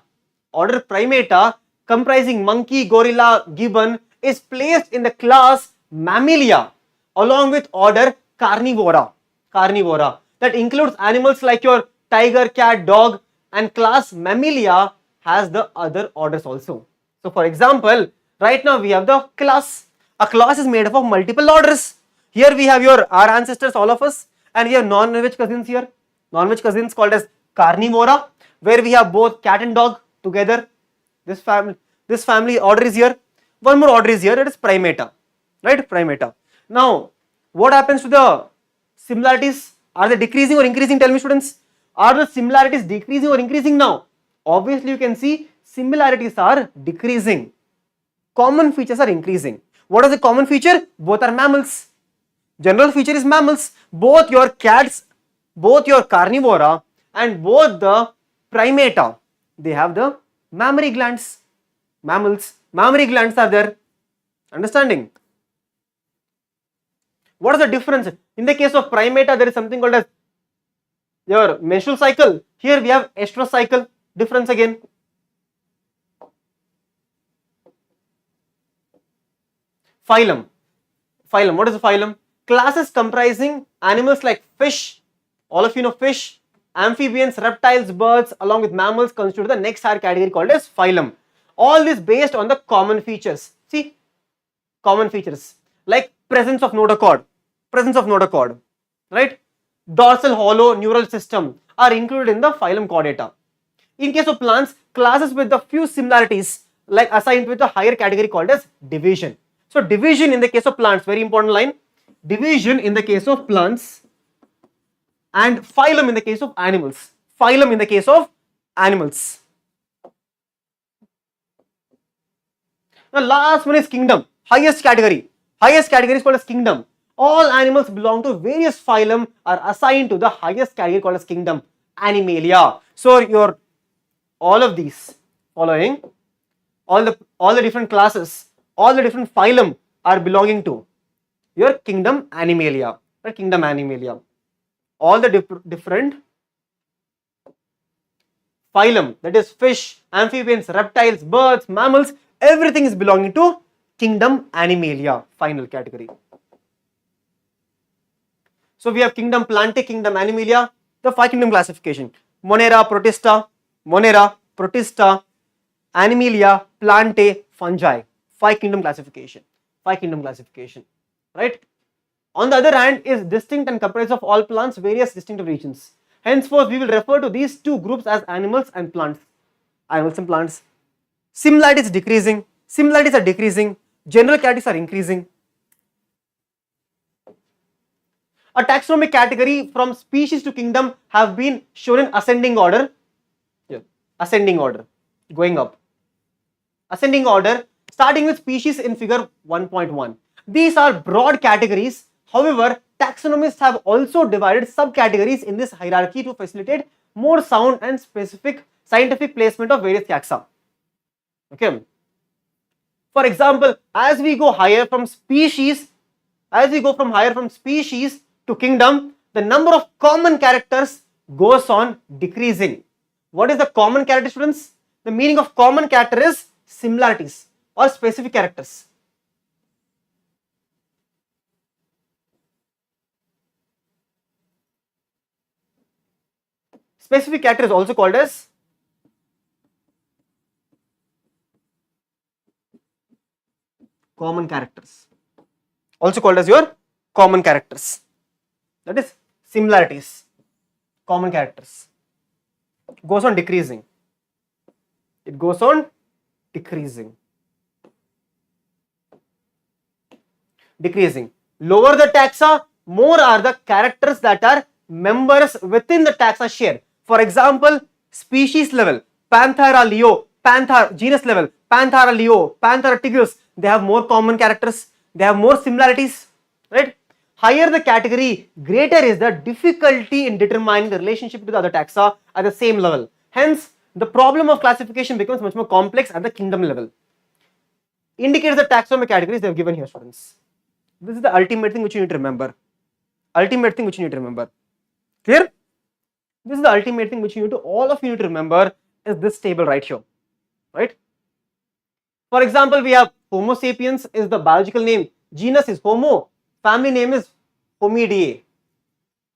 Order Primata comprising monkey, gorilla, gibbon is placed in the class Mammalia along with order Carnivora. Carnivora. That includes animals like your tiger, cat, dog, and class Mammalia has the other orders also. So for example, right now we have the class. A class is made up of multiple orders. Here we have our ancestors, all of us, and we have non-veg cousins here. Non-veg cousins called as Carnivora, where we have both cat and dog together. This family order is here. One more order is here, that is Primata. Right? Primata. Now, what happens to the similarities? Are they decreasing or increasing? Tell me, students. Are the similarities decreasing or increasing now? Obviously, you can see similarities are decreasing. Common features are increasing. What is the common feature? Both are mammals. General feature is mammals. Both your cats, both your Carnivora and both the Primata, they have the mammary glands. Mammals, mammary glands are there. Understanding? What is the difference? In the case of Primata, there is something called as your menstrual cycle. Here we have estrous cycle. Difference again. Phylum. Phylum. What is a phylum? Classes comprising animals like fish. All of you know fish. Amphibians, reptiles, birds, along with mammals constitute the next higher category called as phylum. All this based on the common features. See, common features like presence of notochord, right? Dorsal hollow neural system are included in the phylum Chordata. In case of plants, classes with a few similarities like assigned with a higher category called as division. So division in the case of plants, very important line. Division in the case of plants and phylum in the case of animals. Phylum in the case of animals. The last one is kingdom, highest category. Highest category is called as kingdom. All animals belong to various phylum are assigned to the highest category called as kingdom, Animalia. So your all of these following, all the different classes, all the different phylum are belonging to your kingdom Animalia, or kingdom Animalia. All the different phylum, that is fish, amphibians, reptiles, birds, mammals, everything is belonging to kingdom Animalia, final category. So we have kingdom Plantae, kingdom Animalia, the 5 kingdom classification: Monera, Protista, Animalia, Plantae, Fungi. 5 kingdom classification. 5 kingdom classification, right? On the other hand is distinct and comprised of all plants, various distinctive regions. Henceforth, we will refer to these two groups as animals and plants. Animals and plants. Similarities are decreasing. Similarities are decreasing. General categories are increasing. A taxonomic category from species to kingdom have been shown in ascending order. Ascending order, going up. Ascending order, starting with species in figure 1.1. These are broad categories. However, taxonomists have also divided subcategories in this hierarchy to facilitate more sound and specific scientific placement of various taxa. Okay. For example, as we go higher from species, to kingdom, the number of common characters goes on decreasing. What is the common character, students? The meaning of common character is similarities or specific characters. Specific character is also called as common characters. Also called as your common characters. That is similarities, common characters. It goes on decreasing. It goes on decreasing. Decreasing. Lower the taxa, more are the characters that are members within the taxa share. For example, species level, Panthera leo, genus level, Panthera leo, Panthera tigris, they have more common characters, they have more similarities, right? Higher the category, greater is the difficulty in determining the relationship to the other taxa at the same level. Hence, the problem of classification becomes much more complex at the kingdom level. Indicates the taxonomic categories they have given here, students. This is the ultimate thing which you need to remember. Ultimate thing which you need to remember. Clear? This is the ultimate thing which all of you need to remember is this table right here, right? For example, we have Homo sapiens is the biological name, genus is Homo, family name is Homidae.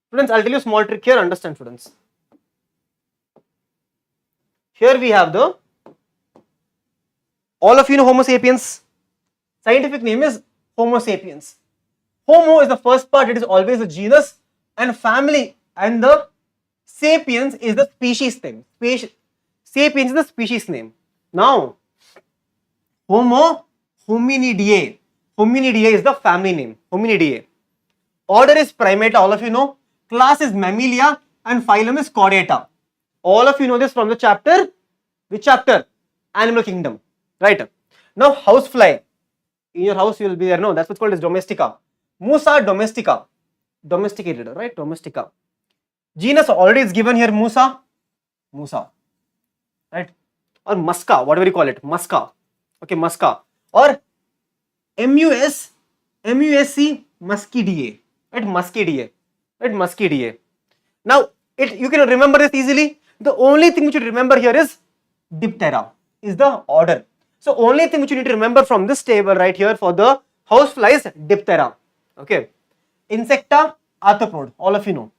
Students, I'll tell you a small trick here, understand students. Here we have all of you know Homo sapiens, scientific name is Homo sapiens. Homo is the first part, it is always a genus, and family, and the sapiens is the species name. Sapiens is the species name. Now, Homo hominidae. Hominidae is the family name. Hominidae. Order is Primata, all of you know. Class is Mammalia and phylum is Chordata. All of you know this from the chapter. Which chapter? Animal Kingdom. Right. Now, housefly. In your house you will be there. No, that's what's called as Domestica. Musa domestica. Domesticated, right? Domestica. Genus already is given here, Musa. Musa. Right? Or Musca, whatever you call it. Musca. Okay, Musca. Or MUSC Muscidae. Right? Muscidae. Right? Muscidae. Now, you can remember this easily. The only thing which you remember here is Diptera, is the order. So, only thing which you need to remember from this table right here for the houseflies, Diptera. Okay. Insecta, Arthropod, all of you know.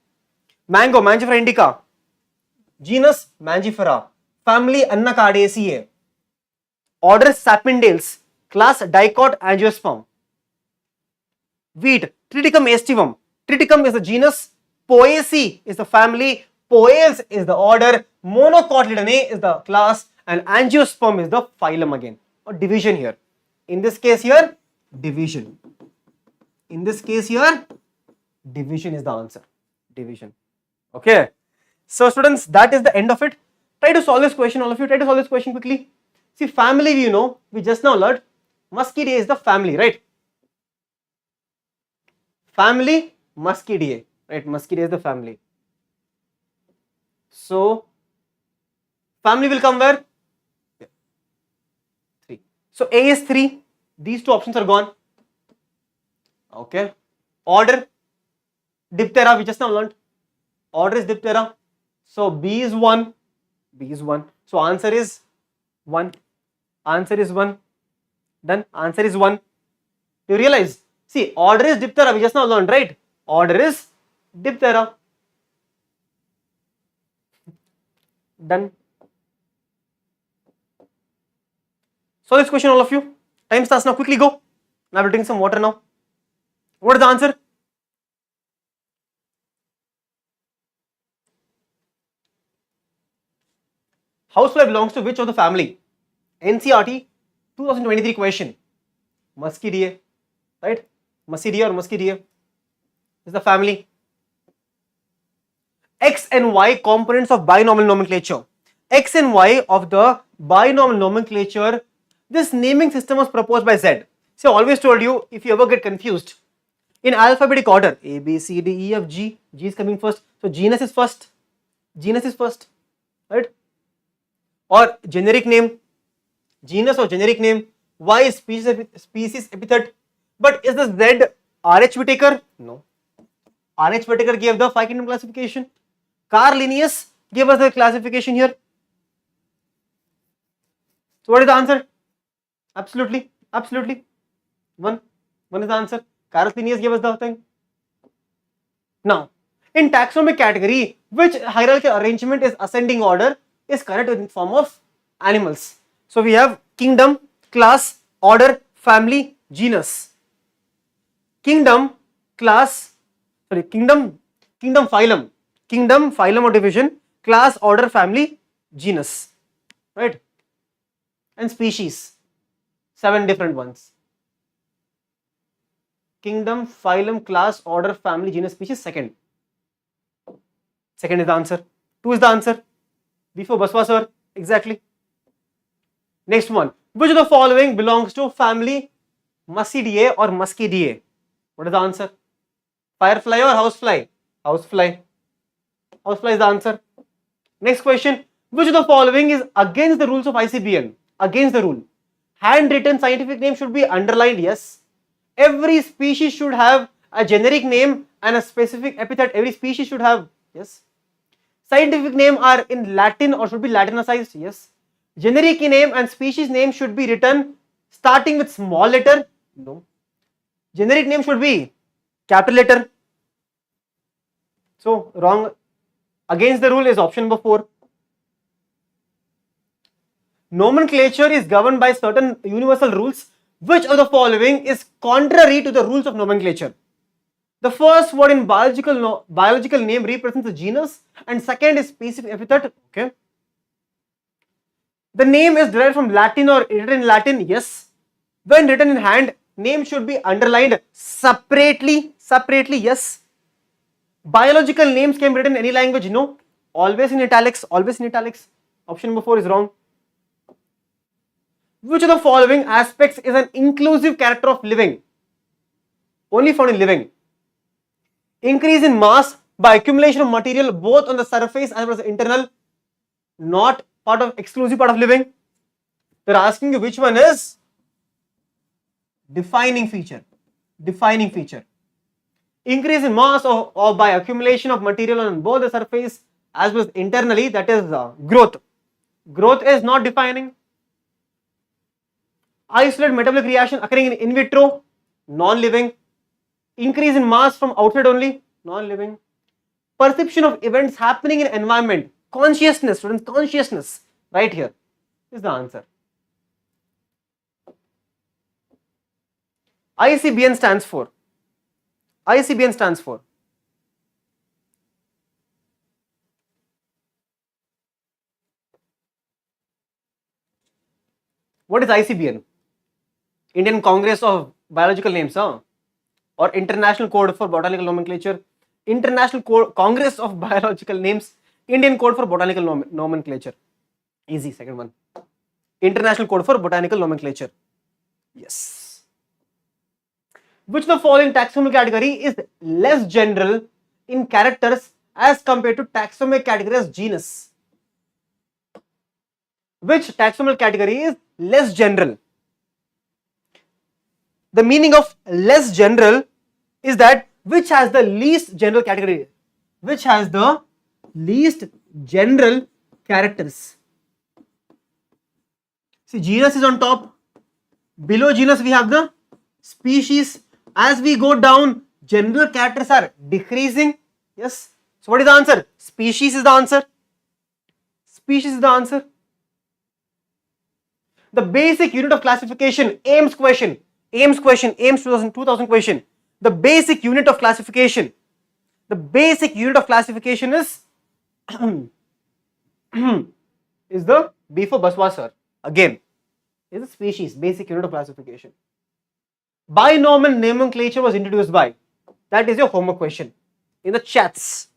Mango, Mangifera indica. Genus, Mangifera. Family, Anacardiaceae. Order, Sapindales. Class, Dicot, Angiosperm. Wheat, Triticum aestivum. Triticum is the genus. Poaceae is the family. Poales is the order. Monocotyledonae is the class. And Angiosperm is the phylum again, or division here. In this case here, division. In this case here, division is the answer. Division. Okay. So students, that is the end of it. Try to solve this question, all of you. Try to solve this question quickly. See, family, you know, we just now learned Muscidae is the family, right? Family, Muscidae, right? Muscidae is the family. So, family will come where? 3. So, A is 3. These two options are gone. Okay. Order, Diptera, we just now learned. Order is Diptera. So, B is 1. B is 1. So, answer is 1. Answer is 1. Done. Answer is 1. You realize? See, order is Diptera, we just now learned, right? Order is Diptera. Done. So this question, all of you. Time starts now. Quickly go. Now we'll drink some water now. What is the answer? Housefly belongs to which of the family? NCERT 2023 question. Muscidae, right? Muscidae or Muscidae is the family. X and Y components of binomial nomenclature. X and Y of the binomial nomenclature. This naming system was proposed by Z. So I always told you, if you ever get confused, in alphabetic order, A, B, C, D, E, F, G, G is coming first. So genus is first. Genus is first, right? Or generic name, genus or generic name. Y is species epithet. But is the Z RH Whittaker? No. RH Whittaker gave the 5 kingdom classification. Carl Linnaeus gave us the classification here. So what is the answer? Absolutely, absolutely. One is the answer. Carl Linnaeus gave us the thing. Now, in taxonomic category, which hierarchical arrangement is ascending order is correct in form of animals. So we have kingdom, class, order, family, genus. Kingdom, class, sorry, kingdom, phylum. Kingdom, phylum or division, class, order, family, genus, right? And species, 7 different ones. Kingdom, phylum, class, order, family, genus, species, second. Second is the answer. 2 is the answer. Before Basavaraj Sir, exactly. Next one. Which of the following belongs to family Muscidae or Muscidae? What is the answer? Firefly or housefly? Housefly. Housefly is the answer. Next question. Which of the following is against the rules of ICBN? Against the rule. Handwritten scientific name should be underlined, yes. Every species should have a generic name and a specific epithet. Every species should have, yes. Scientific name are in Latin or should be Latinicized, yes. Generic name and species name should be written starting with small letter, no. Generic name should be capital letter. So wrong. Against the rule is option number 4. Nomenclature is governed by certain universal rules. Which of the following is contrary to the rules of nomenclature? The first word in biological name represents a genus and second is specific epithet. Okay. The name is derived from Latin or written in Latin. Yes. When written in hand, name should be underlined separately. Separately, yes. Biological names can be written in any language. No. Always in italics. Always in italics. Option number 4 is wrong. Which of the following aspects is an inclusive character of living? Only found in living. Increase in mass by accumulation of material both on the surface as well as internal. Not part of exclusive part of living. They are asking you which one is defining feature. Defining feature. Increase in mass or by accumulation of material on both the surface as well as internally, that is growth. Growth is not defining. Isolate metabolic reaction occurring in vitro, non-living. Increase in mass from outside only, non-living. Perception of events happening in environment, consciousness, students, consciousness, right here is the answer. ICBN stands for. ICBN stands for. What is ICBN? Indian Congress of Biological Names, huh? Or International Code for Botanical Nomenclature, International Congress of Biological Names, Indian Code for Botanical Nomenclature. Easy, second one. International Code for Botanical Nomenclature. Yes. Which of the following taxonomic category is less general in characters as compared to taxonomic category as genus? Which taxonomic category is less general? The meaning of less general is that which has the least general category, which has the least general characters. See, genus is on top, below genus we have the species. As we go down, general characters are decreasing. Yes. So what is the answer? Species is the answer. Species is the answer. The basic unit of classification, Ames question, Ames 2000 question. The basic unit of classification. The basic unit of classification is is the B for Basavaraj Sir. Again, is a species, basic unit of classification. Binomial nomenclature was introduced by. That is your homework question in the chats.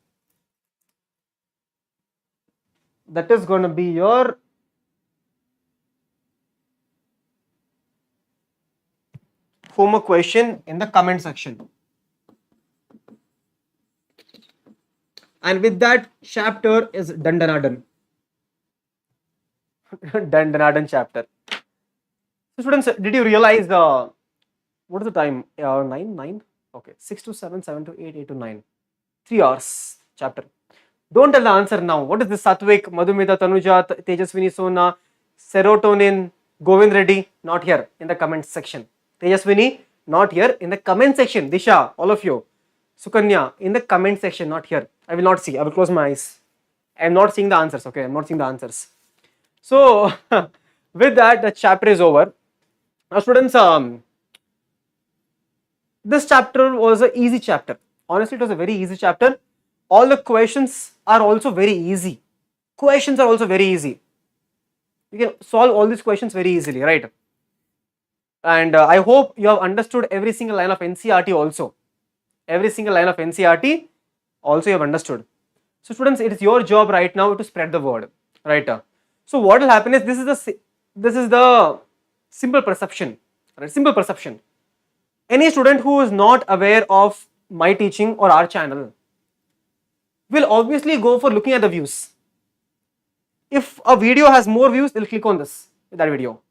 That is going to be your homework question in the comment section. And with that, chapter is done. Done chapter. So students, did you realize what is the time? 9? Okay, 6 to 7, 7 to 8, 8 to 9. 3 hours chapter. Don't tell the answer now. What is this? Satvik, Madhumita, Tanuja, Tejaswini, Sona, Serotonin, Govind Reddy? Not here in the comment section. Tejaswini, not here in the comment section. Disha, all of you. Sukanya, in the comment section, not here. I will not see. I will close my eyes. I am not seeing the answers. Okay, I am not seeing the answers. So, with that, the chapter is over. Now, students, this chapter was an easy chapter. Honestly, it was a very easy chapter. All the questions are also very easy. Questions are also very easy. You can solve all these questions very easily, right? And I hope you have understood every single line of NCERT also. Every single line of NCERT also you have understood. So students, it is your job right now to spread the word, right? So what will happen is this is the simple perception, right? Simple perception. Any student who is not aware of my teaching or our channel will obviously go for looking at the views. If a video has more views, they'll click on that video.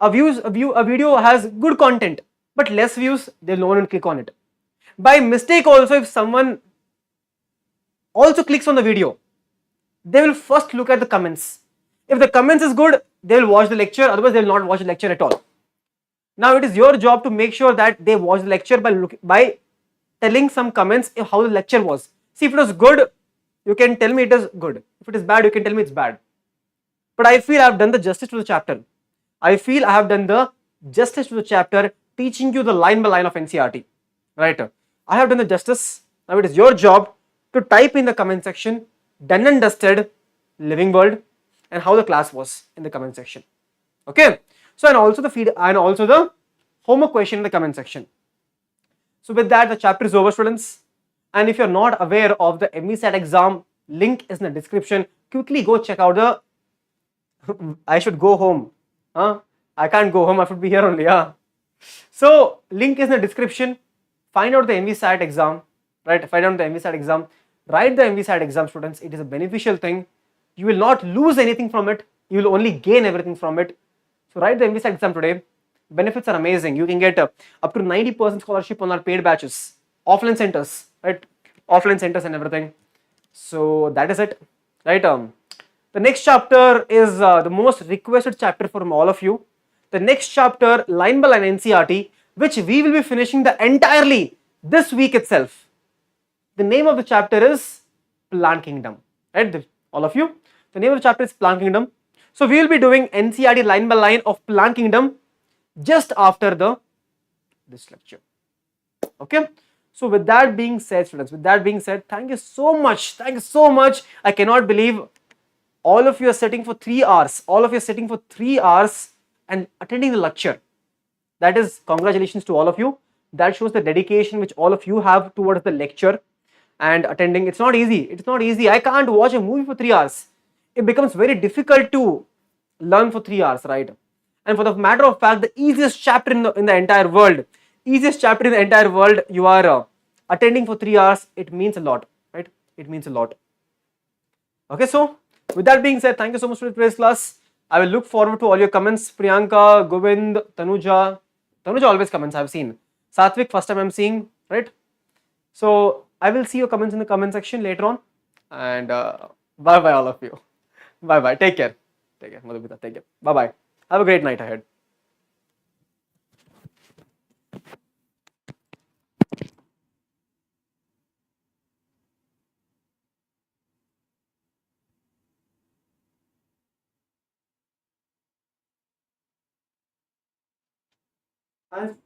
A video has good content but less views, they'll not click on it. By mistake also, if someone also clicks on the video, they will first look at the comments. If the comments is good, they will watch the lecture, otherwise they will not watch the lecture at all. Now it is your job to make sure that they watch the lecture by telling some comments of how the lecture was. See, if it was good, you can tell me it is good. If it is bad, you can tell me it's bad. But I feel I have done the justice to the chapter. I feel I have done the justice to the chapter, teaching you the line by line of NCERT. Right? I have done the justice. Now it is your job to type in the comment section, done and dusted, living world, and how the class was in the comment section. Okay? So, and also the homework question in the comment section. So with that, the chapter is over, students. And if you're not aware of the NEET exam, link is in the description. Quickly go check out the I should go home. I can't go home, I should be here only. So link is in the description. Find out the NEET exam, right? Find out the NEET exam. Write the NEET exam, students. It is a beneficial thing. You will not lose anything from it. You will only gain everything from it. So write the NEET exam today. Benefits are amazing. You can get up to 90% scholarship on our paid batches, offline centers, right? Offline centers and everything. So that is it, right? The next chapter is the most requested chapter from all of you. The next chapter, line by line NCERT, which we will be finishing the entirely this week itself. The name of the chapter is Plant Kingdom, right? All of you. The name of the chapter is Plant Kingdom. So we will be doing NCERT line by line of Plant Kingdom just after this lecture. Okay. So with that being said, students, thank you so much. Thank you so much. I cannot believe all of you are sitting for 3 hours. All of you are sitting for 3 hours and attending the lecture. That is, congratulations to all of you. That shows the dedication which all of you have towards the lecture and attending. It's not easy. It's not easy. I can't watch a movie for 3 hours. It becomes very difficult to learn for 3 hours, right? And for the matter of fact, the easiest chapter in the entire world, you are attending for 3 hours. It means a lot, right? It means a lot. Okay, so with that being said, thank you so much for today's class. I will look forward to all your comments. Priyanka, Govind, Tanuja always comments, I've seen. Satvik, first time I'm seeing, right? So I will see your comments in the comment section later on. And bye bye, all of you. Bye bye. Take care. Take care. Madhubita, take care. Bye bye. Have a great night ahead. And